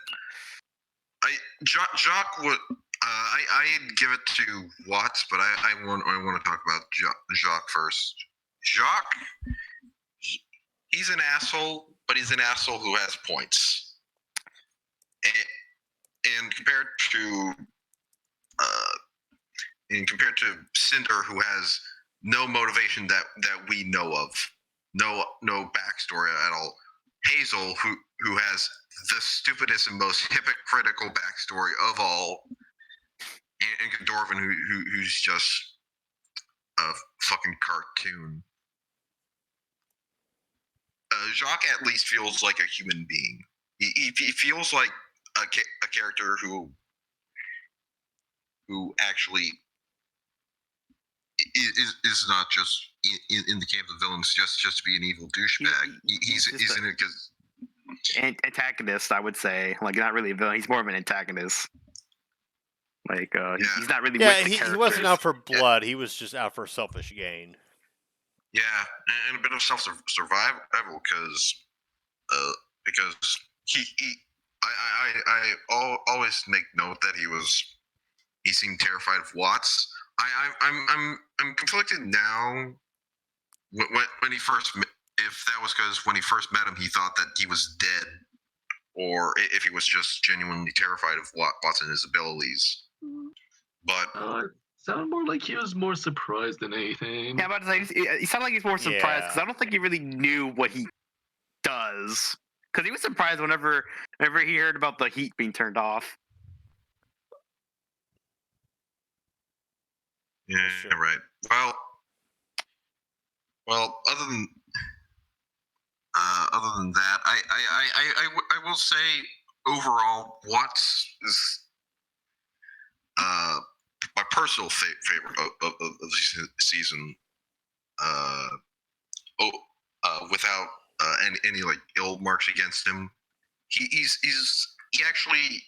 Jacques would. I'd give it to Watts, but I want to talk about Jacques first. Jacques, he's an asshole, but he's an asshole who has points. And compared to Cinder, who has no motivation that we know of, no backstory at all. Hazel, who has the stupidest and most hypocritical backstory of all, and Godorvin, who's just a fucking cartoon. Jacques at least feels like a human being. He feels like a character who actually is not just in the camp of villains just to be an evil douchebag. He's in it because antagonist, I would say. Like, not really a villain. He's more of an antagonist. Like, he's not really with the characters. He wasn't out for blood. He was just out for selfish gain. Yeah, and a bit of survival because I always make note that he seemed terrified of Watts. I'm conflicted now. When he first, if that was because when he first met him, he thought that he was dead, or if he was just genuinely terrified of Watts and his abilities. But it sounded more like he was more surprised than anything. Yeah, I'm about to say, he sounded like he's more surprised because I don't think he really knew what he does. Because he was surprised whenever he heard about the heat being turned off. Yeah, Sure. right. Well, other than that, I will say overall, Watts is my personal favorite of the season. Without any like ill marks against him, he actually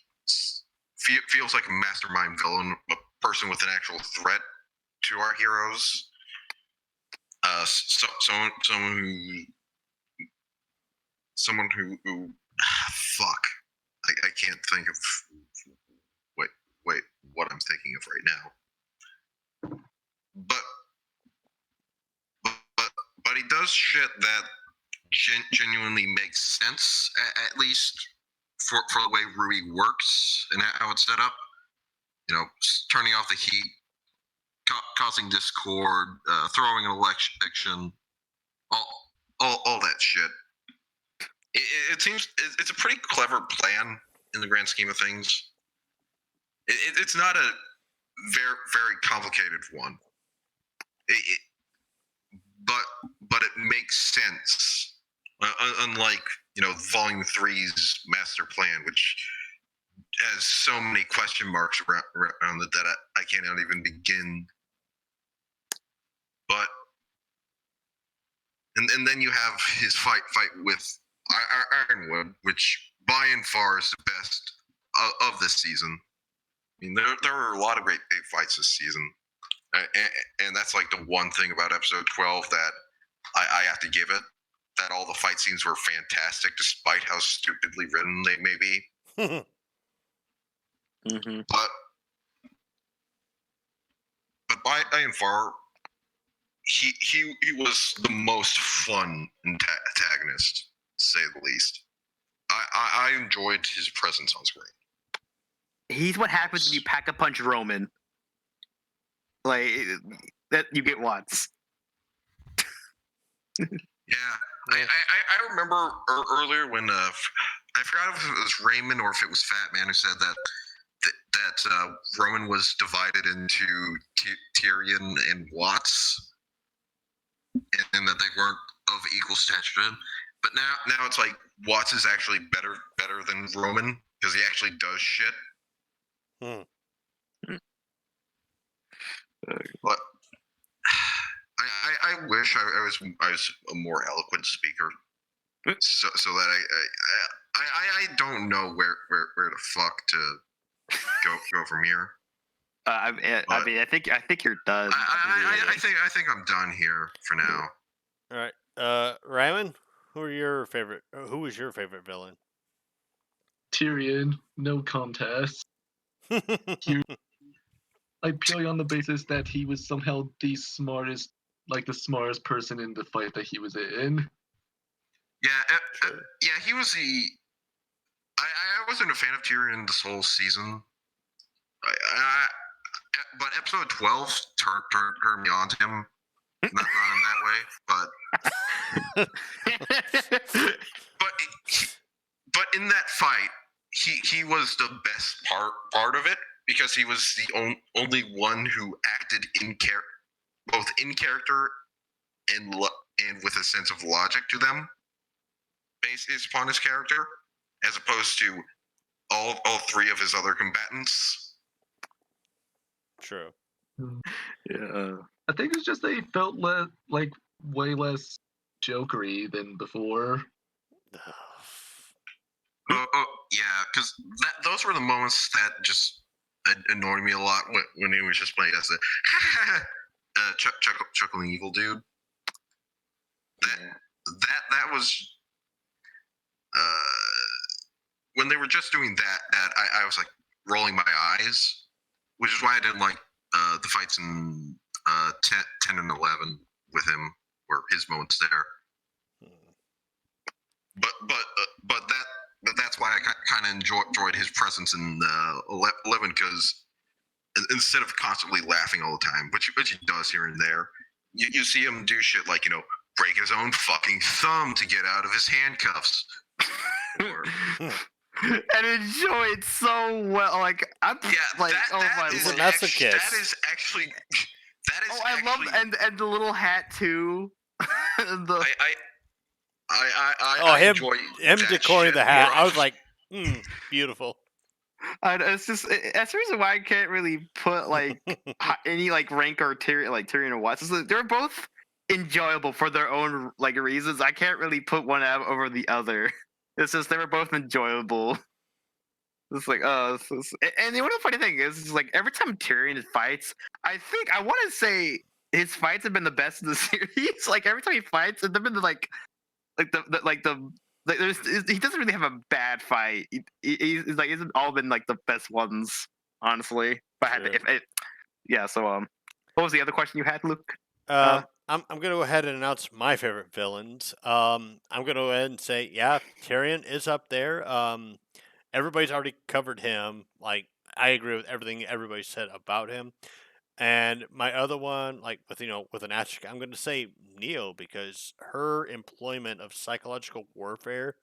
feels like a mastermind villain, a person with an actual threat to our heroes. Someone who fuck, I can't think of wait what I'm thinking of right now. But he does shit that genuinely makes sense, at least for the way RWBY works and how it's set up. You know, turning off the heat, causing discord, throwing an election, all that shit. It seems it's a pretty clever plan in the grand scheme of things. It's not a very complicated one. But it makes sense. Unlike Volume 3's master plan, which has so many question marks around it that I cannot even begin. But and then you have his fight with Ironwood, which by and far is the best of this season. I mean, there were a lot of great fights this season, and that's like the one thing about episode 12 that I have to give it. That all the fight scenes were fantastic, despite how stupidly written they may be. Mm-hmm. But by and far, he was the most fun antagonist, to say the least. I enjoyed his presence on screen. He's what happens when you pack a punch Roman. Like, that you get Watts. Yeah, I remember earlier when I forgot if it was Raymond or if it was Fat Man who said that Roman was divided into Tyrian and Watts, and that they weren't of equal stature to him. But now it's like Watts is actually better than Roman because he actually does shit. But I wish I was a more eloquent speaker, so that I don't know where the fuck to go from here. I mean, I think you're done. I think I'm done here for now. All right, Ryman, who was your favorite villain? Tyrian, no contest. Like purely on the basis that he was somehow the smartest person in the fight that he was in. Yeah, he was the. I wasn't a fan of Tyrian this whole season. But episode 12 turned me on to him. not in that way, but in that fight, he was the best part of it because he was the only one who acted both in character and with a sense of logic to them, based upon his character, as opposed to all three of his other combatants. True. Yeah. I think it's just they felt like way less jokery than before. Yeah, because those were the moments that just annoyed me a lot when he was just playing as the chuckling evil dude. That was when they were just doing that I was like rolling my eyes, which is why I didn't like the fights in 10 and 11 with him, where his moments there. But that's why I kind of enjoyed his presence in 11, because instead of constantly laughing all the time, which he does here and there, you see him do shit like, break his own fucking thumb to get out of his handcuffs. And enjoy it so well. Like, I'm like, He's a masochist. That is actually. I love and the little hat too. I enjoy him decoring the hat. I was like, beautiful. It's just that's the reason why I can't really put like any like rank or Tyrian or Watts. They're both enjoyable for their own like reasons. I can't really put one out over the other. It's just they were both enjoyable. It's like and the one funny thing is like every time Tyrian fights, I want to say his fights have been the best in the series. Like every time he fights, they've been he doesn't really have a bad fight. He's like it's all been like the best ones, honestly. So what was the other question you had, Luke? I'm gonna go ahead and announce my favorite villains. I'm gonna go ahead and say, yeah, Tyrian is up there. Everybody's already covered him. Like, I agree with everything everybody said about him. And my other one, like with an asterisk, I'm gonna say Neo, because her employment of psychological warfare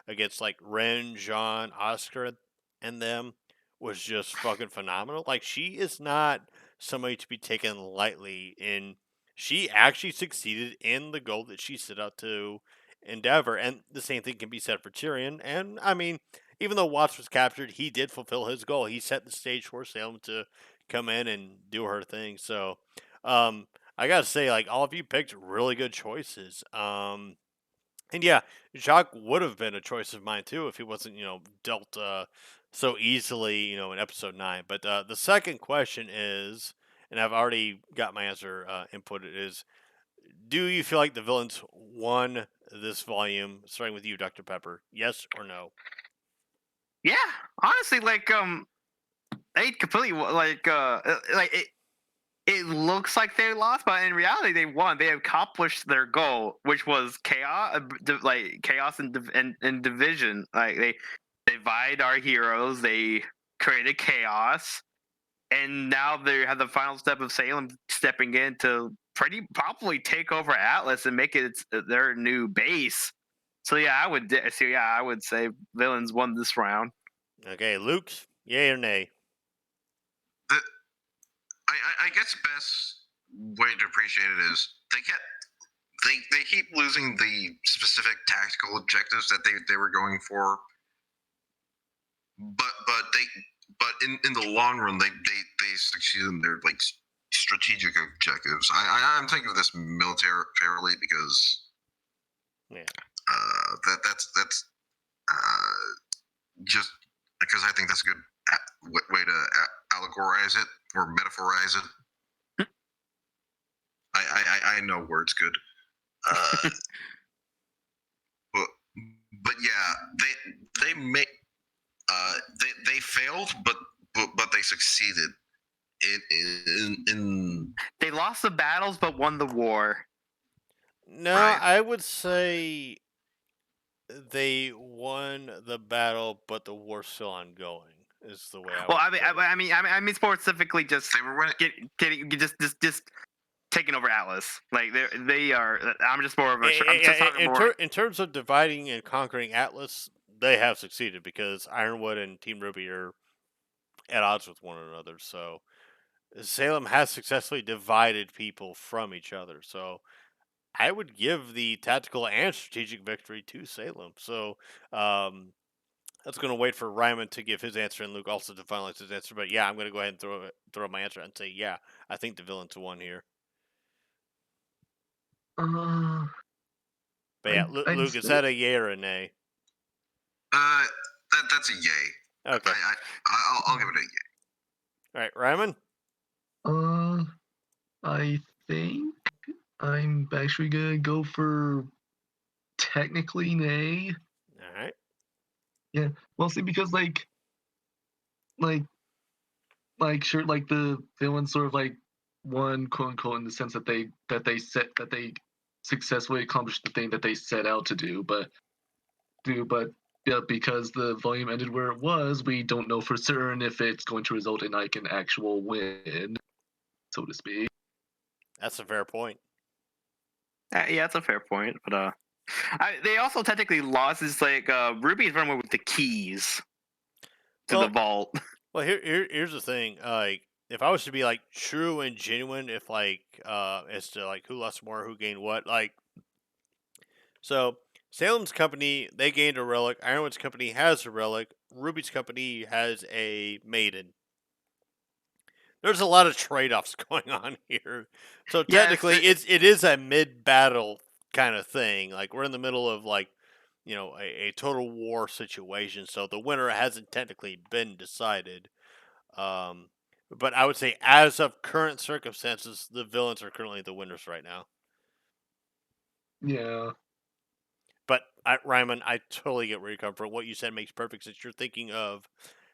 against like Ren, Jean, Oscar, and them was just fucking phenomenal. Like, she is not somebody to be taken lightly, and she actually succeeded in the goal that she set out to endeavor. And the same thing can be said for Tyrion. And I mean, even though Watts was captured, he did fulfill his goal. He set the stage for Salem to come in and do her thing. So, I gotta say, like, all of you picked really good choices. And yeah, Jacques would have been a choice of mine too if he wasn't, dealt so easily, in episode 9. But the second question is, and I've already got my answer inputted, is do you feel like the villains won this volume? Starting with you, Dr. Pepper. Yes or no? Yeah, honestly, like they completely it looks like they lost, but in reality, they won. They accomplished their goal, which was chaos, chaos and division. Like they divide our heroes. They created chaos, and now they have the final step of Salem stepping in to probably take over Atlas and make it their new base. So yeah, I would say villains won this round. Okay, Luke, yay or nay? I guess the best way to appreciate it is they keep losing the specific tactical objectives that they were going for, but in the long run they succeed in their like strategic objectives. I'm thinking of this militarily because that's just because I think that's a good way to allegorize it or metaphorize it. I know words good. But yeah, they failed, but they succeeded in They lost the battles but won the war. No, Right. I would say they won the battle, but the war's still ongoing. Is the way I. Well, would put it. I mean, specifically just they were winning. getting just taking over Atlas. Like they are. I'm just more of a. I'm just talking more. In terms of dividing and conquering Atlas, they have succeeded because Ironwood and Team RWBY are at odds with one another. So Salem has successfully divided people from each other. So I would give the tactical and strategic victory to Salem. So um, that's going to wait for Ryman to give his answer and Luke also to finalize his answer. But yeah, I'm going to go ahead and throw my answer out and say, yeah, I think the villain's won here. Uh, But yeah, I'd Luke, is say, that a yay or a nay? That's a yay. Okay. I'll give it a yay. All right, Ryman? I think I'm actually gonna go for technically nay. All right. Yeah, well, see, because like, sure, like the villains sort of like won, quote unquote, in the sense that they successfully accomplished the thing that they set out to but yeah, because the volume ended where it was, we don't know for certain if it's going to result in like an actual win, so to speak. That's a fair point. Yeah, that's a fair point. But they also technically lost. Is like Ruby's running with the keys to the vault. Well, here's the thing. Like, if I was to be like true and genuine, if like as to like who lost more, who gained what, like, so Salem's company they gained a relic. Ironwood's company has a relic. Ruby's company has a maiden. There's a lot of trade-offs going on here. So technically, it is a mid-battle kind of thing. Like we're in the middle of like, a total war situation. So the winner hasn't technically been decided. But I would say, as of current circumstances, the villains are currently the winners right now. Yeah. But Ryman, I totally get where you come from. What you said makes perfect sense. You're thinking of,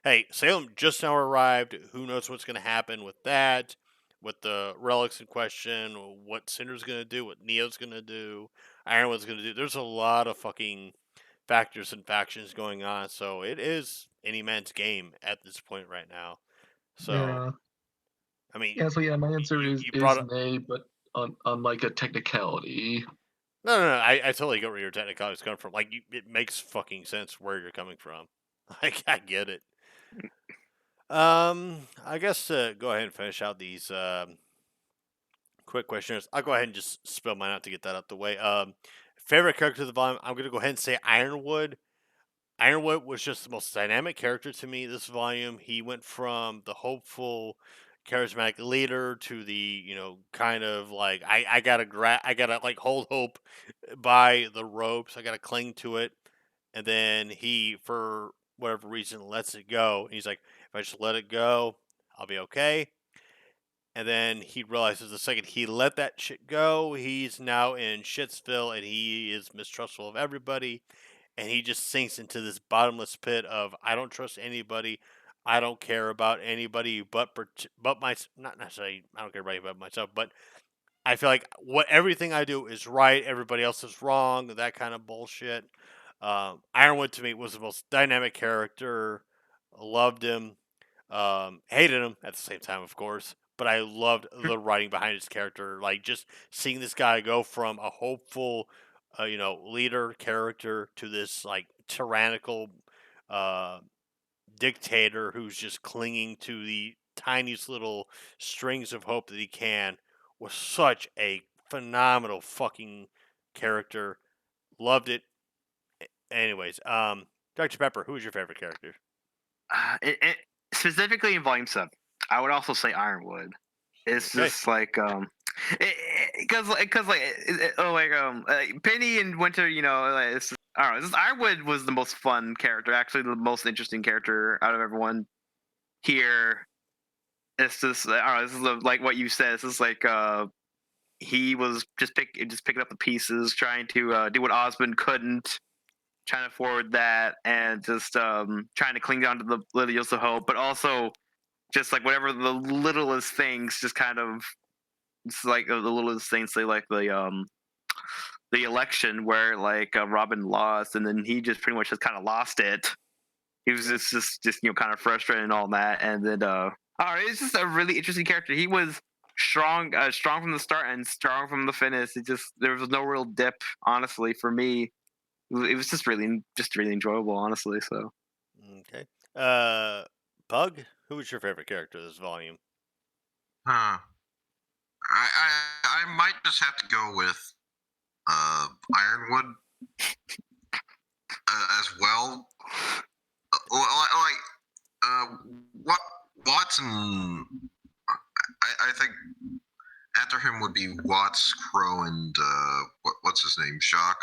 hey, Salem just now arrived. Who knows what's going to happen with that, with the relics in question, what Cinder's going to do, what Neo's going to do, Ironwood's going to do. There's a lot of fucking factors and factions going on. So it is any man's game at this point right now. So, yeah. I mean, Yeah, so yeah, my answer is brought up, nay, but on like a technicality. No. I totally get where your technicalities come from. Like, it makes fucking sense where you're coming from. Like, I get it. I guess to go ahead and finish out these quick questions, I'll go ahead and just spill mine out to get that out the way. Favorite character of the volume, I'm gonna go ahead and say Ironwood. Ironwood was just the most dynamic character to me this volume. He went from the hopeful, charismatic leader to the kind of like I gotta like hold hope by the ropes. I gotta cling to it, and then he for whatever reason lets it go. He's like, if I just let it go, I'll be okay. And then he realizes the second he let that shit go, he's now in Shitsville and he is mistrustful of everybody and he just sinks into this bottomless pit of I don't trust anybody. I don't care about anybody but my not necessarily I don't care about anybody but myself, but I feel like everything I do is right, everybody else is wrong, that kind of bullshit. Ironwood to me was the most dynamic character. Loved him, hated him at the same time, of course. But I loved the writing behind his character. Like just seeing this guy go from a hopeful, leader character to this like tyrannical uh, dictator who's just clinging to the tiniest little strings of hope that he can was such a phenomenal fucking character. Loved it. Anyways, Dr. Pepper, who was your favorite character? Specifically in Volume 7, I would also say Ironwood. It's just like because Penny and Winter, I don't know. Ironwood was the most fun character, actually the most interesting character out of everyone here. It's just I don't know. This is like what you said. This is like he was just picking up the pieces, trying to do what Osmond couldn't, trying to forward that, and just trying to cling down to the littles of hope, but also just like whatever the littlest things, just kind of it's like the littlest things, say like the election where like Robin lost, and then he just pretty much just kind of lost it. He was just kind of frustrated and all that, and then it's just a really interesting character. He was strong from the start and strong from the finish. There was no real dip, honestly, for me. It was just really enjoyable, honestly. So Okay. Pug, who was your favorite character of this volume? Huh. I might just have to go with Ironwood as well. What Watson? I think after him would be Watts, Qrow, and what's his name? Shock.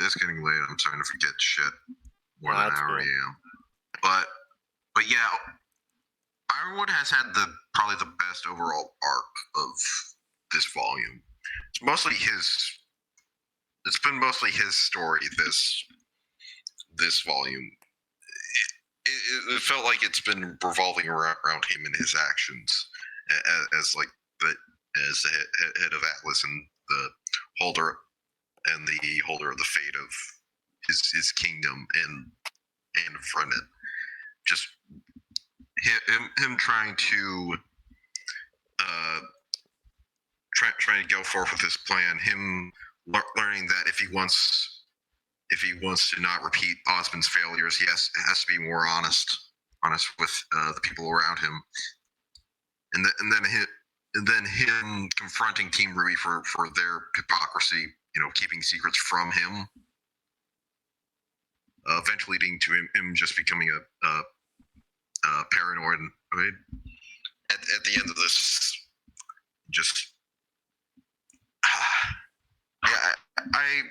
It's getting late. I'm starting to forget shit more than I already am. But yeah, Ironwood has had probably the best overall arc of this volume. It's mostly his. It's been mostly his story this volume. It felt like it's been revolving around him and his actions as like as the head of Atlas and the holder of the fate of his kingdom and from it. Just him trying to trying to go forth with his plan. Him learning that if he wants to not repeat Osmond's failures, he has to be more honest with the people around him, and then him confronting Team RWBY for their hypocrisy, keeping secrets from him, eventually leading to him just becoming a paranoid. At the end of this, just yeah, I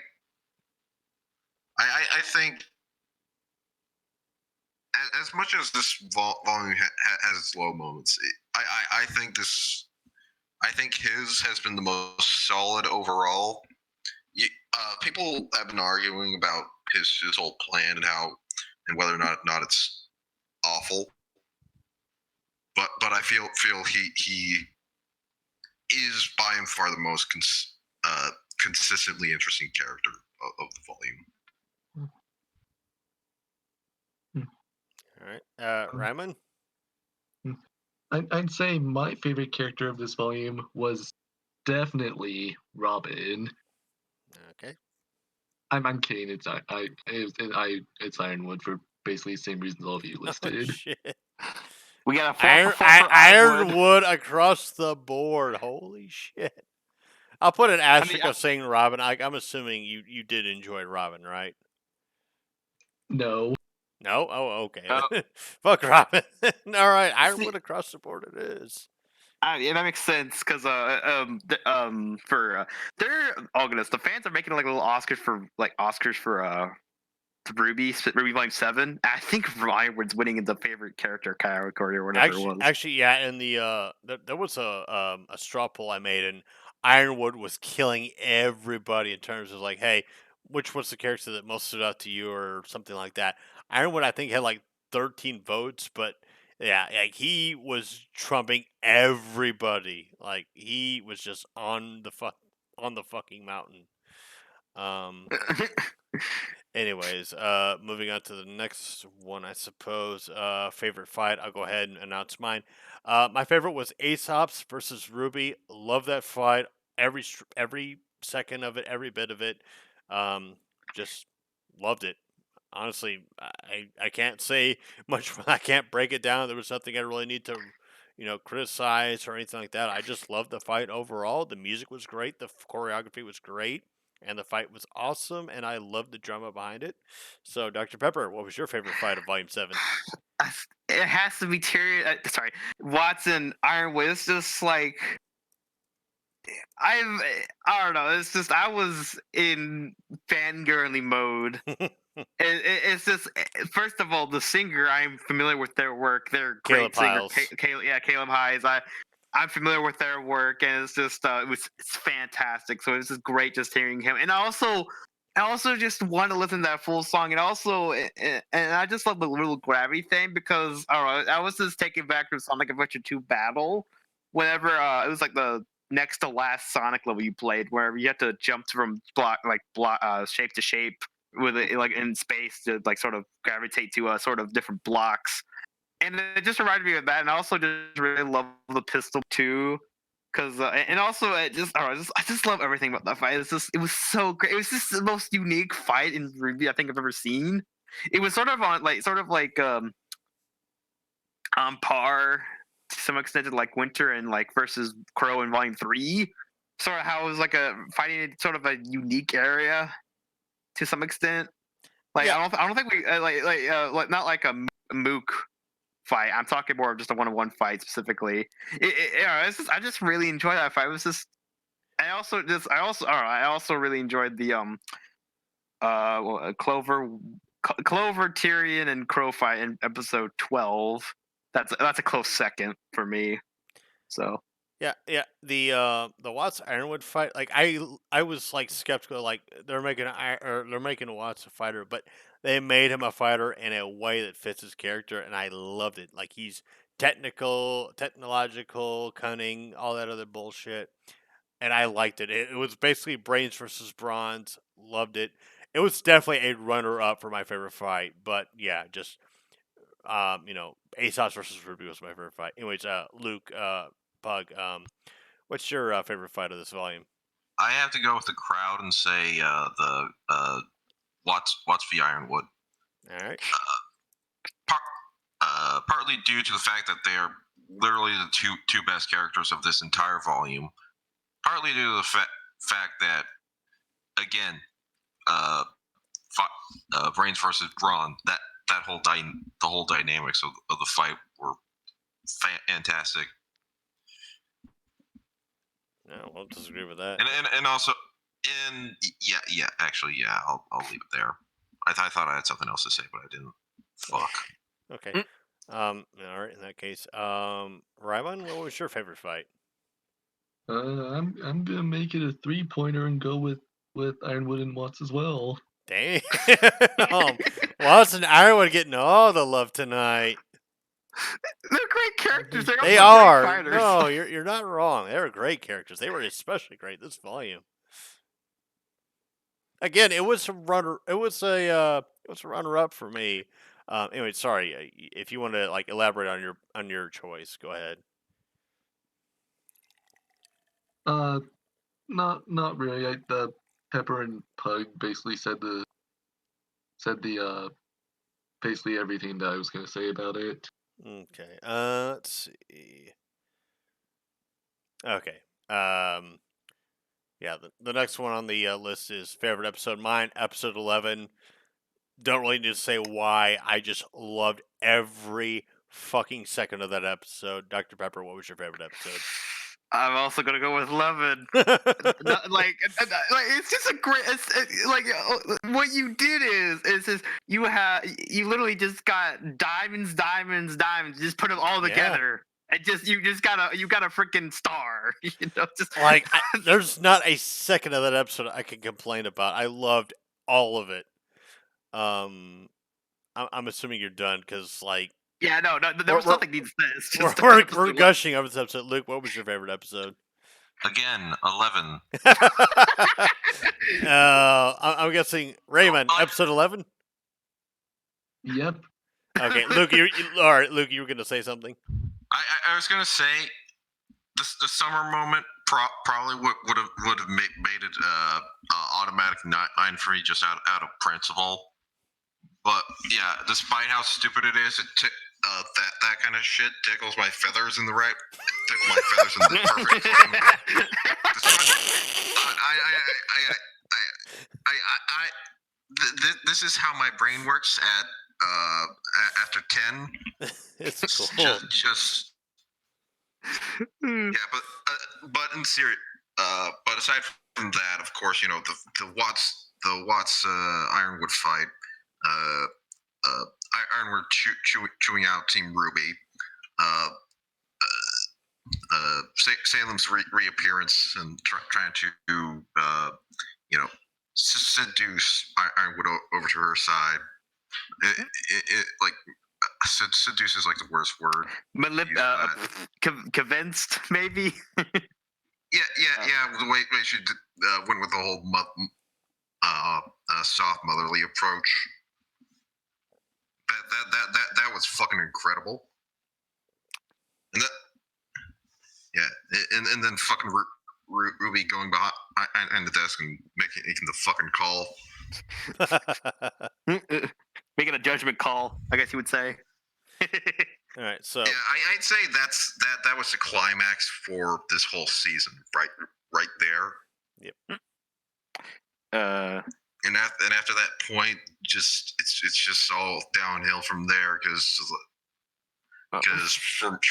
think as much as this volume has its low moments, I think his has been the most solid overall. People have been arguing about his whole plan and whether or not it's awful, but I feel he is by and far the most consistently interesting character of the volume. All right. Ryman? I'd say my favorite character of this volume was definitely Robin. Okay. I'm kidding. It's Ironwood for basically the same reasons all of you Oh, listed. shit. we got a 4 for Ironwood. Ironwood across the board. Holy shit. I'll put an asterisk of saying Robin. I'm assuming you did enjoy Robin, right? No. No? Oh, okay. Fuck Robin. All right, Ironwood across the board it is. Yeah, that makes sense because for they're August, the fans are making like little Oscars for RWBY Volume 7. I think Ironwood's winning in the favorite character category or whatever it was. Actually, yeah. In the there was a straw poll I made, and Ironwood was killing everybody in terms of like, hey, which was the character that most stood out to you, or something like that. Ironwood, I think, had like 13 votes, but yeah, like he was trumping everybody. Like he was just on the fucking mountain. Anyways, moving on to the next one, I suppose. Favorite fight. I'll go ahead and announce mine. My favorite was Aesop's versus RWBY. Love that fight. Every second of it, every bit of it. Just loved it. Honestly, I can't say much. I can't break it down. There was nothing I really need to, criticize or anything like that. I just loved the fight overall. The music was great. The choreography was great. And the fight was awesome, and I loved the drama behind it. So, Dr. Pepper, what was your favorite fight of Volume 7? It has to be Tyrian. Watson Ironwood. It's just like I don't know. It's just I was in fangirly mode. It's just first of all, the singer, I'm familiar with their work. They're great Caleb singer. Hyles. Caleb Hyles. I'm familiar with their work, and it's just it's fantastic. So it's just great just hearing him, and I also just want to listen to that full song, and I just love the little gravity thing because I don't know, I was just taken back to Sonic Adventure 2 Battle, whenever it was like the next to last Sonic level you played, where you had to jump from shape to shape with it like in space to like sort of gravitate to sort of different blocks. and it just reminded me of that, and I also just really love the pistol too, because and also I just love everything about that fight. It was so great. It was just the most unique fight in RWBY I think I've ever seen. It was sort of on par to some extent, like Winter and like versus Qrow in Volume 3. Sort of how it was like a fighting in sort of a unique area to some extent. Like Yeah. I don't think we like not like a Mook fight. I'm talking more of just a one-on-one fight specifically. I just really enjoyed that fight. It was just I also really enjoyed the Clover, Tyrian, and Qrow fight in episode 12. That's a close second for me. So Yeah, yeah. The Watts Ironwood fight, like I was like skeptical, like they're making they're making Watts a fighter, but they made him a fighter in a way that fits his character, and I loved it. Like he's technological, cunning, all that other bullshit, and I liked it. It was basically brains versus bronze. Loved it. It was definitely a runner up for my favorite fight, but yeah, just ASOS versus Ruby was my favorite fight. Anyways, Luke, Pug, what's your favorite fight of this volume? I have to go with the crowd and say the Watts v Ironwood. All right. Partly due to the fact that they are literally the two best characters of this entire volume. Partly due to the fact that, again, brains versus brawn. That whole the whole dynamics of the fight were fantastic. No, I won't disagree with that. And also, actually, I'll leave it there. I thought I had something else to say, but I didn't. Fuck. Okay. All right. In that case, Ryman, what was your favorite fight? I'm gonna make it a 3-pointer and go with Ironwood and Watts as well. Damn. Watts and Ironwood getting all the love tonight. they're great characters. They're They also are. great fighters. No, you're not wrong. They were great characters. They were especially great this volume. Again, it was a runner up for me. Anyway, sorry. If you want to like elaborate on your choice, go ahead. Not really. The Pepper and Pug basically said the basically everything that I was gonna say about it. Okay. Let's see. Okay. Yeah. The next one on the list is favorite episode. Mine, episode 11. Don't really need to say why. I just loved every fucking second of that episode. Dr. Pepper, what was your favorite episode? I'm also gonna go with 11. like it's just a great. What you did is you literally just got diamonds. Just put them all together. And you got a freaking star. Just like there's not a second of that episode I can complain about. I loved all of it. I'm assuming you're done because like. Yeah, no, there was nothing needs this. We're gushing over this episode. Luke, what was your favorite episode? Again, 11. I'm guessing Raymond, episode 11. Yep. Okay, Luke, all right. Luke, you were going to say something. I was going to say the summer moment probably would have made it automatic 9 for me just out of principle. But yeah, despite how stupid it is, that kind of shit tickles my feathers in the right. Tickle my feathers in the perfect. This is how my brain works after 10. It's cool. Just yeah, but in serious. But aside from that, of course, the Watts Ironwood fight. Ironwood chewing out Team RWBY. Salem's reappearance and trying to seduce Ironwood over to her side. It like seduce is like the worst word. Convinced, maybe. Yeah. The way she went with the whole soft motherly approach. That was fucking incredible. Yeah, and then fucking Ruby going behind the desk and making the fucking call. Making a judgment call, I guess you would say. All right, so Yeah, I'd say that was the climax for this whole season, right there. And after that point, it's just all downhill from there because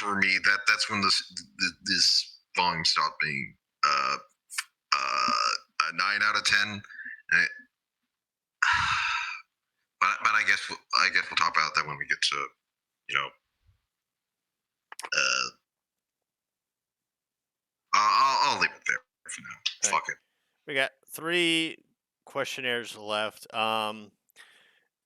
for me that's when this volume stopped being a 9 out of 10. And but I guess we'll talk about that when we get to I'll leave it there for now. Okay. Fuck it. we got 3 questionnaires left.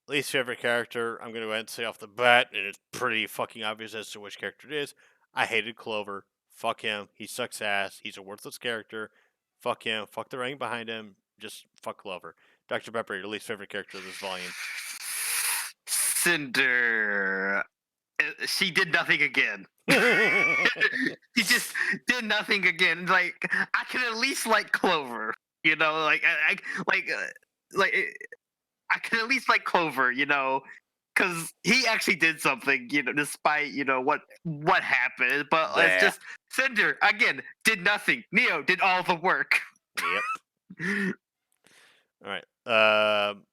Least favorite character, I'm going to go ahead and say off the bat, and it's pretty fucking obvious as to which character it is. I hated Clover. Fuck him. He sucks ass. He's a worthless character. Fuck him. Fuck the writing behind him. Just fuck Clover. Dr. Pepper, your least favorite character of this volume. Cinder. She did nothing again. She just did nothing again. Like, I can at least like Clover, you know. Like I can at least like Clover, you know, because he actually did something, you know, despite what happened. But it's just Cinder again did nothing. Neo did all the work. Yep. All right.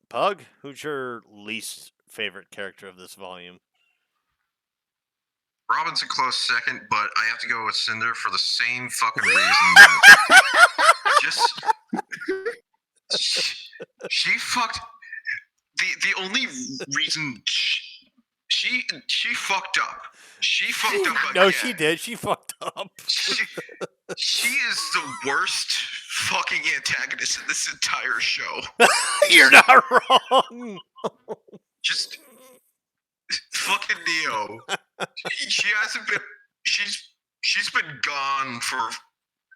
Pug, who's your least favorite character of this volume? Robin's a close second, but I have to go with Cinder for the same fucking reason that she fucked. The only reason she fucked up. She fucked up again. No, she did. She fucked up. She is the worst fucking antagonist in this entire show. You're not wrong. Just fucking Neo. She hasn't been. She's been gone for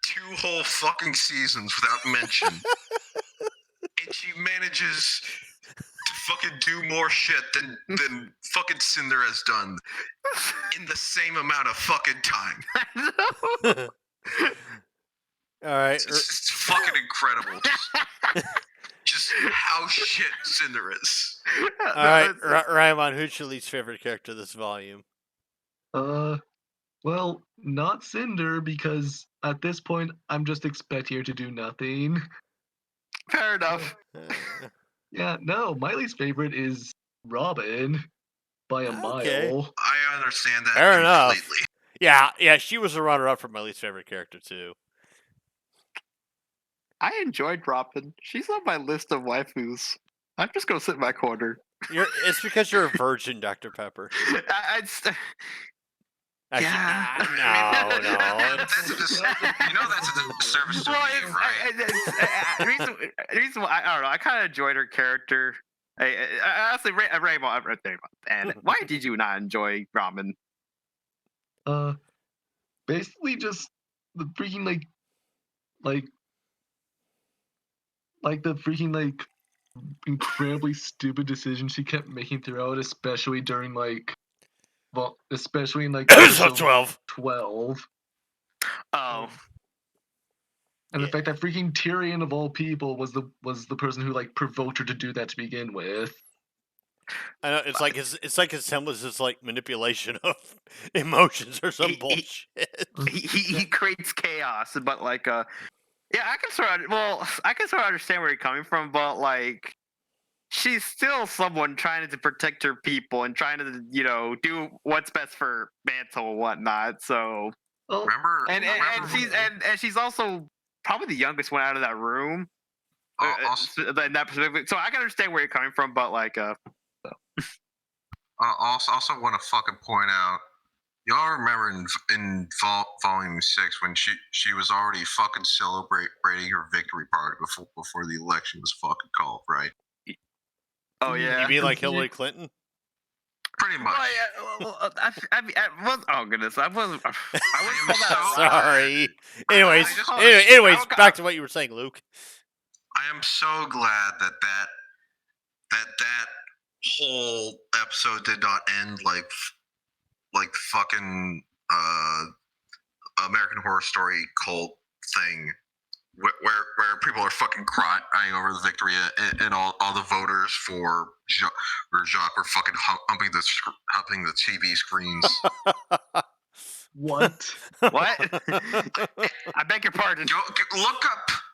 2 whole fucking seasons without mention, and she manages to fucking do more shit than fucking Cinder has done in the same amount of fucking time. All right. It's fucking incredible. Just how shit Cinder is. All right, Raimon, who's your least favorite character of this volume? Well, not Cinder, because at this point I'm just expecting her to do nothing. Fair enough. Yeah, no, my least favorite is Robin by a mile. I understand that Fair enough. completely. Yeah, she was a runner-up for my least favorite character too. I enjoyed Robin. She's on my list of waifus. I'm just gonna sit in my corner. It's because you're a virgin, Dr. Pepper. Yeah. No. That's a disservice to me, right? The reason why I don't know. I kind of enjoyed her character. Honestly, Raymond. And why did you not enjoy Robin? Basically just the freaking like the freaking incredibly stupid decisions she kept making throughout, especially during especially in Episode 12. 12. Oh. And the fact that freaking Tyrian of all people was the person who provoked her to do that to begin with. I know it's like his semblance is manipulation of emotions or some bullshit. He creates chaos, but yeah, I can sort of understand where you're coming from, but she's still someone trying to protect her people and trying to do what's best for Mantle and whatnot. So remember, she's also probably the youngest one out of that room. In that perspective, so I can understand where you're coming from, but also want to fucking point out, y'all remember in volume 6 when she was already fucking celebrating her victory party before the election was fucking called, right? Oh yeah. You mean like Hillary Clinton? Pretty much. Oh goodness, I wasn't. Sorry. Anyways, back to what you were saying, Luke. I am so glad that whole episode did not end like fucking American Horror Story cult thing where people are fucking crying over the victory, and all the voters for Jacques were fucking humping the TV screens. What? What? I beg your pardon.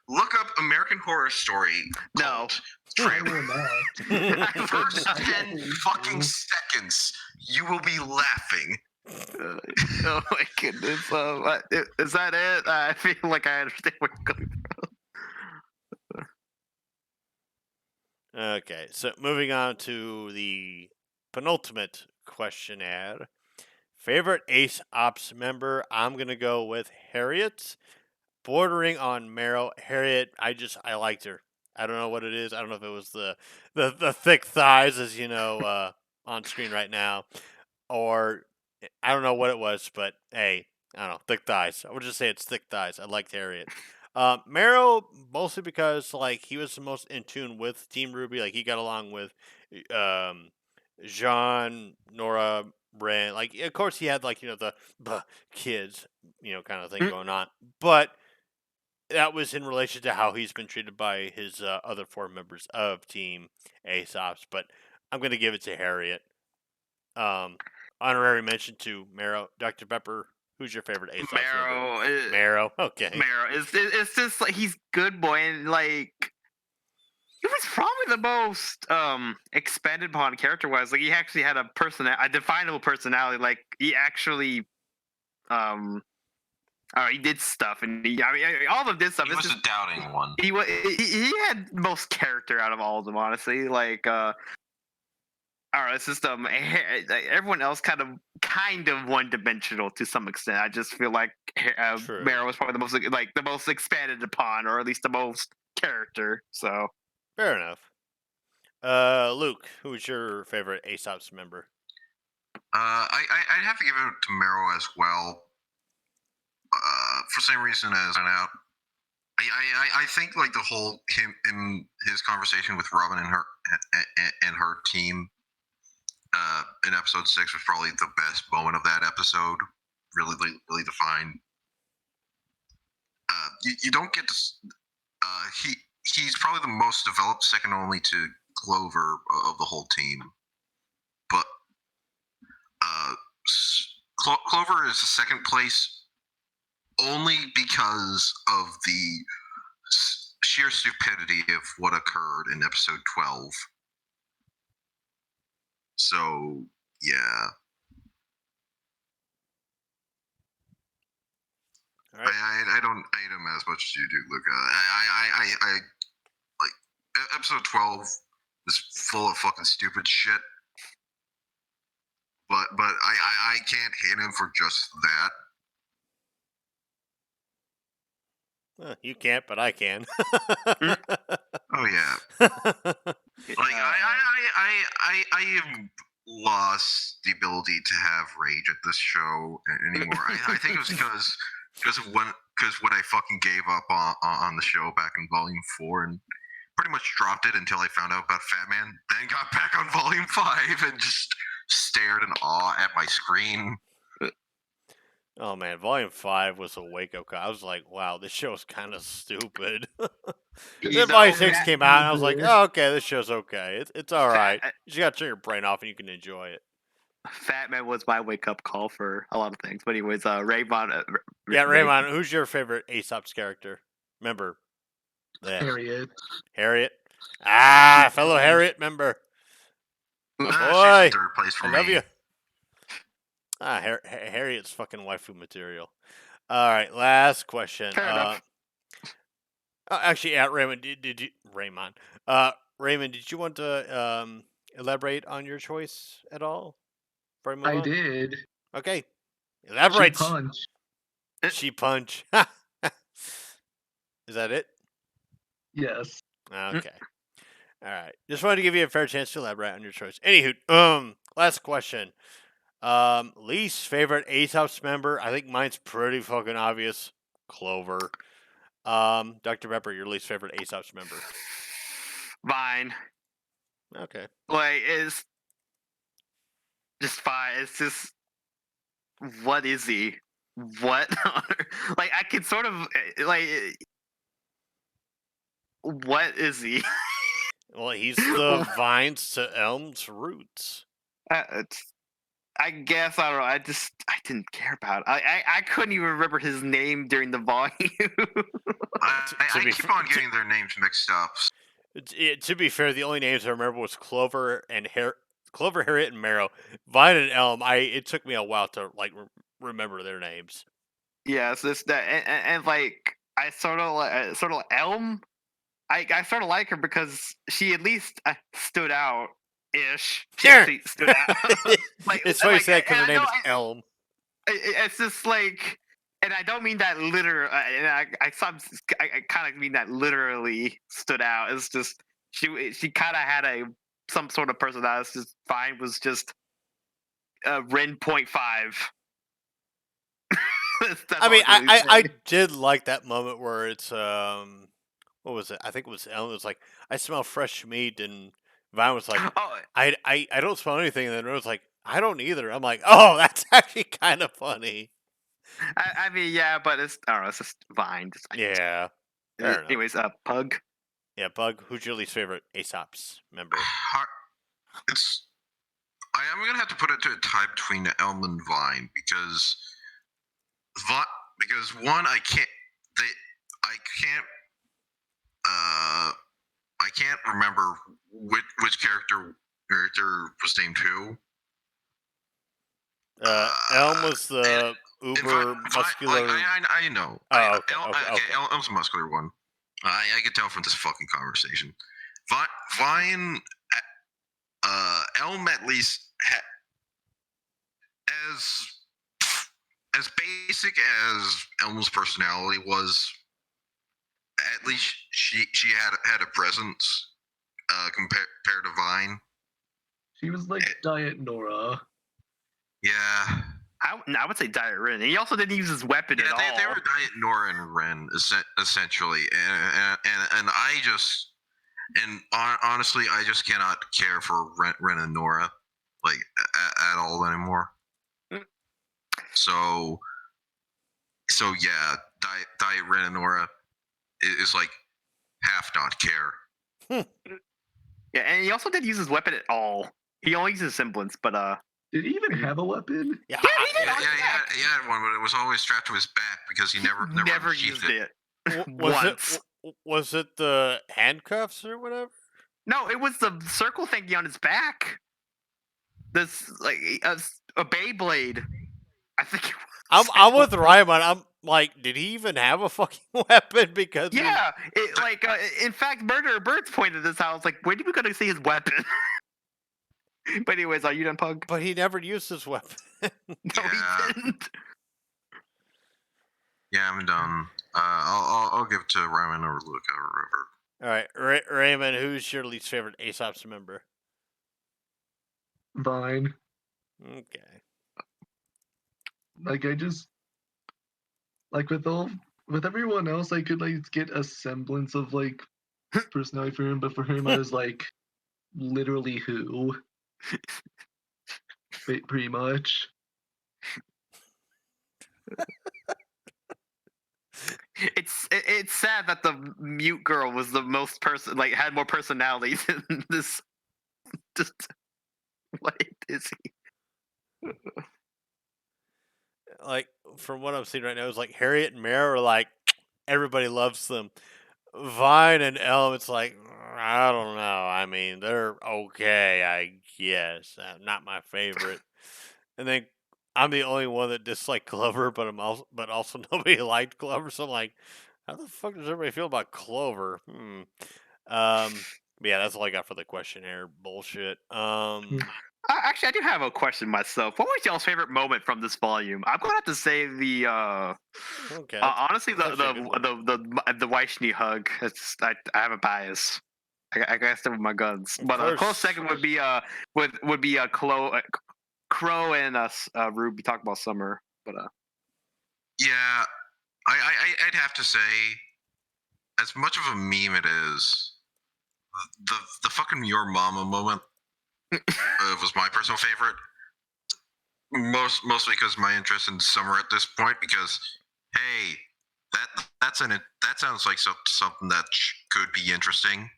Look up American Horror Story No. cult I trailer. will not. First 10 fucking seconds, you will be laughing. Oh my goodness. Is that it? I feel like I understand where you're going from. Okay, so moving on to the penultimate questionnaire. Favorite Ace Ops member? I'm gonna go with Harriet. Bordering on Meryl. Harriet, I liked her. I don't know what it is. I don't know if it was the thick thighs, as you know, on screen right now, or I don't know what it was, but hey, I don't know, thick thighs. I would just say it's thick thighs. I liked Harriet. Meryl, mostly because like he was the most in tune with Team RWBY. Like he got along with um, Jean, Nora, Ren. Like of course he had like the kids, kind of thing going on, but that was in relation to how he's been treated by his other four members of Team Aesops. But I'm going to give it to Harriet. Honorary mention to Marrow. Dr. Pepper, who's your favorite Aesops member? Marrow. Okay. Marrow. It's just like he's good boy, and like he was probably the most expanded upon character wise. Like he actually had a definable personality. Like he actually he did stuff, and all of this stuff. He was a doubting one. He had most character out of all of them, honestly. Like, our system, everyone else kind of one-dimensional to some extent. I just feel like Marrow was probably the most expanded upon, or at least the most character. So fair enough. Luke, who's your favorite Aesops member? I'd have to give it to Marrow as well. For the same reason as out. I think like the whole his conversation with Robin and her team in episode 6 was probably the best moment of that episode. Really defined. You don't get to. He's probably the most developed, second only to Clover of the whole team. But Clover is the second place only because of the sheer stupidity of what occurred in episode 12. So, yeah. All right. I don't hate him as much as you do, Luca. I like episode 12 is full of fucking stupid shit. But I can't hate him for just that. Well, you can't, but I can. Oh yeah. Like I have lost the ability to have rage at this show anymore. I think it was because what I fucking gave up on the show back in Volume 4 and pretty much dropped it until I found out about Fat Man. Then got back on Volume 5 and just stared in awe at my screen. Oh man, Volume 5 was a wake-up call. I was like, wow, this show's kind of stupid. Then Volume 6 came out, and I was like, oh, okay, this show's okay. It's all right. You just gotta turn your brain off, and you can enjoy it. Fat Man was my wake-up call for a lot of things. But anyways, Raymond. Raymond, who's your favorite Aesop's character? Member? Harriet. Harriet? Ah, fellow Harriet member. She's Boy, in third place for I me. love you. Harriet's fucking waifu material. All right, last question. Fair enough. Actually, Raymond, did you Raymond? Raymond, did you want to elaborate on your choice at all? Before we move I on? did. Okay, She elaborate. punch. She punch. Is that it? Yes. Okay. All right. Just wanted to give you a fair chance to elaborate on your choice. Anywho, last question. Least favorite Aesops member? I think mine's pretty fucking obvious. Clover. Dr. Pepper, your least favorite Aesops member? Mine. Okay. Like, it's just fine. It's just, what is he? what? Like I could sort of like, what is he? Well, he's the vines to Elm's roots. I guess I don't know. I didn't care about it. I couldn't even remember his name during the volume. I keep on getting their names mixed up. To be fair, the only names I remember was Clover, Harriet, and Marrow. Vine and Elm. It took me a while to remember their names. Yeah, it's this that and like I sort of Elm. I sort of like her because she at least stood out ish. She Sure. actually stood out. It's funny you say that because her and I name is know- Elm. It's just like, and I don't mean that literal. And I kind of mean that literally stood out. It's just she kind of had some sort of personality. Just Vine was just Ren 0.5. I mean, I did like that moment where it's what was it? I think it was Ellen. It was like, I smell fresh meat, and Vine was like, Oh, I don't smell anything. And then Rose was like, I don't either. I'm like, oh, that's actually kind of funny. I mean, yeah, but it's I don't know. It's just Vine. Yeah. Fair enough. Anyways, Pug. Yeah, Bug. Who's your least favorite Aesop's member? I am gonna have to put it to a tie between Elm and Vine because one I can't I can't remember which character was named who. Elm was the uber muscular. I know. Oh, okay. Elm's a muscular one. I could tell from this fucking conversation. Vine, Elm at least as basic as Elm's personality was, at least she had a presence compared to Vine. She was like Diet Nora. Yeah. I would say Diet Ren. He also didn't use his weapon at all. They were Diet Nora and Ren, essentially. And I just... And honestly, I just cannot care for Ren and Nora, like, at all anymore. So yeah, Diet Ren and Nora is like half not care. Yeah, and he also didn't use his weapon at all. He only used his semblance, but Did he even have a weapon? Yeah, he had one, but it was always strapped to his back because he never used it. Was it the handcuffs or whatever? No, it was the circle thingy on his back. This like a Beyblade. I think. I'm with Ryman. I'm like, did he even have a fucking weapon? Because yeah, in fact, Murderer Birds pointed this out. I was like, where did we go to see his weapon? But anyways, are you done, Pug? But he never used his weapon. No, he didn't. Yeah, I'm done. I'll give it to Ryman or Luca or whoever. All right, Raymond, who's your least favorite Aesop's member? Vine. Okay. Like I just like with everyone else, I could like get a semblance of like personality for him, but for him, I was like literally who. Pretty much. It's sad that the mute girl was the most had more personality than this. Just what is he? Like from what I'm seeing right now, it's like Harriet and Mare are like everybody loves them. Vine and Elm, it's like I don't know. I mean, they're okay, I guess. Not my favorite. And then I'm the only one that disliked Clover, but also nobody liked Clover. So I'm like, how the fuck does everybody feel about Clover? But yeah, that's all I got for the questionnaire bullshit. Actually, I do have a question myself. What was y'all's favorite moment from this volume? I'm gonna have to say the Okay. honestly the Weichny hug. I have a bias. I gotta stick with my guns. But a close second would be Qrow and RWBY talk about summer. But yeah, I'd have to say, as much of a meme it is, the fucking your mama moment was my personal favorite. mostly because my interest in summer at this point. Because hey, that sounds like something that could be interesting,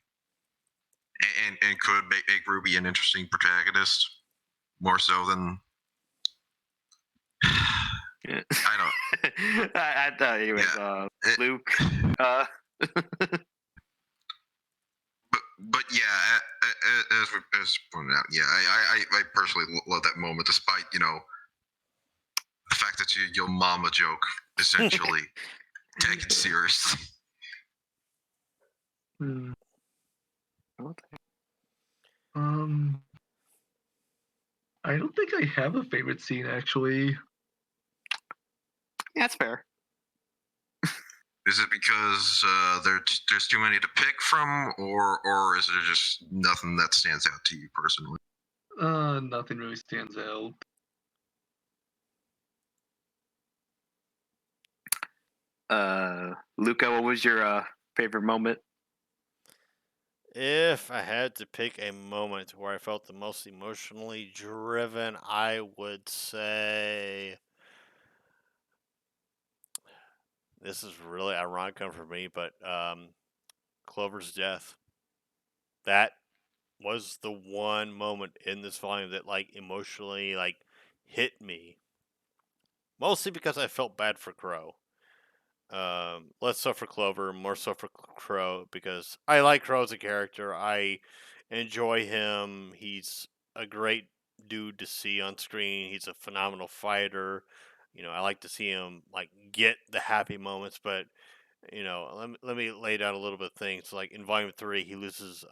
and could make Ruby an interesting protagonist more so than Yeah. I don't. Anyways, Luke. But yeah, as pointed out, yeah, I personally love that moment, despite the fact that your mama joke essentially taken serious. Hmm. Um, I don't think I have a favorite scene actually. Yeah, that's fair. Is it because there's too many to pick from, or is there just nothing that stands out to you personally? Nothing really stands out. Luca, what was your favorite moment? If I had to pick a moment where I felt the most emotionally driven, I would say this is really ironic coming from me, but Clover's death. That was the one moment in this volume that like emotionally like hit me. Mostly because I felt bad for Qrow. Less so for Clover, more so for Qrow because I like Qrow as a character. I enjoy him. He's a great dude to see on screen. He's a phenomenal fighter. I like to see him like get the happy moments, but let me lay down a little bit of things. Like in Volume 3, he loses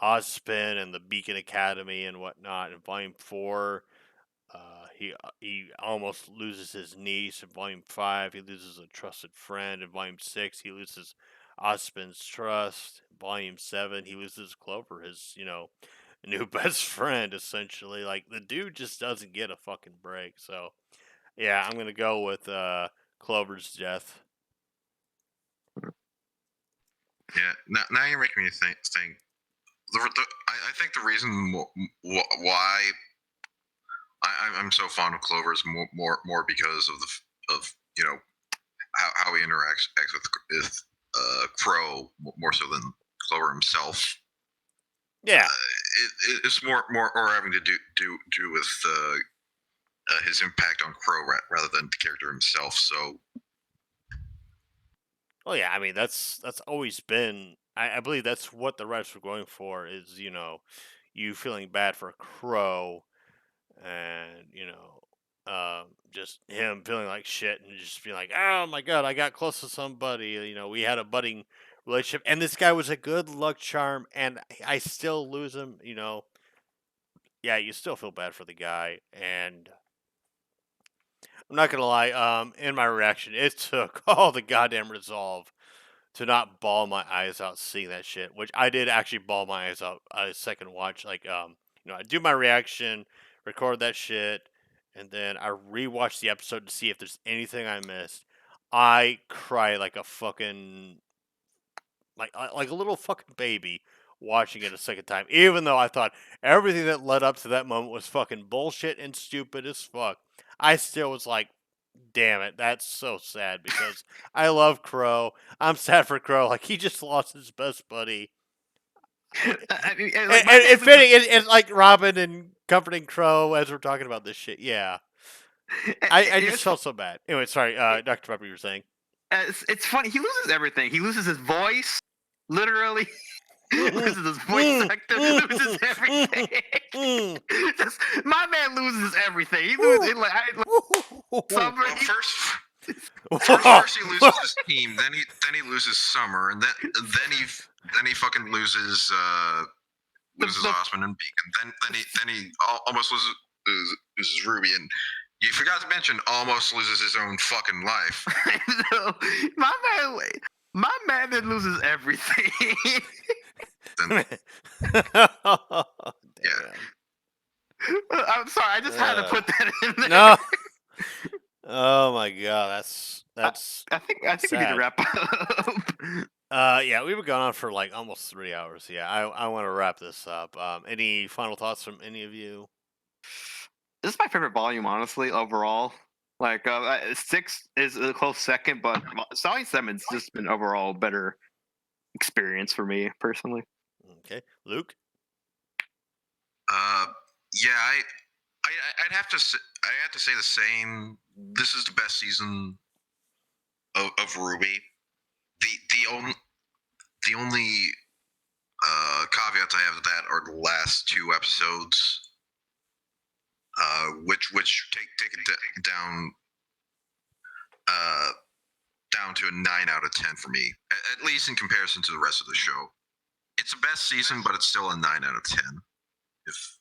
Ozpin and the Beacon Academy and whatnot. In Volume 4, he almost loses his niece. In Volume 5, he loses a trusted friend. In Volume 6, he loses Ozpin's trust. In Volume 7, he loses Clover, his new best friend. Essentially, like the dude just doesn't get a fucking break. So yeah, I'm gonna go with Clover's death. Yeah, now you're making me think. I think the reason why I'm so fond of Clover is more because of how he interacts with Qrow more so than Clover himself. Yeah. It's more or having to do with his impact on Qrow rather than the character himself. So Oh yeah, I mean that's always been. I believe that's what the writers were going for. Is you feeling bad for Qrow, and just him feeling like shit, and just being like, oh my god, I got close to somebody. We had a budding relationship, and this guy was a good luck charm, and I still lose him. Yeah, you still feel bad for the guy, and I'm not gonna lie. In my reaction, it took all the goddamn resolve to not bawl my eyes out seeing that shit, which I did actually bawl my eyes out a second watch. Like, I do my reaction, record that shit, and then I rewatch the episode to see if there's anything I missed. I cry like a fucking like a little fucking baby watching it a second time, even though I thought everything that led up to that moment was fucking bullshit and stupid as fuck. I still was like, damn it, that's so sad because I love Qrow. I'm sad for Qrow. Like he just lost his best buddy. I mean, And, like and, my man and loses. fitting, it's like Robin and comforting Qrow as we're talking about this shit. Yeah, I just It's, felt so bad. Anyway, sorry, Dr. Pepper, you were saying. it's funny. He loses everything. He loses his voice, literally. Loses his voice actor. Loses everything. Just, my man loses everything. He loses like Summer. well, first he loses his team, then he loses Summer, and then he fucking loses Osmond and Beacon. Then he almost loses Ruby, and you forgot to mention almost loses his own fucking life. So, my man then loses everything. Then, Damn. I'm sorry, I just had to put that in there. No. Oh my god, that's I think we need to sad. wrap up. Yeah, we've been going on for like almost 3 hours. Yeah, I want to wrap this up. Any final thoughts from any of you? this is my favorite volume, honestly, overall. Like 6 is a close second, but volume 7's just been overall better experience for me personally. Okay, Luke. Yeah, I'd have to say the same. This is the best season of RWBY. The only caveats I have to that are the last 2 episodes, which take it down down to a 9 out of 10 for me, at least in comparison to the rest of the show. It's the best season, but it's still a 9 out of 10. If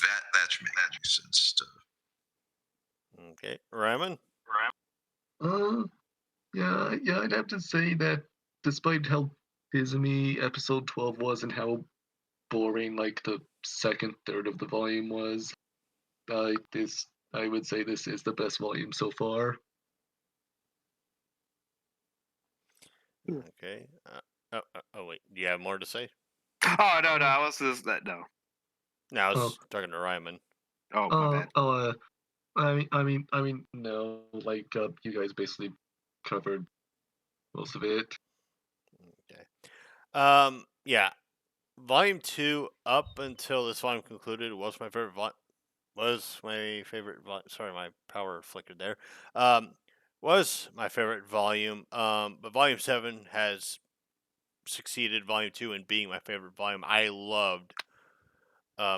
that makes sense. Okay, Ryman. Yeah, I'd have to say that despite how dismy episode 12 was and how boring like the second third of the volume was, I would say this is the best volume so far. Okay. Wait. Do you have more to say? Oh no, I was just that no. No, I Oh. was talking to Ryman. Oh my bad. I mean, no, like you guys basically covered most of it. Okay. Yeah. Volume 2, up until this volume concluded, was my favorite sorry, my power flickered there. Was my favorite volume. But Volume 7 has succeeded Volume 2 in being my favorite volume. I loved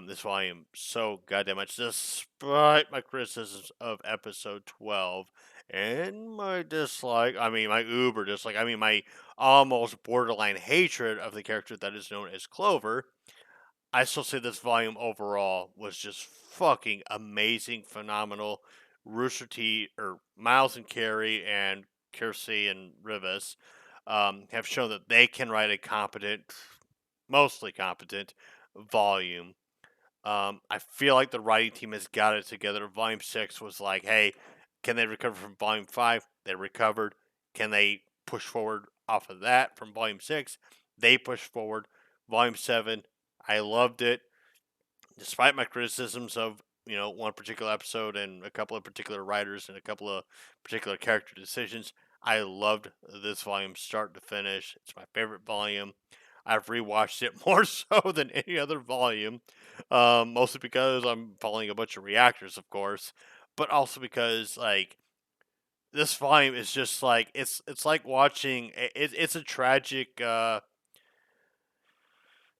this volume so goddamn much, despite my criticisms of episode 12 and my dislike. I mean, my uber dislike. I mean, my almost borderline hatred of the character that is known as Clover. I still say this volume overall was just fucking amazing, phenomenal. Rooster Teeth, or Miles and Carrie, and Kiersey and Rivas have shown that they can write a competent, mostly competent, volume. I feel like the writing team has got it together. Volume 6 was like, hey, can they recover from Volume 5? They recovered. Can they push forward off of that from Volume 6? They pushed forward. Volume 7, I loved it. Despite my criticisms of, one particular episode and a couple of particular writers and a couple of particular character decisions, I loved this volume start to finish. It's my favorite volume. I've rewatched it more so than any other volume, mostly because I'm following a bunch of reactors, of course, but also because like this volume is just like it's like watching. It's a tragic.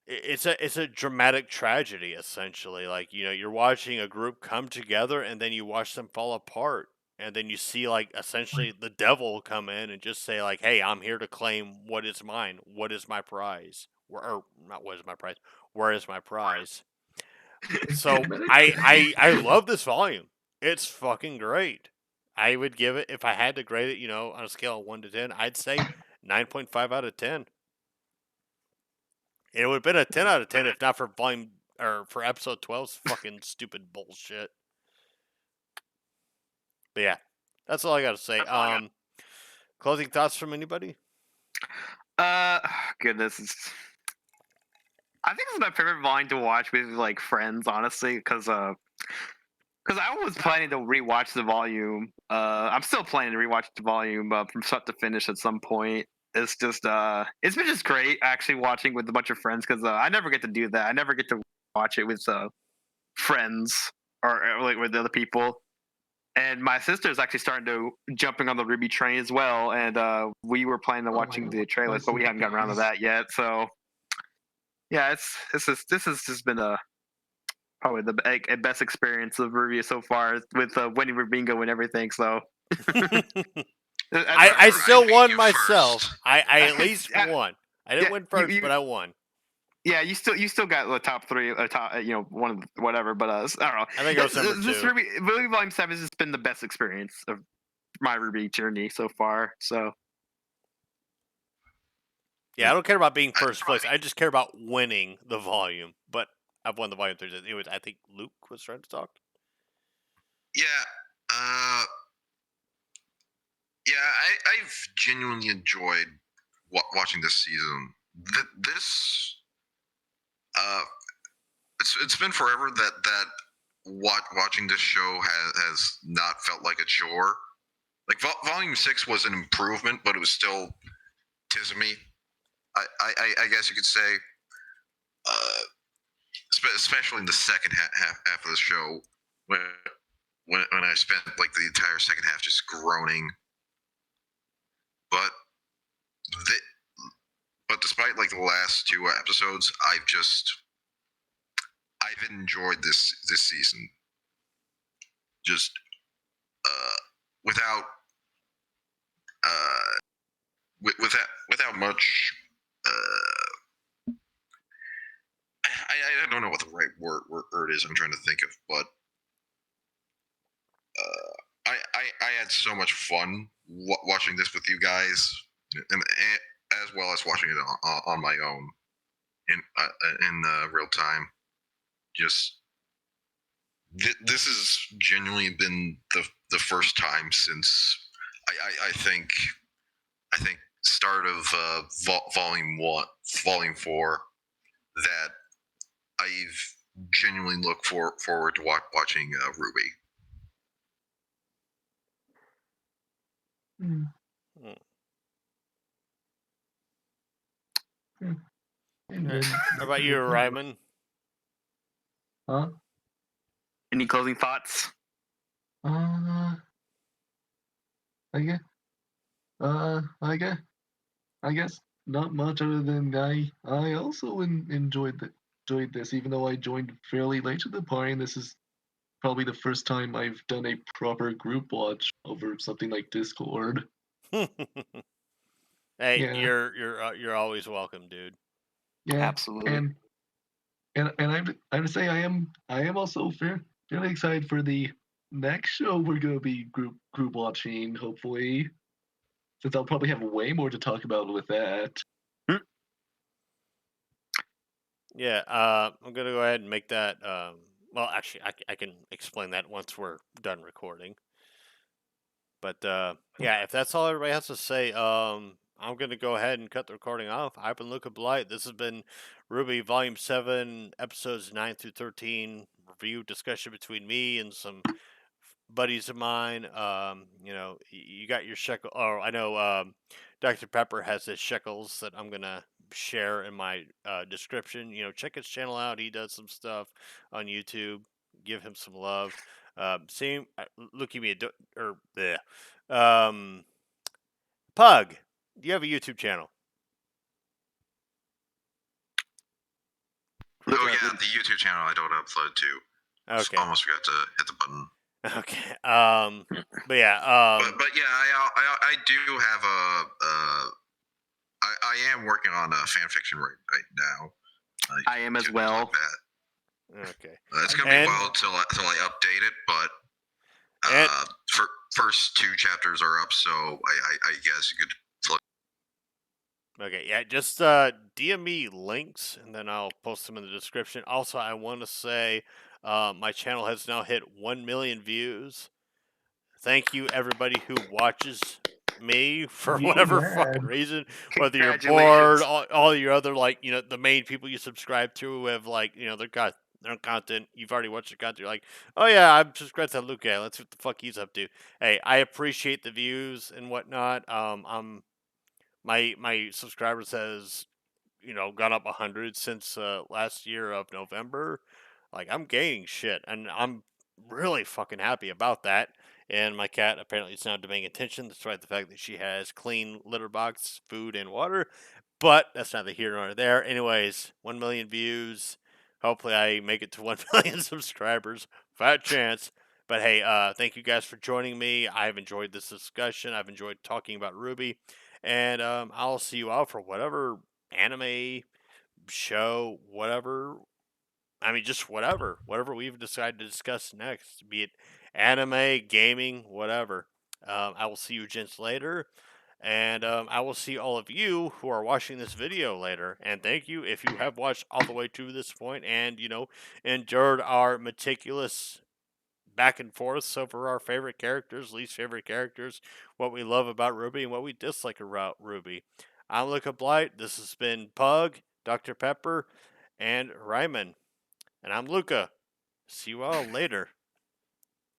It's a dramatic tragedy essentially. Like you're watching a group come together and then you watch them fall apart. And then you see like essentially the devil come in and just say like, "Hey, I'm here to claim what is mine. What is my prize? Or not what is my prize? Where is my prize?" So I love this volume. It's fucking great. I would give it, if I had to grade it, on a scale of 1 to 10, I'd say 9.5 out of 10. It would have been a 10 out of 10 if not for volume or for episode 12's fucking stupid bullshit. But yeah, that's all I got to say. Closing thoughts from anybody? Goodness. I think this is my favorite volume to watch with like friends, honestly, because I was planning to rewatch the volume. I'm still planning to rewatch the volume from start to finish at some point. It's just it's been just great actually watching with a bunch of friends because I never get to do that. I never get to watch it with friends or like with other people. And my sister's actually starting to jumping on the Ruby train as well, and we were planning on watching the trailers, but we haven't gotten around to that yet. So yeah, this has just been probably the best experience of Ruby so far with winning Rubingo and everything. So I still beat won you myself. first. I at least won. I didn't Yeah, win first, but I won. Yeah, you still got the top 3, top one of the, whatever. But I don't know. I think I was number This 2. Ruby Volume 7 has just been the best experience of my Ruby journey so far. So Yeah, I don't care about being first place. I just care about winning the volume. But I've won the volume 3. Anyways, I think Luke was trying to talk. Yeah, I've genuinely enjoyed watching this season. This, it's been forever that watching this show has not felt like a chore. Like Volume 6 was an improvement, but it was still tismy. I guess you could say, especially in the second half of the show, when I spent like the entire second half just groaning. But despite like the last two episodes, I've enjoyed this season. Just without without much. I don't know what the right word is. I'm trying to think of, but I had so much fun watching this with you guys, and as well as watching it on my own in real time. Just this has genuinely been the first time since I think start of volume 4 that I've genuinely looked forward to watching RWBY. How about you, Ryman? Huh? Any closing thoughts? I guess. I guess not much other than I also enjoyed this, even though I joined fairly late to the party. And this is probably the first time I've done a proper group watch over something like Discord. Hey, Yeah. you're always welcome, dude. Yeah, Absolutely. And I'm to say I am also fairly excited for the next show we're gonna be group watching, hopefully, since I'll probably have way more to talk about with that. Yeah, I'm gonna go ahead and make that. Well, actually, I can explain that once we're done recording. But yeah, if that's all everybody has to say, I'm gonna go ahead and cut the recording off. I've been Luca Blight. This has been RWBY Volume 7, Episodes 9 through 13, review discussion between me and some buddies of mine. You know, you got your shekel. Oh, I know. Dr. Pepper has his shekels that I'm gonna share in my description. You know, check his channel out. He does some stuff on YouTube. Give him some love. Same. Look at me. Or the Pug. Do you have a YouTube channel? Oh yeah, the YouTube channel I don't upload to. Okay. Almost forgot to hit the button. Okay. But yeah. But yeah, I do have I am working on a fan fiction right now. I am as well. Okay. It's gonna be a while till I update it, but first 2 chapters are up, so I guess you could float. Okay, yeah, just DM me links and then I'll post them in the description. Also, I want to say my channel has now hit 1 million views. Thank you, everybody who watches me for whatever fucking reason. Whether you're bored, all your other, like, you know, the main people you subscribe to who have, like, you know, their content, you've already watched the content, you're like, oh yeah, I'm subscribed to Luke. Let's see what the fuck he's up to. Hey, I appreciate the views and whatnot. My subscribers has, you know, gone up 100 since last year of November. Like, I'm gaining shit, and I'm really fucking happy about that. And my cat apparently is now demanding attention, despite the fact that she has clean litter box, food, and water. But that's neither here nor there. Anyways, 1 million views. Hopefully, I make it to 1 million subscribers. Fat chance. But hey, thank you guys for joining me. I've enjoyed this discussion. I've enjoyed talking about RWBY. And I'll see you out for whatever anime, show, whatever. I mean, just whatever we've decided to discuss next, be it anime, gaming, whatever. I will see you gents later, and I will see all of you who are watching this video later. And thank you if you have watched all the way to this point and, you know, endured our meticulous back and forth over our favorite characters, least favorite characters, what we love about RWBY, and what we dislike about RWBY. I'm Luca Blight. This has been Pug, Dr. Pepper, and Ryman. And I'm Luca. See you all later.